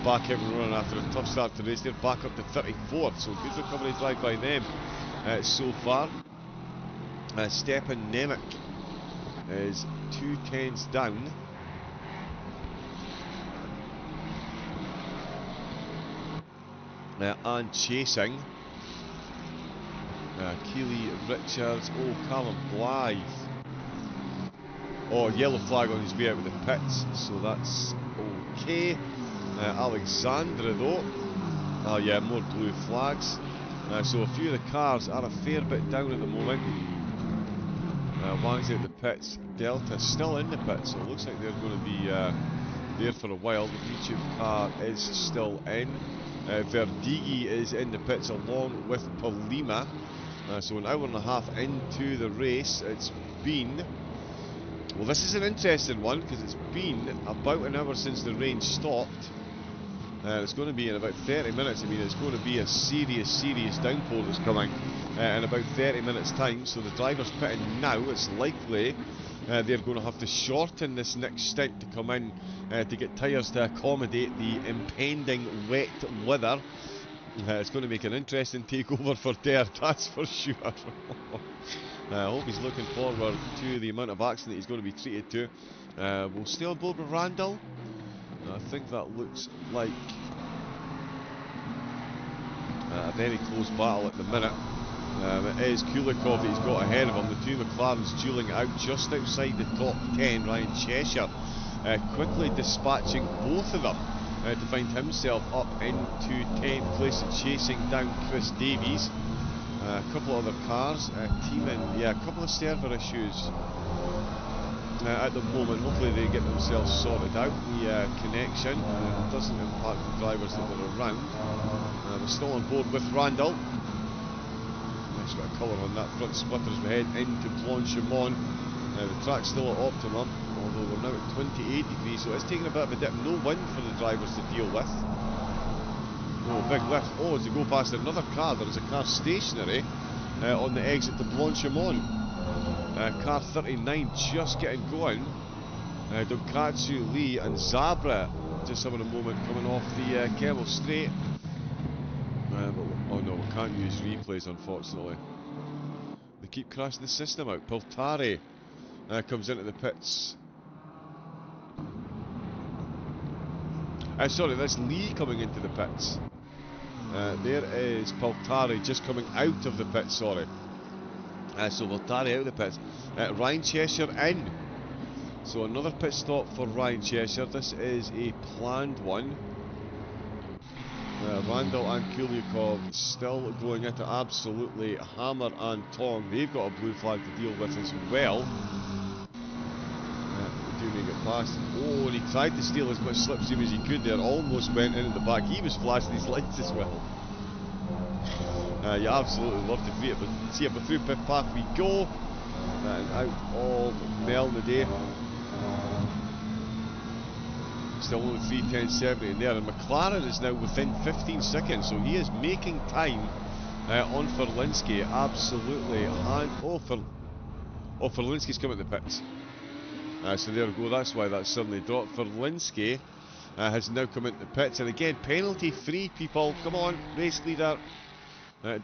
back out and running after a tough start to the race. They're back up to 34th, so good recovery drive by them so far. Stepan Nemec is 2 tenths down. And chasing. Keely Richards, Callum Blythe. Oh, yellow flag on his way out with the pits, so that's okay. Alexandra though, yeah, more blue flags. So a few of the cars are a fair bit down at the moment. Wang's out the pits. Delta still in the pits, so it looks like they're going to be there for a while. The YouTube car is still in. Verdigi is in the pits along with Polima. So an hour and a half into the race, it's been... Well, this is an interesting one because it's been about an hour since the rain stopped. It's going to be in about 30 minutes. I mean, it's going to be a serious downpour that's coming in about 30 minutes time. So the drivers pitting now, it's likely they're going to have to shorten this next stint to come in to get tyres to accommodate the impending wet weather. It's going to make an interesting takeover for Dare, that's for sure. I hope he's looking forward to the amount of accident he's going to be treated to. We'll stay on board with Randall. I think that looks like a very close battle at the minute. It is Kulikov that he's got ahead of him. The two McLarens dueling out just outside the top 10. Ryan Cheshire quickly dispatching both of them to find himself up into 10th place and chasing down Chris Davies. A couple of other cars teaming, a couple of server issues at the moment. Hopefully they get themselves sorted out. The connection doesn't impact the drivers that were around. We're still on board with Randall. Nice bit of colour on that front splitter as we head into Blanchimont. The track's still at optimum, although we're now at 28 degrees, so it's taking a bit of a dip. No wind for the drivers to deal with. Oh, big lift. Oh, as they go past another car, there is a car stationary on the exit to Blanchimont. Car 39 just getting going. Dunkatsu, Lee and Zabra just having a moment coming off the Keble Straight. Oh no, we can't use replays unfortunately. They keep crashing the system out. Piltari comes into the pits. Sorry, that's Lee coming into the pits. There is Piltari just coming out of the pits, sorry. So Piltari out of the pits. Ryan Cheshire in. So another pit stop for Ryan Cheshire. This is a planned one. Randall and Kulikov still going into absolutely hammer and tong. They've got a blue flag to deal with as well. Do make it past. Oh, and he tried to steal as much slipstream as he could there. Almost went in at the back. He was flashing his lights as well. You absolutely love to see it, but through pit path we go. And out of Melnaday. Still only 3:10.70 in there, and McLaren is now within 15 seconds, so he is making time on Ferlinski, absolutely. And Ferlinski's coming to the pits. So there we go, that's why that suddenly dropped. Ferlinski has now come into the pits, and again, penalty free, people. Come on, race leader.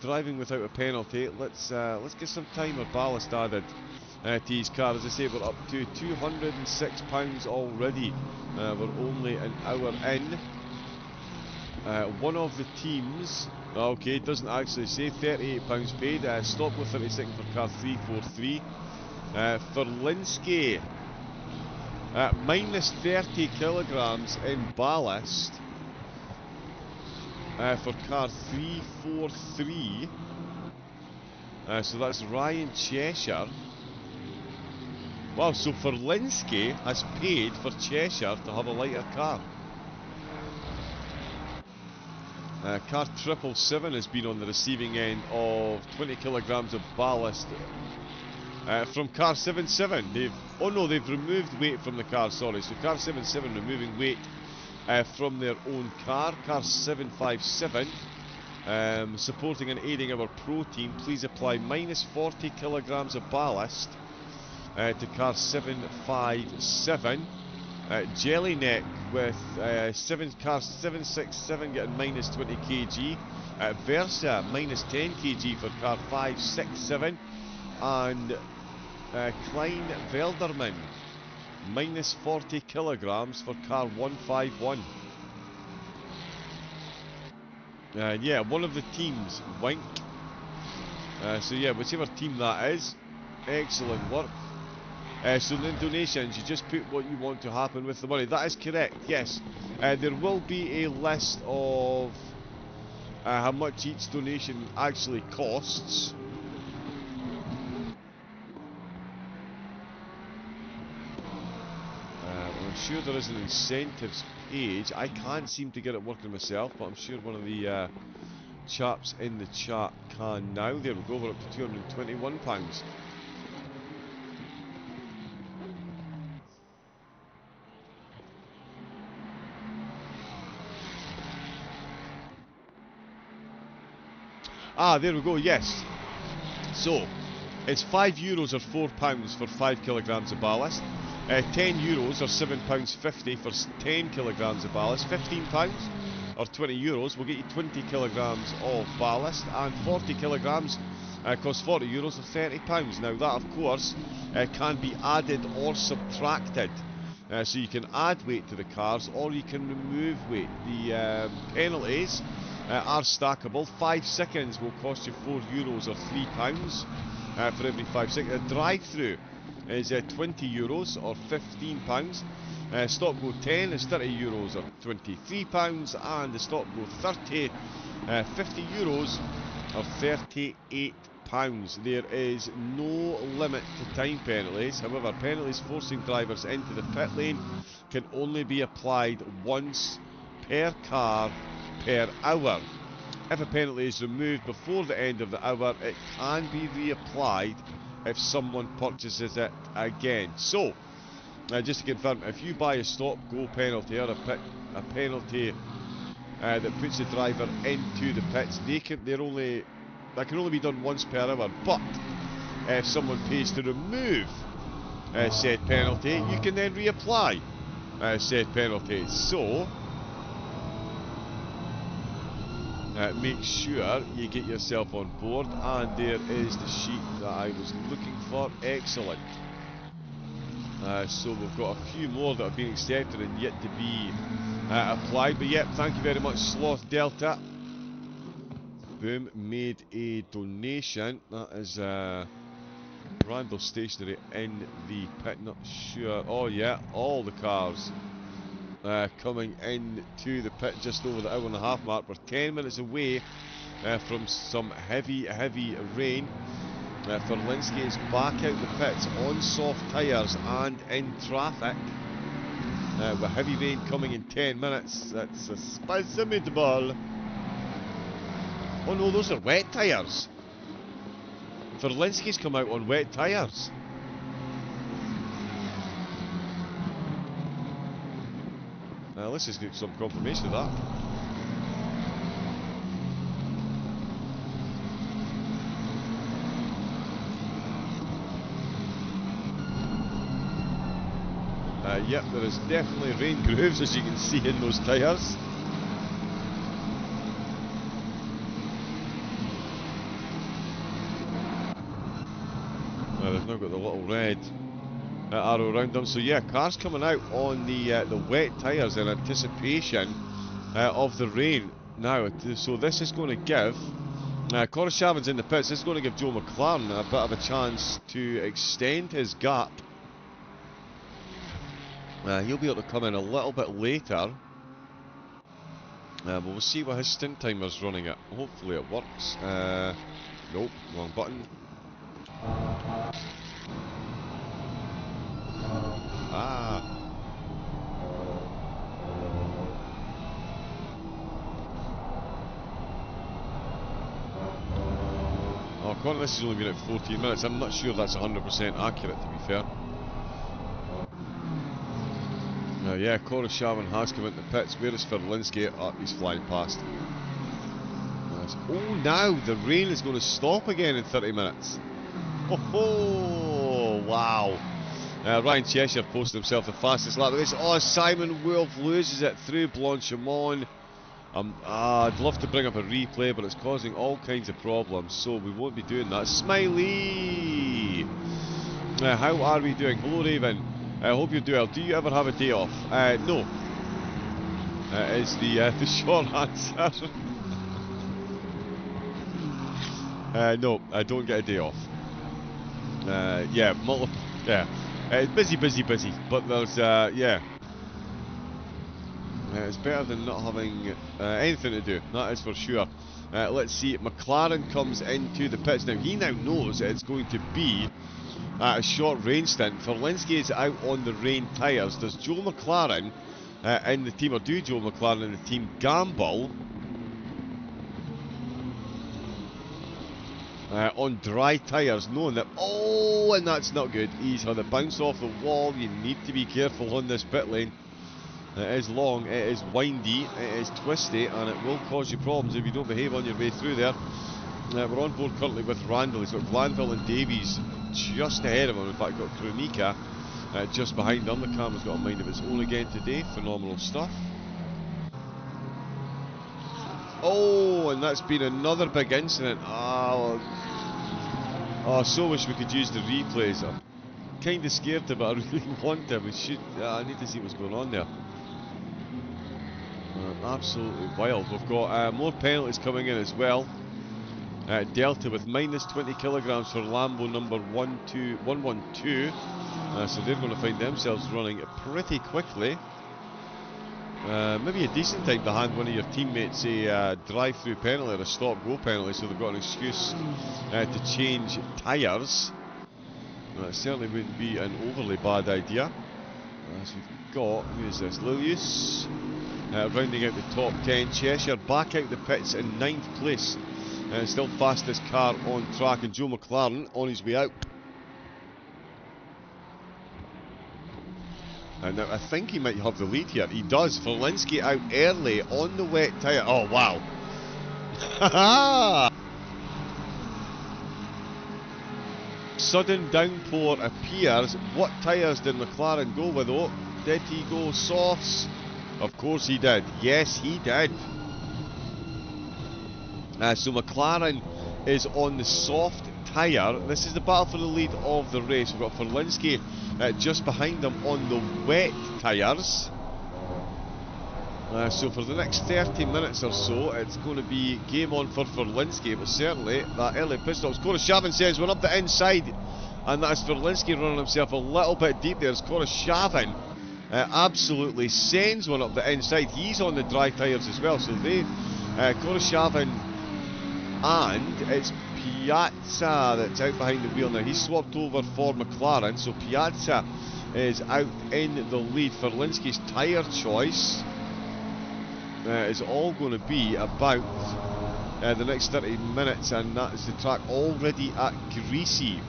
Driving without a penalty. Let's get some time or ballast added to his car. As I say, we're up to £206 already. We're only an hour in. One of the teams, okay, doesn't actually say £38 paid. Stop with 32nd for car 343. Ferlinski, minus 30 kilograms in ballast. For car 343. So that's Ryan Cheshire. Wow, so Ferlinski has paid for Cheshire to have a lighter car. Car 777 has been on the receiving end of 20 kilograms of ballast from car 77. They've removed weight from the car, sorry. So car 77 removing weight from their own car. Car 757 supporting and aiding our pro team. Please apply minus 40 kilograms of ballast to car 757. Jellyneck with car 767 getting minus 20 kg. Versa minus 10 kg for car 567. And Klein Velderman minus 40 kilograms for car 151. Yeah, one of the teams, Wink. So yeah, whichever team that is, excellent work. So in donations, you just put what you want to happen with the money. That is correct, yes. There will be a list of how much each donation actually costs. I'm sure there is an incentives page. I can't seem to get it working myself, but I'm sure one of the chaps in the chat can now. There we go, we're up to £221. There we go, yes. So, it's €5 or £4 for 5 kilograms of ballast. €10 or £7.50 for 10 kilograms of ballast. £15 or €20 will get you 20 kilograms of ballast, and 40 kilograms costs €40 or £30. Now that, of course, can be added or subtracted. So you can add weight to the cars, or you can remove weight. The penalties are stackable. 5 seconds will cost you €4 or £3 for every 5 seconds. A drive-through is €20 or £15. Stop go 10 is €30 or £23, and the stop go 30, €50 or £38. There is no limit to time penalties. However, penalties forcing drivers into the pit lane can only be applied once per car per hour. If a penalty is removed before the end of the hour, it can be reapplied if someone purchases it again. So, just to confirm, if you buy a stop-go penalty or a penalty that puts the driver into the pits, that can only be done once per hour. But if someone pays to remove said penalty, you can then reapply said penalty. So, make sure you get yourself on board, and there is the sheet that I was looking for. Excellent. So we've got a few more that have been accepted and yet to be applied. But yeah, thank you very much, Sloth Delta. Boom, made a donation. That is Randall Stationery in the pit. Not sure. Oh yeah, all the cars coming into the pit just over the hour-and-a-half mark. We're 10 minutes away from some heavy rain. Ferlinski is back out the pits on soft tyres and in traffic. With heavy rain coming in 10 minutes. That's a spicy meatball. Oh no, those are wet tyres. Ferlinski's come out on wet tyres. Let's just get some confirmation of that. Yep, there is definitely rain grooves, as you can see, in those tyres. They've now got the little red arrow around them. So yeah, cars coming out on the wet tyres in anticipation of the rain. Now, so this is going to give Coruscavan's in the pits. This is going to give Joe McLaren a bit of a chance to extend his gap. He'll be able to come in a little bit later. But we'll see what his stint timer's running at. Hopefully it works. Nope, wrong button. Oh, according to this, has only been at 14 minutes. I'm not sure that's 100% accurate, to be fair. Yeah, Coruscavan has come into the pits. Where is Ferlinski? Oh, he's flying past. Oh, now the rain is going to stop again in 30 minutes. Oh, wow. Ryan Cheshire posted himself the fastest lap of this. Oh, Simon Wolf loses it through Blanchimont. I'd love to bring up a replay, but it's causing all kinds of problems, so we won't be doing that. Smiley! How are we doing? Hello, Raven. I hope you're doing well. Do you ever have a day off? No. Is the short answer. No, I don't get a day off. Yeah, busy, but there's, yeah. It's better than not having anything to do, that is for sure. Let's see, McLaren comes into the pits. Now, he now knows it's going to be a short rain stint. Ferlinski is out on the rain tyres. Does Joe McLaren in the team, or do Joe McLaren in the team gamble on dry tyres, knowing that, oh, and that's not good. He's had a bounce off the wall. You need to be careful on this pit lane. It is long, it is windy, it is twisty, and it will cause you problems if you don't behave on your way through there. We're on board currently with Randall. He's got Glanville and Davies just ahead of him. In fact, got Kronika just behind him. The camera's got a mind of its own again today. Phenomenal stuff. Oh, and that's been another big incident. Oh, I so wish we could use the replays. I'm kind of scared to, but I really want to. I need to see what's going on there. Absolutely wild. We've got more penalties coming in as well. Delta with minus 20 kilograms for Lambo number 112. So they're going to find themselves running pretty quickly. Maybe a decent time to hand one of your teammates a drive-through penalty or a stop-go penalty, so they've got an excuse to change tyres. That certainly wouldn't be an overly bad idea. So we've got, who is this, Lilius, rounding out the top 10. Cheshire back out the pits in 9th place. Still fastest car on track, and Joe McLaren on his way out. And now I think he might have the lead here. He does. Verlinski out early on the wet tyre. Oh, wow. Sudden downpour appears. What tyres did McLaren go with? Oh, did he go softs? Of course he did. Yes, he did. So McLaren is on the soft tyre. This is the battle for the lead of the race. We've got Verlinski just behind them on the wet tyres. So for the next 30 minutes or so, it's going to be game on for Verlinski, but certainly that early pit stops. Koroshavin says one up the inside, and that is Verlinski running himself a little bit deep there. It's Koroshavin absolutely sends one up the inside. He's on the dry tyres as well, so they, Koroshavin, and it's Piazza that's out behind the wheel now. He's swapped over for McLaren, so Piazza is out in the lead. Verlinski's tyre choice is all going to be about the next 30 minutes, and that is the track already at Greasy.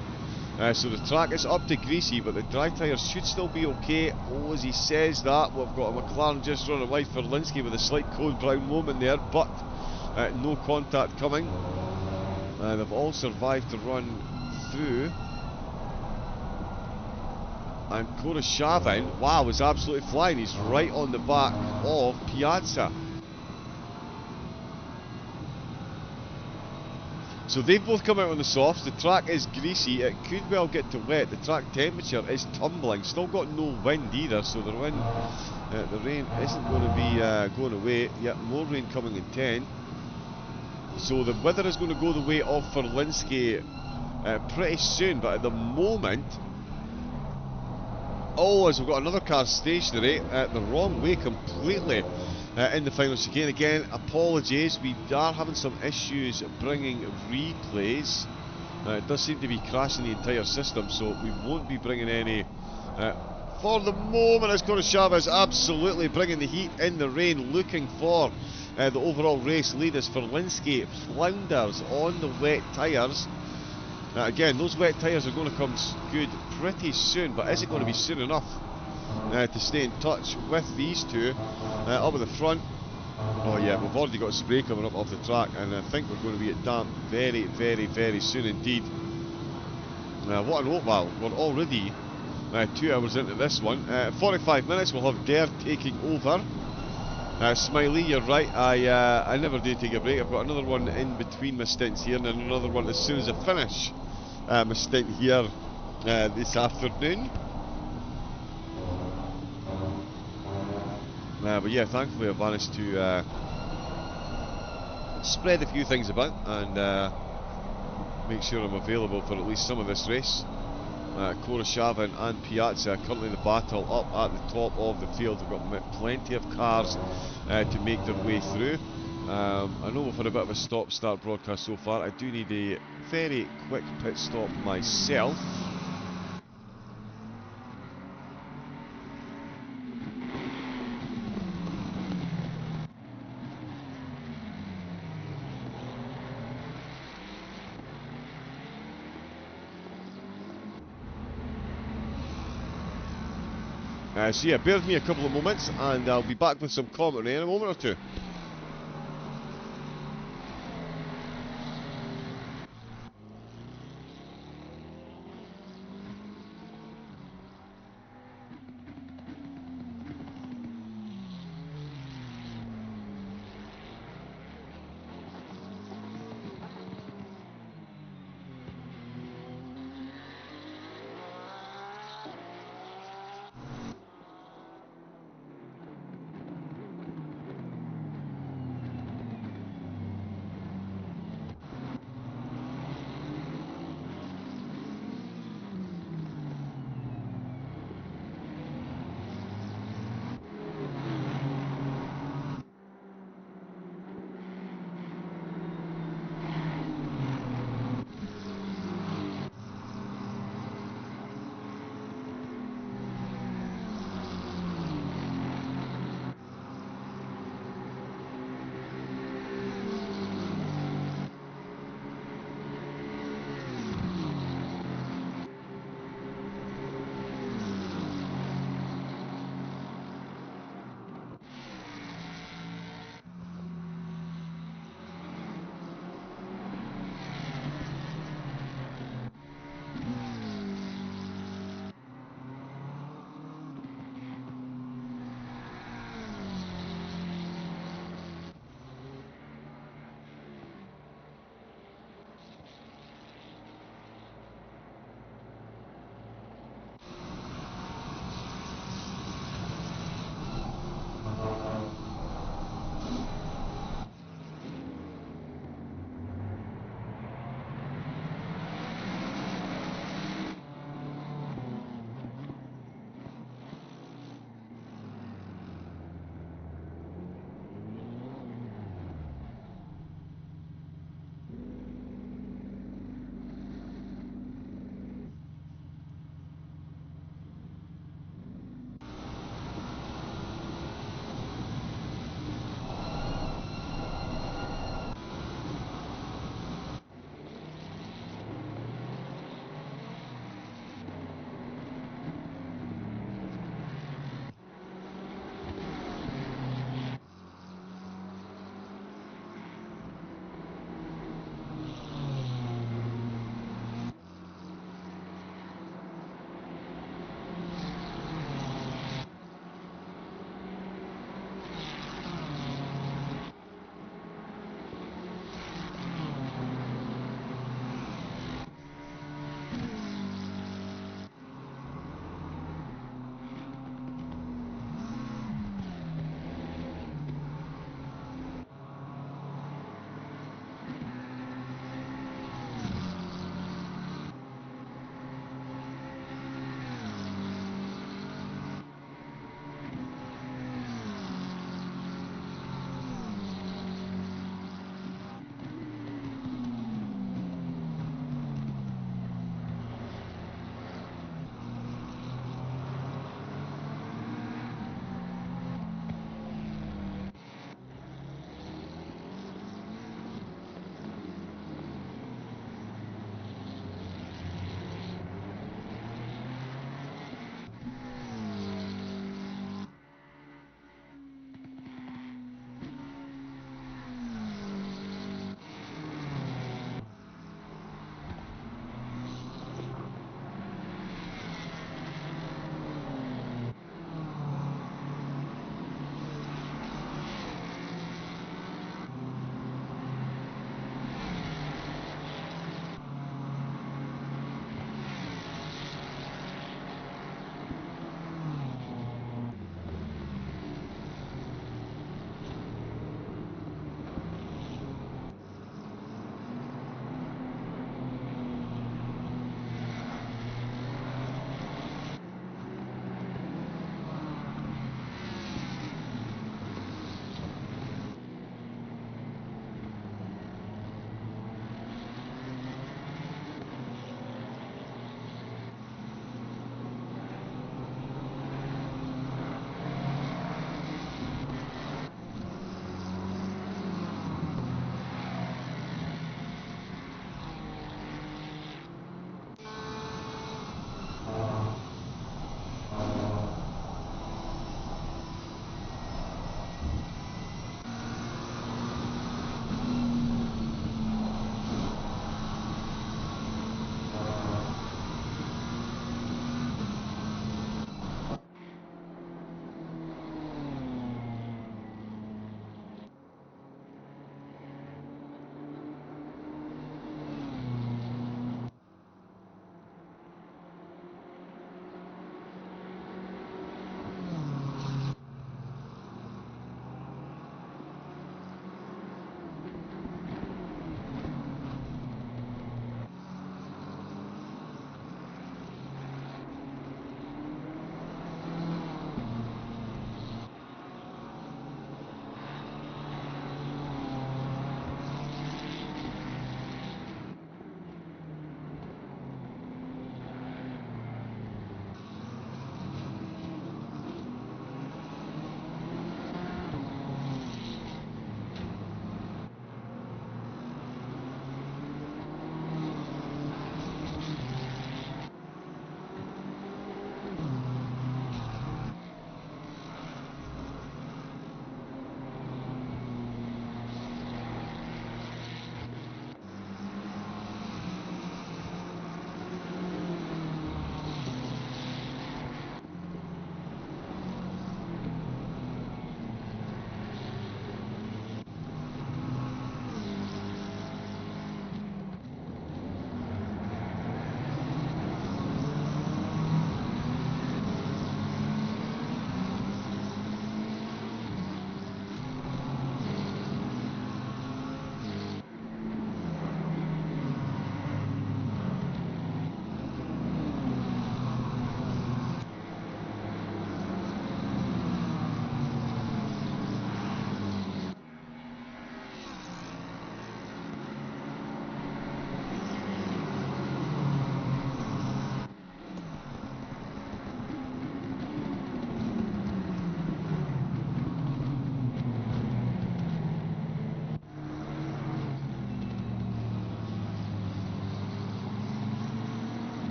So the track is up to Greasy, but the dry tyres should still be okay. Oh, as he says that, we've got a McLaren just running wide for Verlinski with a slight Code Brown moment there, but no contact coming. They've all survived to run through. And Koroshavin, wow, is absolutely flying. He's right on the back of Piazza. So they've both come out on the softs. The track is greasy. It could well get to wet. The track temperature is tumbling. Still got no wind either, so the rain isn't going to be going away. Yet more rain coming in 10. So the weather is going to go the way of Verlinski pretty soon, but at the moment, oh, as we've got another car stationary the wrong way completely in the final chicane. Again, apologies, we are having some issues bringing replays. It does seem to be crashing the entire system, so we won't be bringing any for the moment, as Koroshavin is absolutely bringing the heat in the rain, looking for the overall race lead as Verlinski flounders on the wet tyres. Again, those wet tyres are going to come good pretty soon, but is it going to be soon enough to stay in touch with these two up at the front? Oh yeah, we've already got spray coming up off the track, and I think we're going to be at damp very, very, very soon indeed. What an hope! Well, we're already 2 hours into this one. 45 minutes, we'll have Dare taking over. Smiley, you're right, I never do take a break. I've got another one in between my stints here, and then another one as soon as I finish my stint here this afternoon. But yeah, thankfully I've managed to spread a few things about and make sure I'm available for at least some of this race. Koroshavin and Piazza currently in the battle up at the top of the field. We've got plenty of cars to make their way through. I know we've had a bit of a stop-start broadcast so far. I do need a very quick pit stop myself. So yeah, bear with me a couple of moments and I'll be back with some commentary in a moment or two.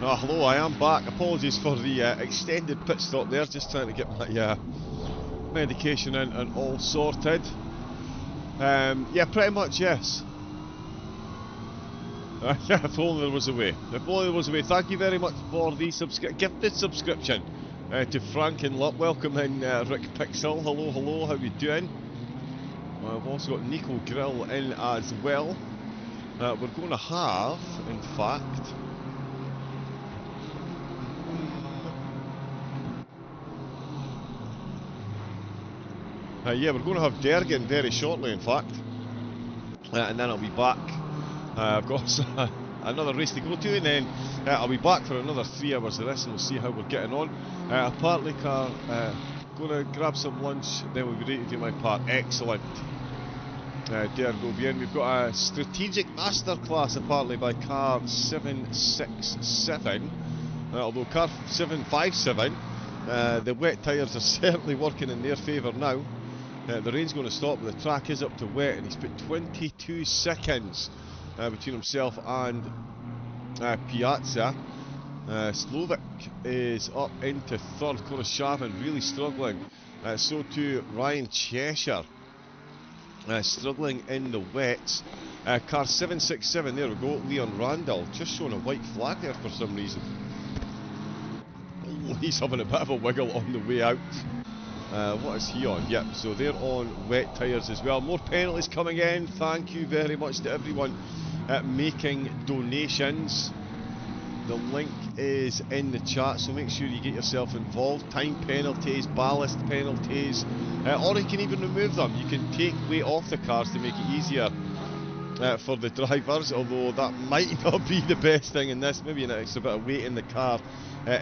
Hello, I am back. Apologies for the extended pit stop there. Just trying to get my medication in and all sorted. Yeah, pretty much, yes. If only there was a way. If only there was a way. Thank you very much for the gifted subscription to Frank and Luck. Welcome in, Rick Pixel. Hello, hello. How you doing? I've also got Nico Grill in as well. We're going to have, in fact, yeah, we're going to have Dergen very shortly, in fact, and then I'll be back. I've got another race to go to, and then I'll be back for another 3 hours of this, and we'll see how we're getting on. Apparently, car, going to grab some lunch, then we'll be ready to do my part. Excellent. There go bien. We've got a strategic masterclass apparently by car 767, although car 757, the wet tyres are certainly working in their favour now. The rain's going to stop, but the track is up to wet, and he's put 22 seconds between himself and Piazza. Slovak is up into third. Koroshavin really struggling. So too Ryan Cheshire. Struggling in the wets. Car 767, there we go. Leon Randall just showing a white flag there for some reason. Oh, he's having a bit of a wiggle on the way out. What is he on? Yep, so they're on wet tyres as well. More penalties coming in. Thank you very much to everyone making donations. The link is in the chat, so make sure you get yourself involved. Time penalties, ballast penalties, or you can even remove them. You can take weight off the cars to make it easier for the drivers, although that might not be the best thing in this. Maybe an extra bit of weight in the car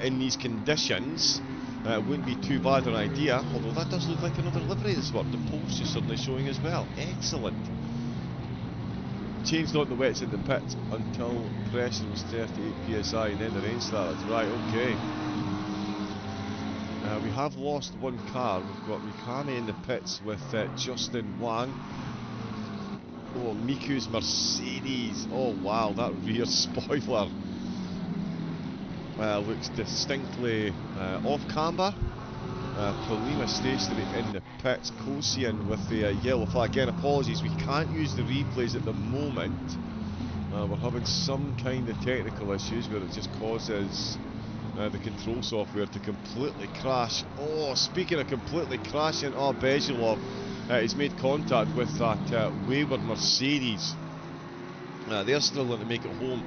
in these conditions wouldn't be too bad an idea, although that does look like another livery that's worked. The post is suddenly showing as well. Excellent. Changed on the wets in the pit until pressure was 38 psi and then the rain started. Right, okay. We have lost one car. We've got Mikami in the pits with Justin Wang. Oh, Miku's Mercedes. Oh wow, that rear spoiler looks distinctly off camber. Polima stage 3 in the pits. Kosian with the yellow flag. Again, apologies, we can't use the replays at the moment. We're having some kind of technical issues where it just causes the control software to completely crash. Oh, speaking of completely crashing, oh, Bezilov has made contact with that wayward Mercedes. They're struggling to make it home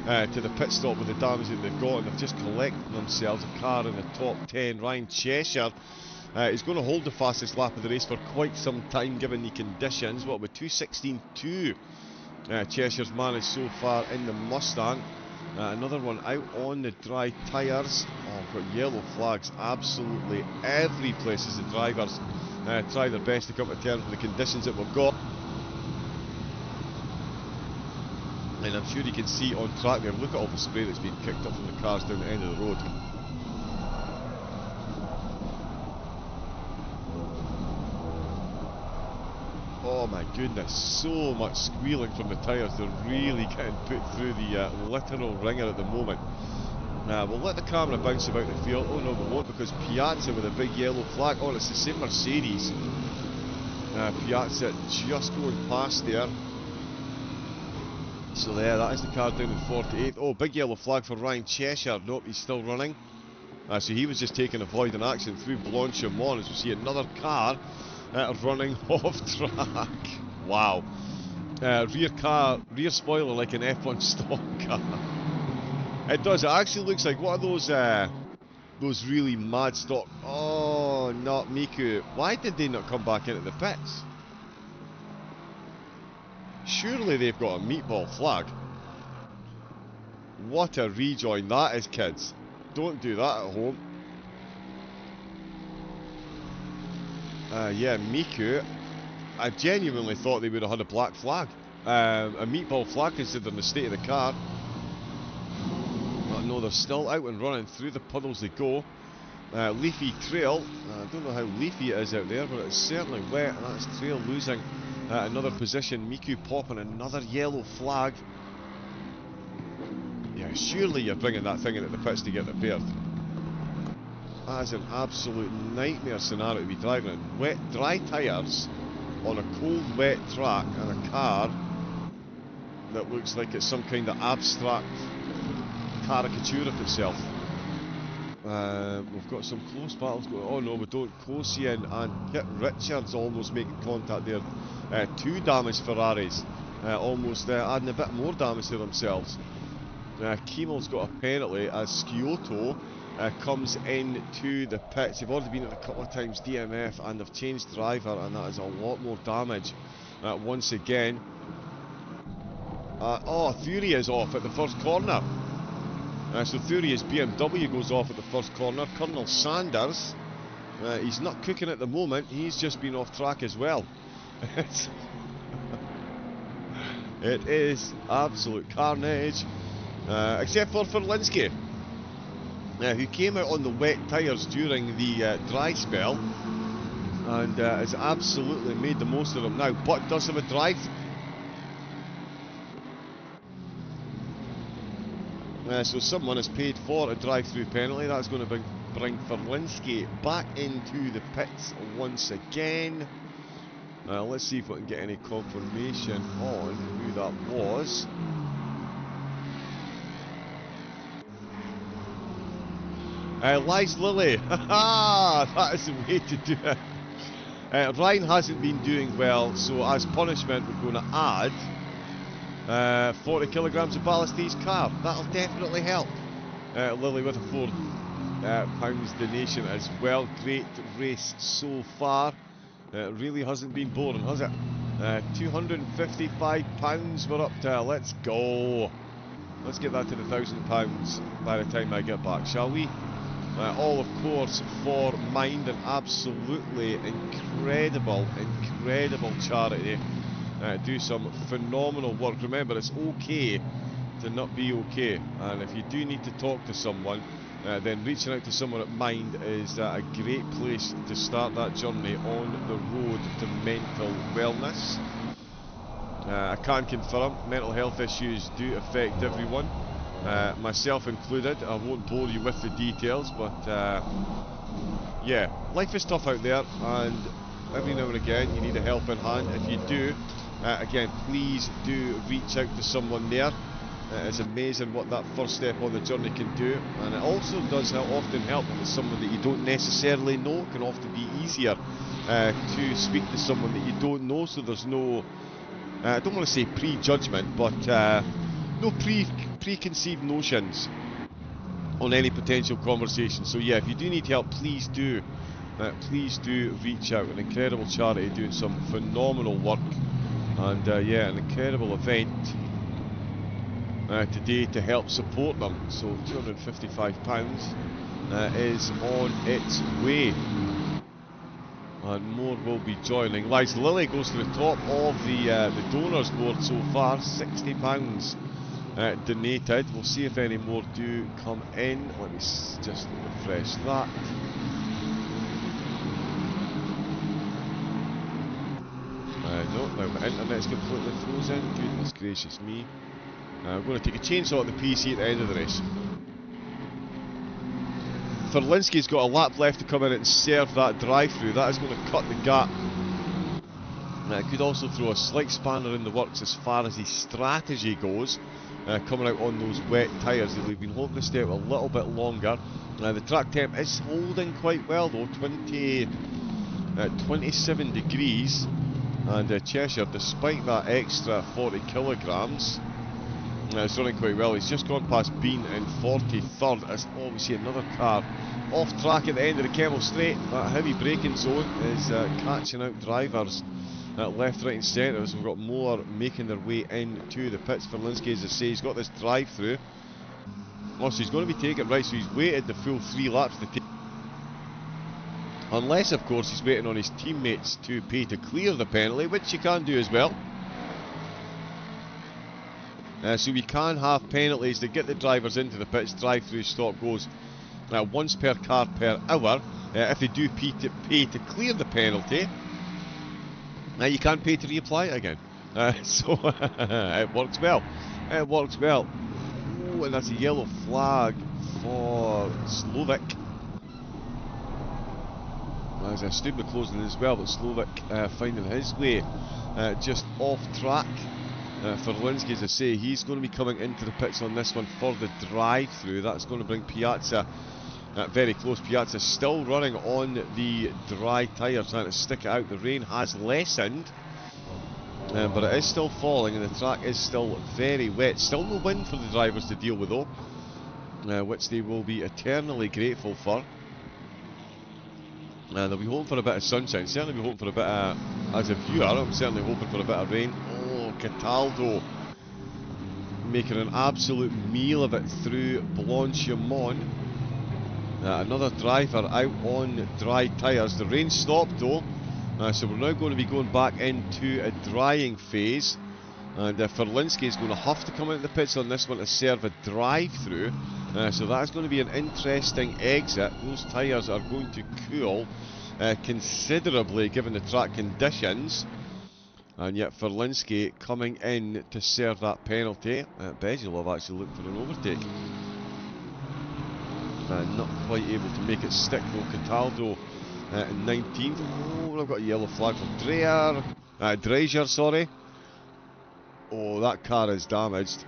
to the pit stop with the damage that they've got, and they've just collected themselves a car in the top 10. Ryan Cheshire is going to hold the fastest lap of the race for quite some time given the conditions. What, with 2:16.2 Cheshire's managed so far in the Mustang. Another one out on the dry tyres. Oh, we've got yellow flags absolutely every place as the drivers try their best to come to terms with the conditions that we've got. And I'm sure you can see on track there, look at all the spray that's been kicked up from the cars down the end of the road. Oh my goodness, so much squealing from the tyres. They're really getting put through the literal ringer at the moment. We'll let the camera bounce about the field. Oh no, we won't, because Piazza with a big yellow flag. Oh, it's the same Mercedes. Piazza just going past there. So there, that is the car down in 48th. Oh, big yellow flag for Ryan Cheshire. Nope, he's still running. So he was just taking avoiding action through Blanchimont as we see another car running off track. Wow. Rear spoiler like an F1 stock car. It does. It actually looks like, what are those really mad stock? Oh, not Miku. Why did they not come back into the pits? Surely they've got a meatball flag. What a rejoin that is, kids. Don't do that at home. Yeah, Miku. I genuinely thought they would have had a black flag. A meatball flag considering the state of the car. But no, they're still out and running. Through the puddles they go. Leafy Trail. I don't know how leafy it is out there, but it's certainly wet. And that's Trail losing another position. Miku popping another yellow flag. Yeah, surely you're bringing that thing into the pits to get repaired. That is an absolute nightmare scenario to be driving in. Wet, dry tyres on a cold, wet track and a car that looks like it's some kind of abstract caricature of itself. We've got some close battles going. Oh no, we don't. Kosian and Kit Richards almost making contact there. Two damaged Ferraris, almost adding a bit more damage to themselves. Keemel's got a penalty as Scioto comes into the pits. They've already been in a couple of times DMF and they've changed driver, and that is a lot more damage once again. Oh, Fury is off at the first corner. So Furious BMW goes off at the first corner. Colonel Sanders, he's not cooking at the moment, he's just been off track as well. It is absolute carnage, except for Ferlinski, who came out on the wet tyres during the dry spell and has absolutely made the most of them now, but does have a drive. So someone has paid for a drive-through penalty. That's going to bring Ferlinski back into the pits once again. Let's see if we can get any confirmation on who that was. Lies Lilly. That is the way to do it. Ryan hasn't been doing well, so as punishment we're going to add 40 kilograms of ballast to his car. That'll definitely help. Lily with a £4 donation as well. Great race so far. It really hasn't been boring, has it? £255 we're up to. Let's go. Let's get that to the £1,000 by the time I get back, shall we? All of course for Mind, an absolutely incredible charity. Do some phenomenal work. Remember, it's okay to not be okay, and if you do need to talk to someone, then reaching out to someone at Mind is a great place to start that journey on the road to mental wellness. I can confirm mental health issues do affect everyone, myself included. I won't bore you with the details, but yeah, life is tough out there, and every now and again you need a helping hand. If you do, again, please do reach out to someone there. It's amazing what that first step on the journey can do, and it also does often help when it's someone that you don't necessarily know. It can often be easier to speak to someone that you don't know, so there's no, I don't want to say prejudgment, but no preconceived notions on any potential conversation. So yeah, if you do need help, please do reach out. An incredible charity doing some phenomenal work, and yeah, an incredible event today to help support them. So £255 is on its way, and more will be joining. Liza Lilly goes to the top of the donors board so far, £60 donated. We'll see if any more do come in. Let me just refresh that. No, now my internet's completely frozen. Goodness gracious me. I'm going to take a chainsaw at the PC at the end of the race. Ferlinski's got a lap left to come in and serve that drive-through. That is going to cut the gap. It could also throw a slight spanner in the works as far as his strategy goes, coming out on those wet tyres. They've been holding the stay out a little bit longer. The track temp is holding quite well though, 27 degrees. And Cheshire, despite that extra 40 kilograms, it's running quite well. He's just gone past Bean in 43rd as obviously another car off track at the end of the Kemmel Straight. That heavy braking zone is catching out drivers left, right and centre, as we've got more making their way into the pits. Ferlinski, as I say, he's got this drive through. Also, he's going to be taking, right, so he's waited the full 3 laps to take. Unless, of course, he's waiting on his teammates to pay to clear the penalty, which you can do as well. So we can have penalties that get the drivers into the pits. Drive-through stop goes once per car per hour. If they do pay to clear the penalty, you can pay to reapply it again. So it works well. It works well. Oh, and that's a yellow flag for Slovak. As Stubna closing as well, but Slovak finding his way just off track. For Linsky, as I say, he's going to be coming into the pits on this one for the drive-through. That's going to bring Piazza very close. Piazza still running on the dry tyres, trying to stick it out. The rain has lessened, but it is still falling and the track is still very wet. Still no wind for the drivers to deal with though, which they will be eternally grateful for. They'll be hoping for a bit of sunshine. Certainly be hoping for a bit of, as a viewer, I'm certainly hoping for a bit of rain. Oh, Cataldo making an absolute meal of it through Blanchimont. Another driver out on dry tyres. The rain stopped though, so we're now going to be going back into a drying phase. And Ferlinski is going to have to come out of the pits on this one to serve a drive-through. So that's going to be an interesting exit. Those tyres are going to cool considerably given the track conditions. And yet Ferlinski coming in to serve that penalty. Bezulov actually looking for an overtake. Not quite able to make it stick though. Cataldo in 19th. Oh, I've got a yellow flag for Dreyer, sorry. Oh, that car is damaged.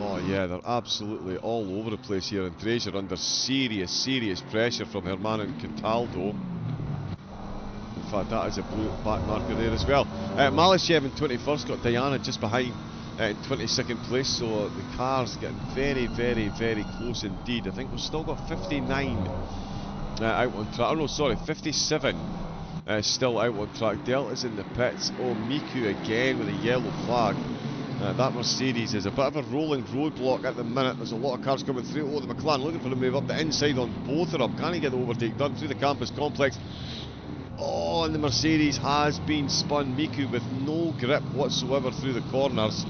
Oh yeah, they're absolutely all over the place here, and Dreyer under serious pressure from Hermano and Cataldo. In fact, that is a blue back marker there as well. Malashev in 21st, got Diana just behind in 22nd place, so the car's getting very close indeed. I think we've still got 59 out on track. Oh no, sorry, 57 still out on track. Delta's in the pits. Oh, Miku again with a yellow flag. That Mercedes is a bit of a rolling roadblock at the minute. There's a lot of cars coming through. Oh, the McLaren looking for a move up the inside on both of them. Can he get the overtake done through the campus complex? Oh, and the Mercedes has been spun. Miku with no grip whatsoever through the corners.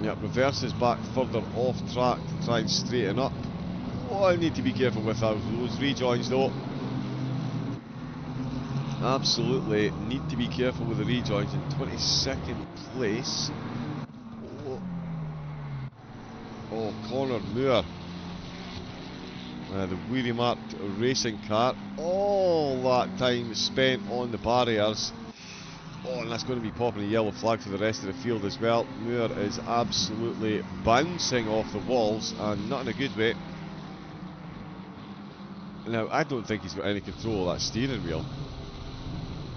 Yeah, reverses back further off track to try and straighten up. Oh, I need to be careful with those rejoins though. Absolutely need to be careful with the rejoins. In 22nd place. Oh, Connor Moore. The Weary Marked racing car. All that time spent on the barriers. Oh, and that's going to be popping a yellow flag for the rest of the field as well. Moore is absolutely bouncing off the walls, and not in a good way. Now, I don't think he's got any control of that steering wheel.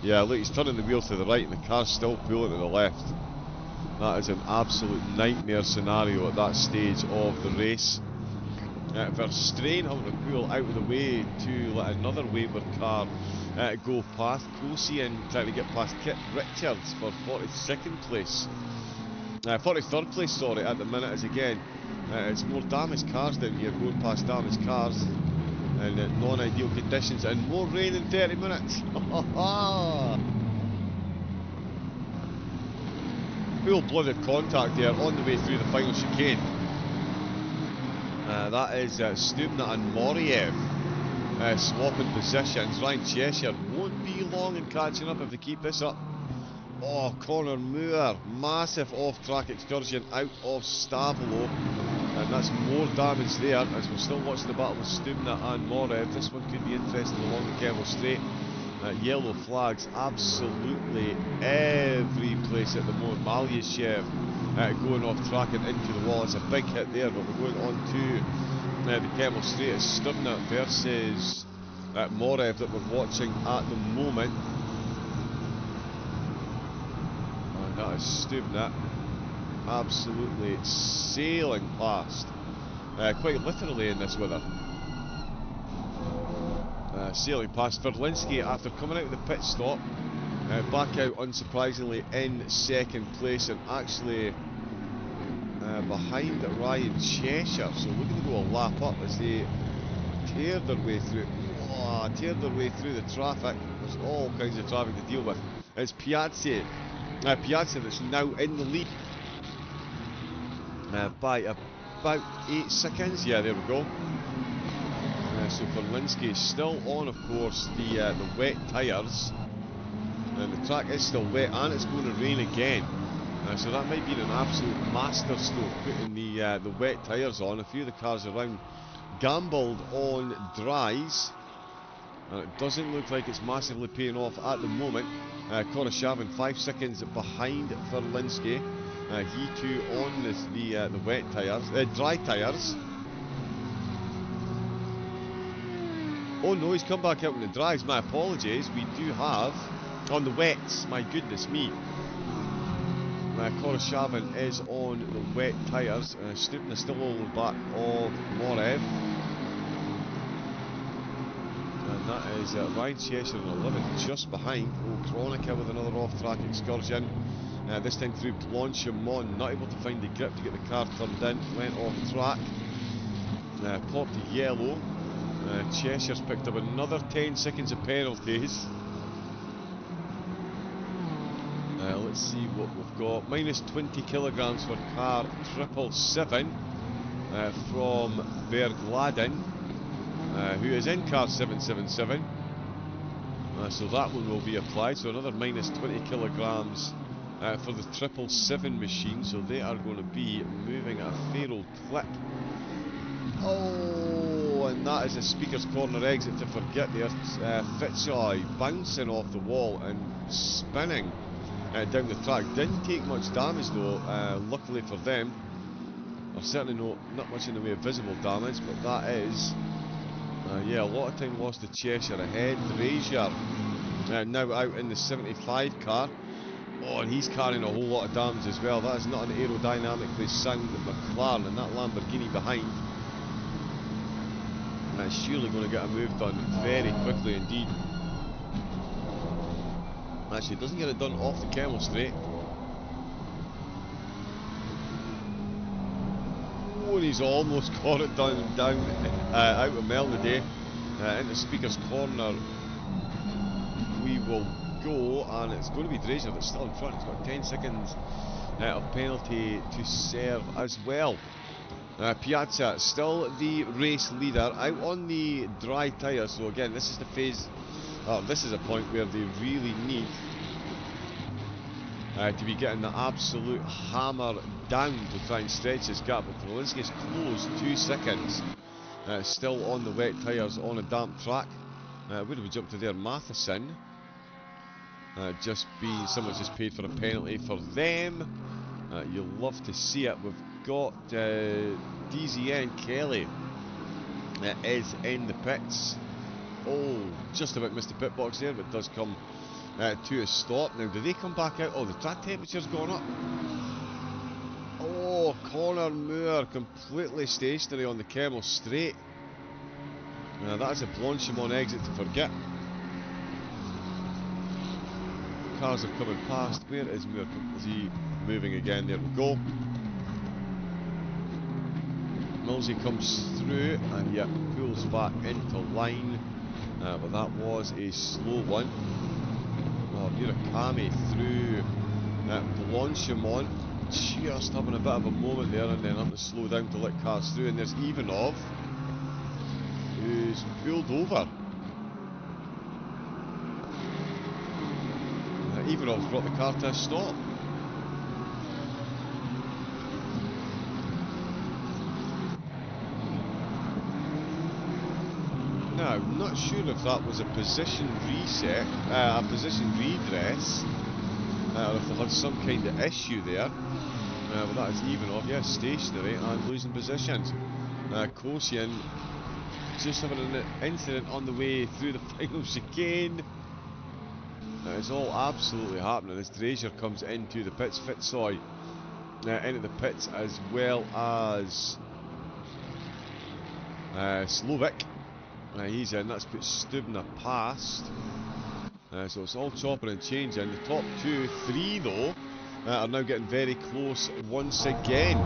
Yeah, look, he's turning the wheel to the right and the car's still pulling to the left. That is an absolute nightmare scenario at that stage of the race. Verstrain having to pull out of the way to let another Weber car go past. Kosian trying to get past Kit Richards for 42nd place. 43rd place, sorry, at the minute, as again, it's more damaged cars down here, going past damaged cars in non-ideal conditions, and more rain in 30 minutes. Full-blooded contact there on the way through the final chicane. That is Stubna and Moriev swapping positions. Ryan Cheshire won't be long in catching up if they keep this up. Oh, Connor Moore, massive off-track excursion out of Stavolo, and that's more damage there as we're still watching the battle with Stubna and Moriev. This one could be interesting along the Kevel Straight. Yellow flags absolutely every place at the moment. Malyashev going off track and into the wall. It's a big hit there, but we're going on to the Kevel Straight. It's Stubna versus Moriev that we're watching at the moment. And that is Stubna absolutely sailing past, quite literally in this weather. Sailing past Verlinski after coming out of the pit stop, back out unsurprisingly in second place, and actually behind Ryan Cheshire, so looking to go a lap up as they teared their way through. Teared their way through the traffic. There's all kinds of traffic to deal with. It's Piazza that's now in the lead by about 8 seconds. Yeah, there we go. So Verlinski is still on, of course, the wet tyres, and the track is still wet, and it's going to rain again. So that might be an absolute masterstroke, putting the wet tyres on. A few of the cars around gambled on dries, and it doesn't look like it's massively paying off at the moment. Koroshavin 5 seconds behind Verlinski. He too on the wet tyres, dry tyres. Oh no, he's come back out on the dries. My apologies. We do have on the wets. My goodness me. Koroshavin is on the wet tyres. Stupna still all the back of Morev. And that is Ryan Cheshire in 11th, just behind. Kronika with another off-track excursion. This time through Blanchimont, not able to find the grip to get the car turned in. Went off track. Popped yellow. Cheshire's picked up another 10 seconds of penalties. Let's see what we've got. Minus 20 kilograms for car 777 from Bergladen, who is in car 777. So that one will be applied. So another minus 20 kilograms for the 777 machine. So they are going to be moving at a fair old clip. Oh, and that is a speaker's corner exit to forget there. Fitzroy bouncing off the wall and spinning down the track. Didn't take much damage though, luckily for them. Or certainly not much in the way of visible damage, but that is yeah, a lot of time lost to Cheshire ahead. Brazier now out in the 75 car. Oh, and he's carrying a whole lot of damage as well. That is not an aerodynamically sound McLaren, and that Lamborghini behind. That's surely going to get a move done very quickly indeed. Actually, doesn't get it done off the Kemmel straight. Oh, and he's almost got it down out of Melody. Into Speaker's corner we will go, and it's going to be Drazier that's still in front. He's got 10 seconds of penalty to serve as well. Piazza still the race leader, out on the dry tyre. So again, this is the phase. This is a point where they really need to be getting the absolute hammer down to try and stretch this gap. But Verlinski's close 2 seconds. Still on the wet tyres on a damp track. Where did we jump to there? Matheson. Someone's just paid for a penalty for them. You'll love to see it. We've got DZN Kelly is in the pits. Oh, just about missed the pit box there, but does come to a stop. Now, do they come back out? Oh, the track temperature's gone up. Oh, Connor Moore completely stationary on the Kemmel straight. That's a Blanchimont exit to forget. Cars are coming past. Where is Moore? Is he moving again? There we go. Millsy comes through and yet pulls back into line. But that was a slow one. Oh, Murakami through Blanchimont. Just having a bit of a moment there, and then having to slow down to let cars through. And there's Ivanov, who's pulled over. Ivanov's brought the car to a stop. Now, I'm not sure if that was a position reset, a position redress, or if they had some kind of issue there. But that is Ivanov, yeah, stationary and losing positions. Kosian just having an incident on the way through the final chicane. It's all absolutely happening as Drazier comes into the pits. Fitzroy into the pits, as well as Slovak. He's in. That's put Stubna past. So it's all chopping and changing. The top 2, 3 though are now getting very close once again.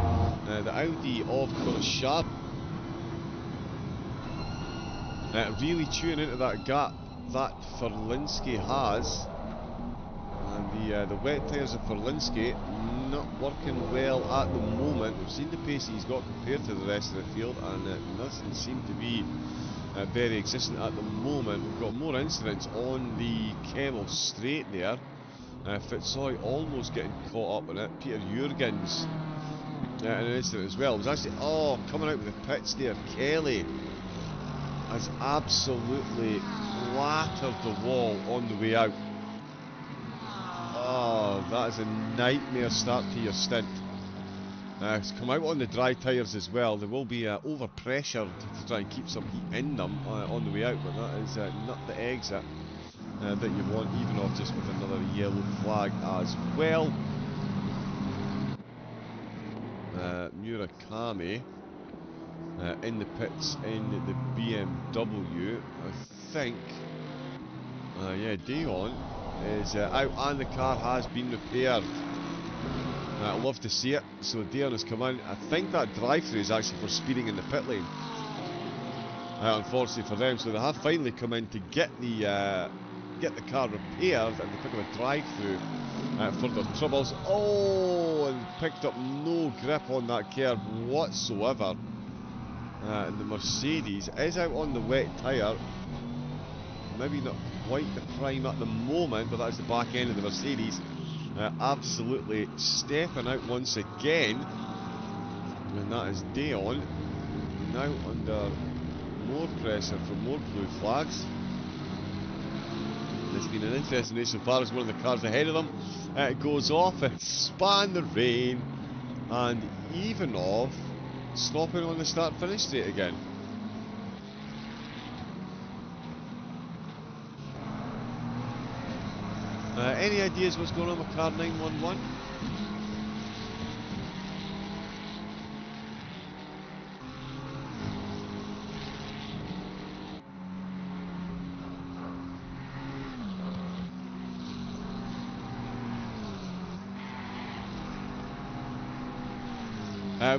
The Audi of Korshab really chewing into that gap that Verlinski has. And the wet tyres of Verlinski not working well at the moment. We've seen the pace he's got compared to the rest of the field, and it doesn't seem to be very existent at the moment. We've got more incidents on the Kemmel straight there. Fitzroy almost getting caught up in it. Peter Jurgens in an incident as well. It was actually, coming out with the pits there. Kelly has absolutely flattered the wall on the way out. Oh, that is a nightmare start to your stint. It's come out on the dry tyres as well. They will be over-pressured to try and keep some heat in them on the way out, but that is not the exit that you want, even off just with another yellow flag as well. Murakami in the pits in the BMW. I think, yeah, Dion is out and the car has been repaired. I'd love to see it. So Dion has come in. I think that drive-through is actually for speeding in the pit lane. Unfortunately for them, so they have finally come in to get the car repaired and they pick up a drive-through for their troubles. Oh, and picked up no grip on that curb whatsoever. And the Mercedes is out on the wet tyre. Maybe not quite the prime at the moment, but that's the back end of the Mercedes. Absolutely stepping out once again. And that is Dion. Now under more pressure for more blue flags. It's been an interesting race so far as one of the cars ahead of them goes off and span the rain and Ivanov stopping on the start finish straight again. Any ideas what's going on with car 911?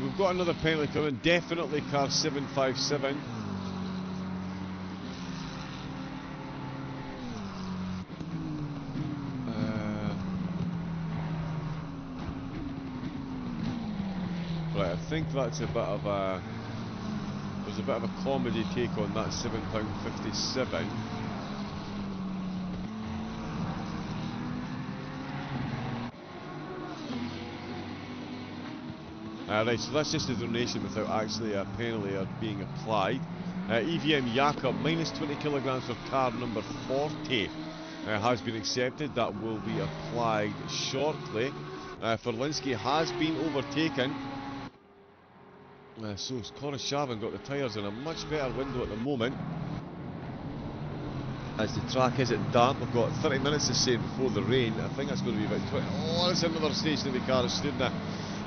We've got another penalty coming, definitely car 757. Right, I think that's a bit of a... There's a bit of a comedy take on that £7.57. Right, so that's just a donation without actually a penalty being applied. EVM Jakob, minus 20 kilograms for car number 40 has been accepted. That will be applied shortly. Ferlinski has been overtaken. So Koroshavin got the tyres in a much better window at the moment. As the track isn't damp, we've got 30 minutes to save before the rain. I think that's going to be about 20. Oh, that's another stationary car is stood there.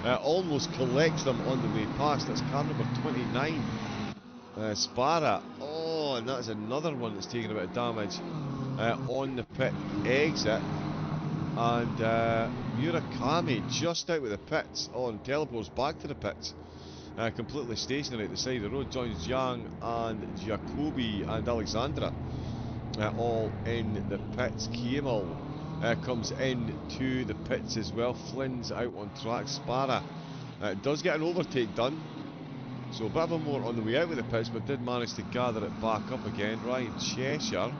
Almost collects them on the way past. That's car number 29. Spara. Oh, and that's another one that's taking a bit of damage on the pit exit. And Murakami just out with the pits. Oh, and teleports back to the pits. Completely stationary at the side of the road. Joins Zhang and Jacobi and Alexandra. All in the pits. Kiemel comes into the pits as well. Flynn's out on track. Spara does get an overtake done. So a bit of a more on the way out with the pits, but did manage to gather it back up again. Ryan Cheshire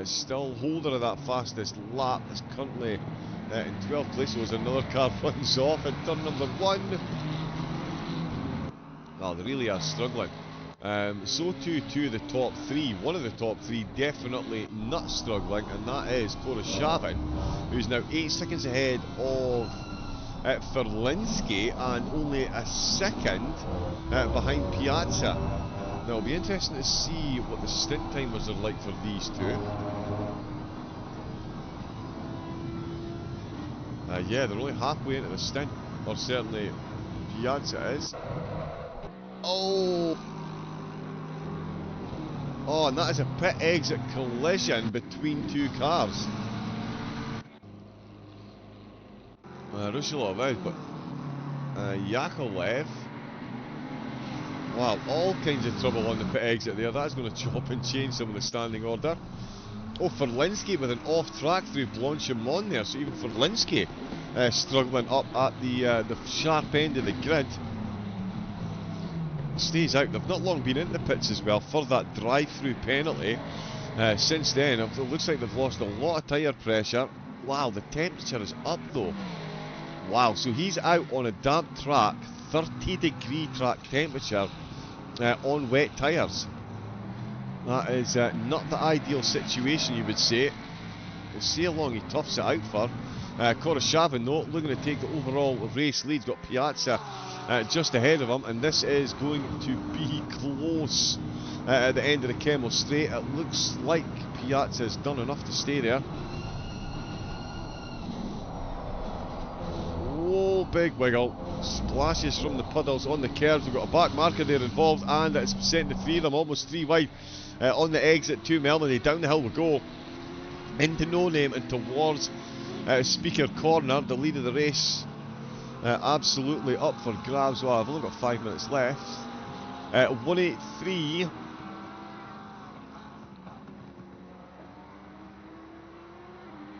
still holder of that fastest lap. Is currently in 12th place. So as another car runs off in turn number 1. Well, they really are struggling. So too the top 3. One of the top 3 definitely not struggling, and that is Koroshavin, who's now 8 seconds ahead of Ferlinski and only a second behind Piazza. Now it'll be interesting to see what the stint timers are like for these two. Yeah, they're only halfway into the stint, or certainly Piazza is. Oh! Oh, and that is a pit exit collision between two cars. Rushelov out, but Yakolev. Wow, all kinds of trouble on the pit exit there. That's going to chop and change some of the standing order. Oh, Ferlinski with an off-track through Blanchimont there, so even Ferlinski struggling up at the sharp end of the grid. Stays out. They've not long been in the pits as well for that drive-through penalty. Since then, it looks like they've lost a lot of tyre pressure. Wow, the temperature is up though. Wow, so he's out on a damp track, 30-degree track temperature on wet tyres. That is not the ideal situation, you would say. We'll see how long he toughs it out for. Koroshavin, though, looking to take the overall race lead. Got Piazza just ahead of him, and this is going to be close at the end of the Kemmel Straight. It looks like Piazza's done enough to stay there. Oh, big wiggle. Splashes from the puddles on the curves. We've got a back marker there involved, and it's sent the three of them almost 3 wide on the exit to Melanie. Down the hill we go. Into No Name and towards Speaker Corner, the lead of the race. Absolutely up for grabs. Well, I've only got 5 minutes left. 183.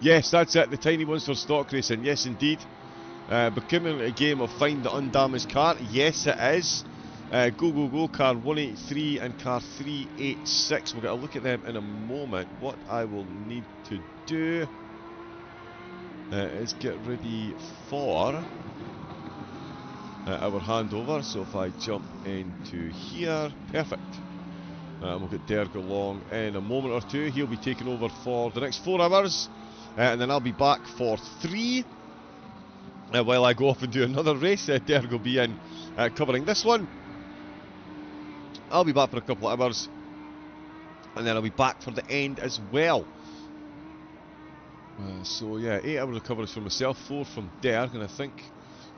Yes, that's it. The tiny ones for stock racing. Yes, indeed. Becoming a game of find the undamaged car. Yes, it is. Go, go, go, car 183 and car 386. We'll get a look at them in a moment. What I will need to do is get ready for our handover. So if I jump into here, perfect. We'll get Derg along in a moment or two. He'll be taking over for the next 4 hours. And then I'll be back for 3. While I go off and do another race, Derg will be in covering this one. I'll be back for a couple of hours, and then I'll be back for the end as well. So yeah, 8 hours of coverage for myself, 4 from Derg, and I think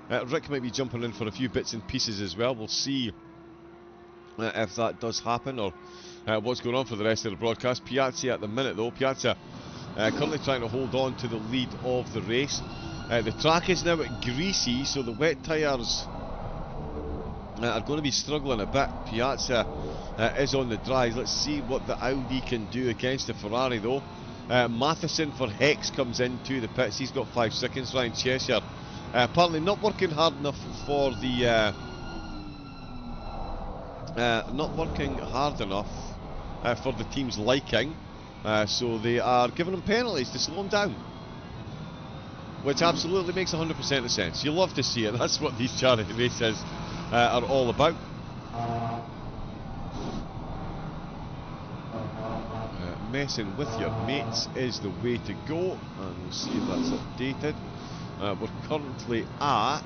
Rick might be jumping in for a few bits and pieces as well. We'll see if that does happen, or what's going on for the rest of the broadcast. Piazza at the minute though, Piazza currently trying to hold on to the lead of the race. The track is now greasy, so the wet tyres are going to be struggling a bit. Piazza is on the dries. Let's see what the Audi can do against the Ferrari though. Matheson for Hex comes into the pits. He's got 5 seconds. Ryan Cheshire apparently not working hard enough for the for the team's liking. So they are giving him penalties to slow him down, which absolutely makes 100% of sense. You love to see it. That's what these charity races are all about. Messing with your mates is the way to go, and we'll see if that's updated. We're currently at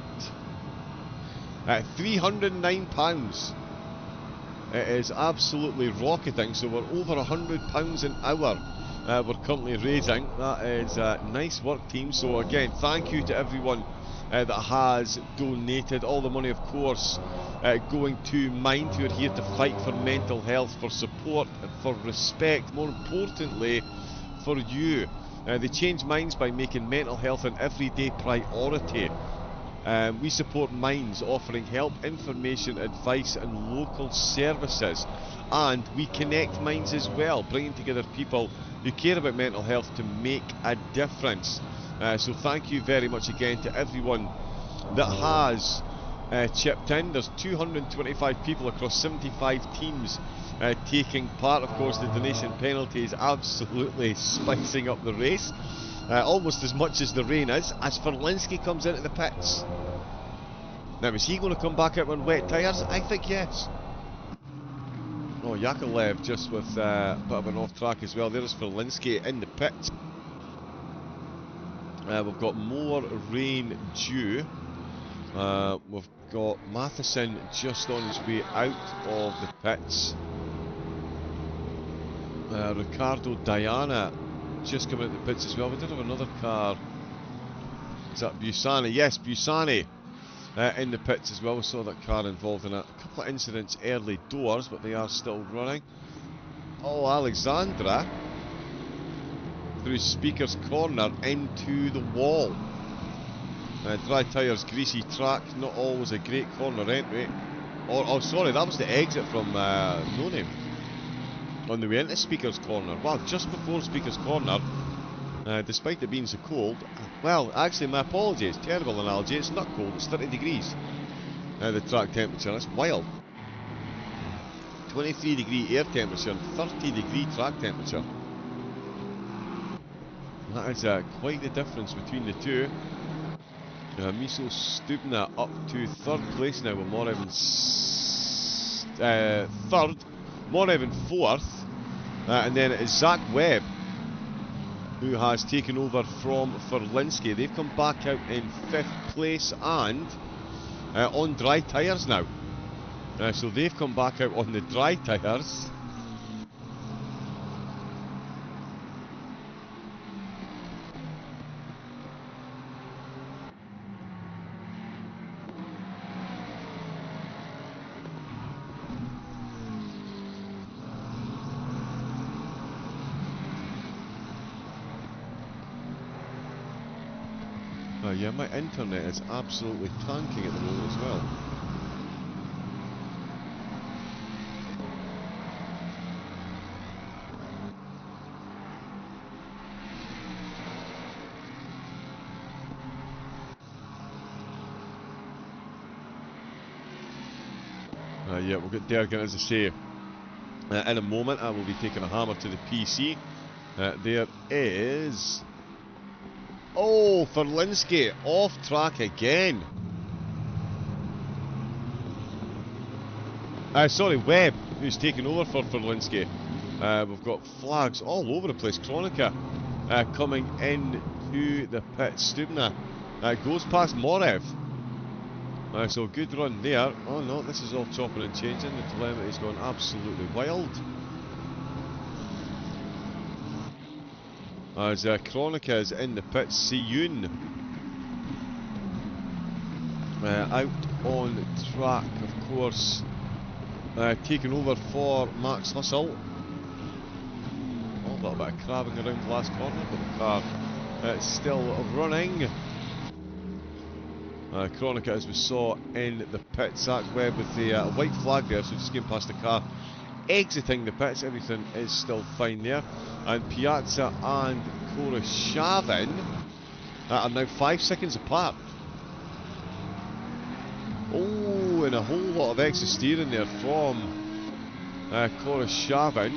£309. It is absolutely rocketing, so we're over £100 an hour. We're currently raising. That is nice work, team. So again, thank you to everyone that has donated. All the money, of course, going to Mind, who are here to fight for mental health, for support, for respect, more importantly for you. They change minds by making mental health an everyday priority. We support Minds, offering help, information, advice and local services. And we connect Minds as well, bringing together people who care about mental health to make a difference. So thank you very much again to everyone that has chipped in. There's 225 people across 75 teams taking part. Of course, the donation penalty is absolutely spicing up the race, almost as much as the rain is, as Ferlinski comes into the pits. Now, is he going to come back out on wet tyres? I think yes. Oh, Yakovlev just with a bit of an off track as well. There's Ferlinski in the pits. We've got more rain due. We've got Matheson just on his way out of the pits. Ricardo Diana just coming out the pits as well. We did have another car. Is that Busani? Yes, Busani in the pits as well. We saw that car involved in a couple of incidents early doors, but they are still running. Oh, Alexandra through Speaker's Corner into the wall. Dry tyres, greasy track, not always a great corner entry. Oh, sorry, that was the exit from No Name on the way into Speaker's Corner. Wow, just before Speaker's Corner, despite it being so cold. Well, actually, my apologies, terrible analogy, it's not cold, it's 30 degrees. The track temperature, that's wild. 23 degree air temperature and 30 degree track temperature. That is quite the difference between the two. Miso Stubna up to third place now with Morev in third, Morev in fourth, and then it is Zach Webb who has taken over from Ferlinski. They've come back out in fifth place and on dry tyres now. So they've come back out on the dry tyres. Yeah, my internet is absolutely tanking at the moment as well. Yeah, we'll get Dergan, as I say, in a moment. I will be taking a hammer to the PC. There is... Oh, Ferlinski off track again. Sorry, Webb, who's taken over for Ferlinski. We've got flags all over the place. Kronika coming into the pit. Stubna goes past Morev. So good run there. Oh no, this is all chopping and changing. The telemetry's gone absolutely wild. As Kronika is in the pit. Siyun out on track, of course, taking over for Max Hustle. Oh, a little bit of crabbing around the last corner, but the car it's still running. Kronika, as we saw in the pit. Zach Webb with the white flag there, so just getting past the car, exiting the pits. Everything is still fine there. And Piazza and Koroshavin are now 5 seconds apart. Oh, and a whole lot of extra steering there from Koroshavin.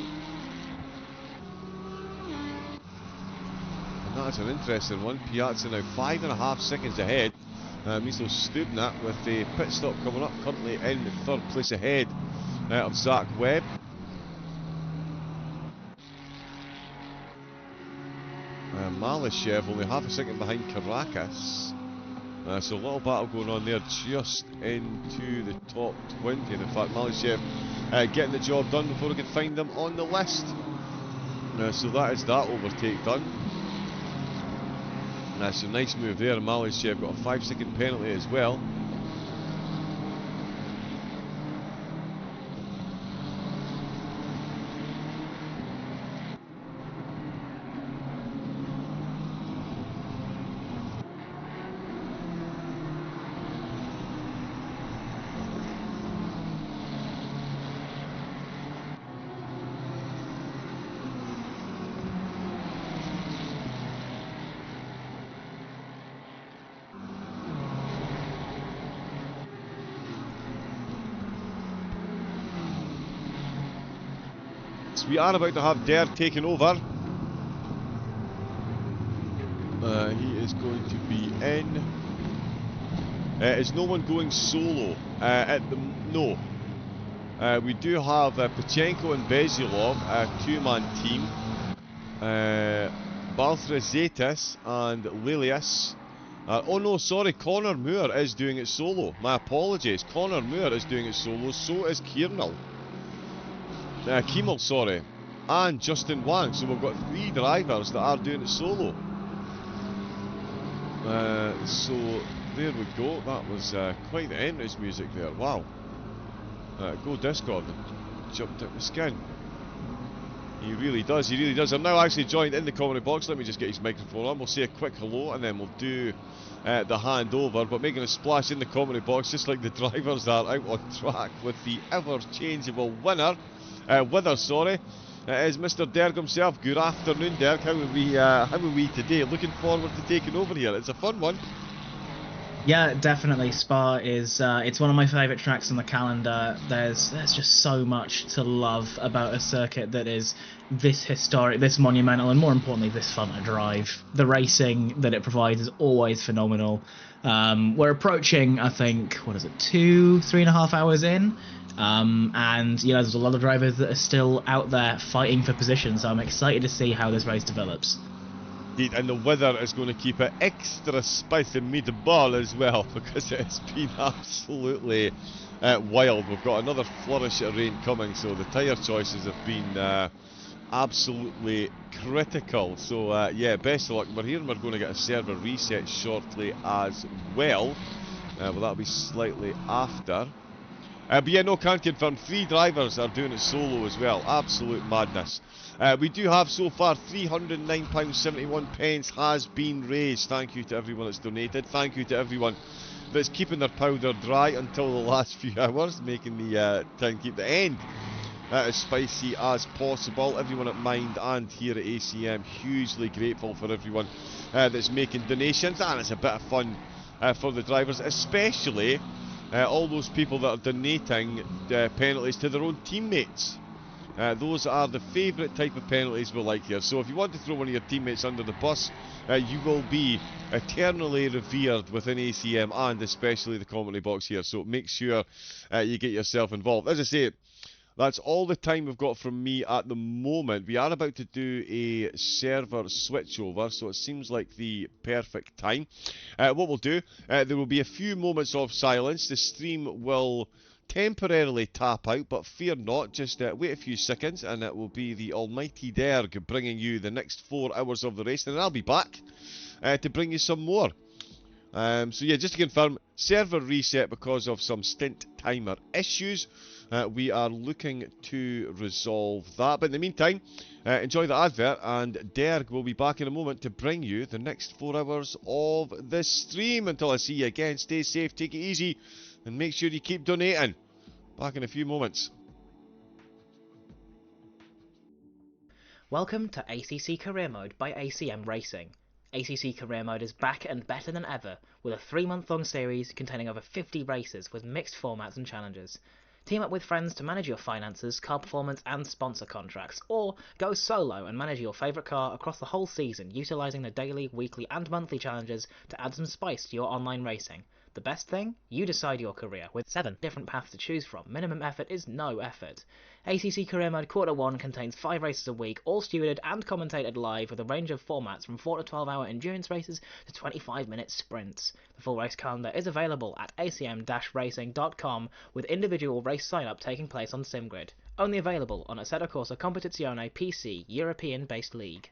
And that's an interesting one. Piazza now 5.5 seconds ahead. Miso Stubna with the pit stop coming up, currently in third place ahead of Zach Webb. Malishev only half a second behind Caracas. So a little battle going on there just into the top 20. And in fact, Malishev getting the job done before we can find them on the list. So that is that overtake done. That's a nice move there. Malishev got a 5-second penalty as well. We are about to have Der taken over. He is going to be in. Is no one going solo at the... No. We do have Pachenko and Vezilov, a two-man team. Balthrazetis and Lilius. Oh no, sorry, Connor Moore is doing it solo. My apologies. Connor Moore is doing it solo, so is Kiernal. Kimmel, sorry, and Justin Wang. So we've got 3 drivers that are doing it solo. So there we go. That was quite the entrance music there. Wow. Go Discord. Jumped out the skin. He really does. He really does. I'm now actually joined in the commentary box. Let me just get his microphone on. We'll say a quick hello and then we'll do the handover. But making a splash in the commentary box, just like the drivers are out on track with the ever-changeable winner. Sorry, is Mr. Derg himself. Good afternoon, Derg. How are we today? Looking forward to taking over here. It's a fun one. Yeah, definitely. Spa is it's one of my favorite tracks on the calendar. There's just so much to love about a circuit that is this historic, this monumental, and more importantly, this fun to drive. The racing that it provides is always phenomenal. We're approaching, I think, what is it, 3.5 hours in, and there's a lot of drivers that are still out there fighting for position. So I'm excited to see how this race develops. Indeed, and the weather is going to keep it extra spicy meatball as well because it's been absolutely wild. We've got another flourish of rain coming, so the tyre choices have been absolutely critical. So yeah, best of luck. We're here and we're going to get a server reset shortly as well. But that'll be slightly after. But yeah, no, can't confirm. 3 drivers are doing it solo as well. Absolute madness. We do have so far £309.71 has been raised. Thank you to everyone that's donated. Thank you to everyone that's keeping their powder dry until the last few hours, making the trying to keep the end as spicy as possible. Everyone at Mind and here at ACM, hugely grateful for everyone that's making donations, and it's a bit of fun for the drivers, especially all those people that are donating penalties to their own teammates. Those are the favourite type of penalties we like here. So if you want to throw one of your teammates under the bus, you will be eternally revered within ACM and especially the commentary box here. So make sure you get yourself involved. As I say, that's all the time we've got from me at the moment. We are about to do a server switchover, so it seems like the perfect time. What we'll do, there will be a few moments of silence. The stream will temporarily tap out, but fear not, just wait a few seconds and it will be the almighty Derg bringing you the next 4 hours of the race, and I'll be back to bring you some more. So yeah, just to confirm, server reset because of some stint timer issues. We are looking to resolve that, but in the meantime, enjoy the advert, and Derg will be back in a moment to bring you the next 4 hours of this stream. Until I see you again, stay safe, take it easy, and make sure you keep donating. Back in a few moments. Welcome to ACC Career Mode by ACM Racing. ACC Career Mode is back and better than ever, with a 3-month-long series containing over 50 races with mixed formats and challenges. Team up with friends to manage your finances, car performance and sponsor contracts, or go solo and manage your favourite car across the whole season, utilising the daily, weekly and monthly challenges to add some spice to your online racing. The best thing? You decide your career, with 7 different paths to choose from. Minimum effort is no effort. ACC Career Mode Quarter 1 contains 5 races a week, all stewarded and commentated live with a range of formats from 4 to 12 hour endurance races to 25-minute sprints. The full race calendar is available at acm-racing.com, with individual race sign-up taking place on SimGrid. Only available on Assetto Corsa Competizione PC European-based league.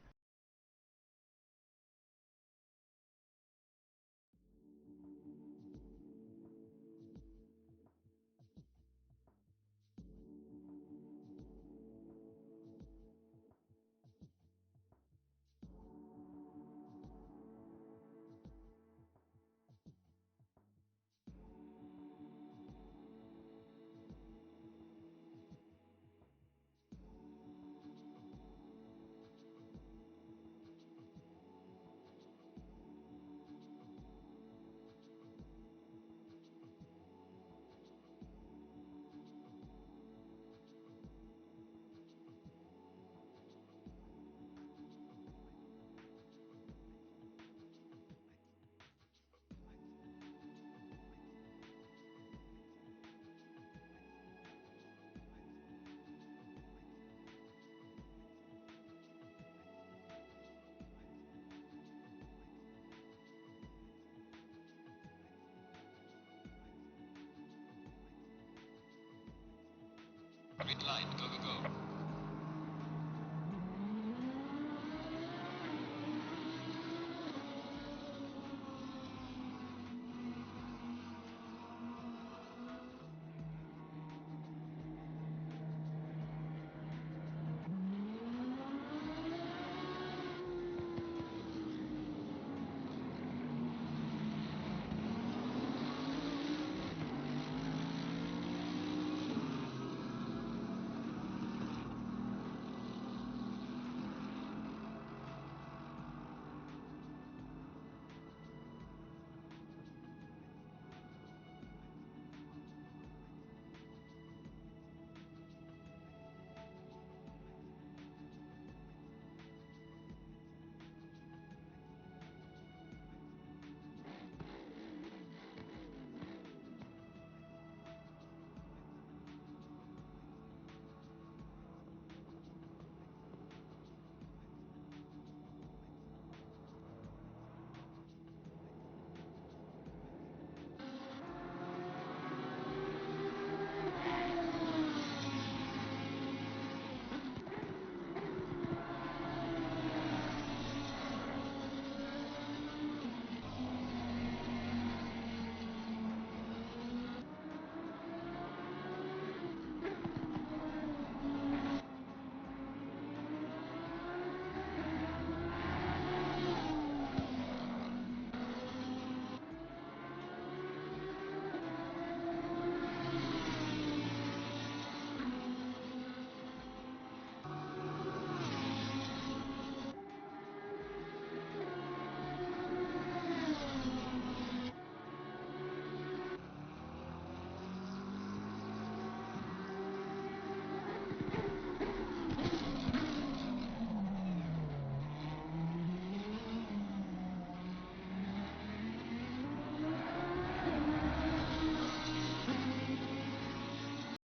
Green light, go, go, go.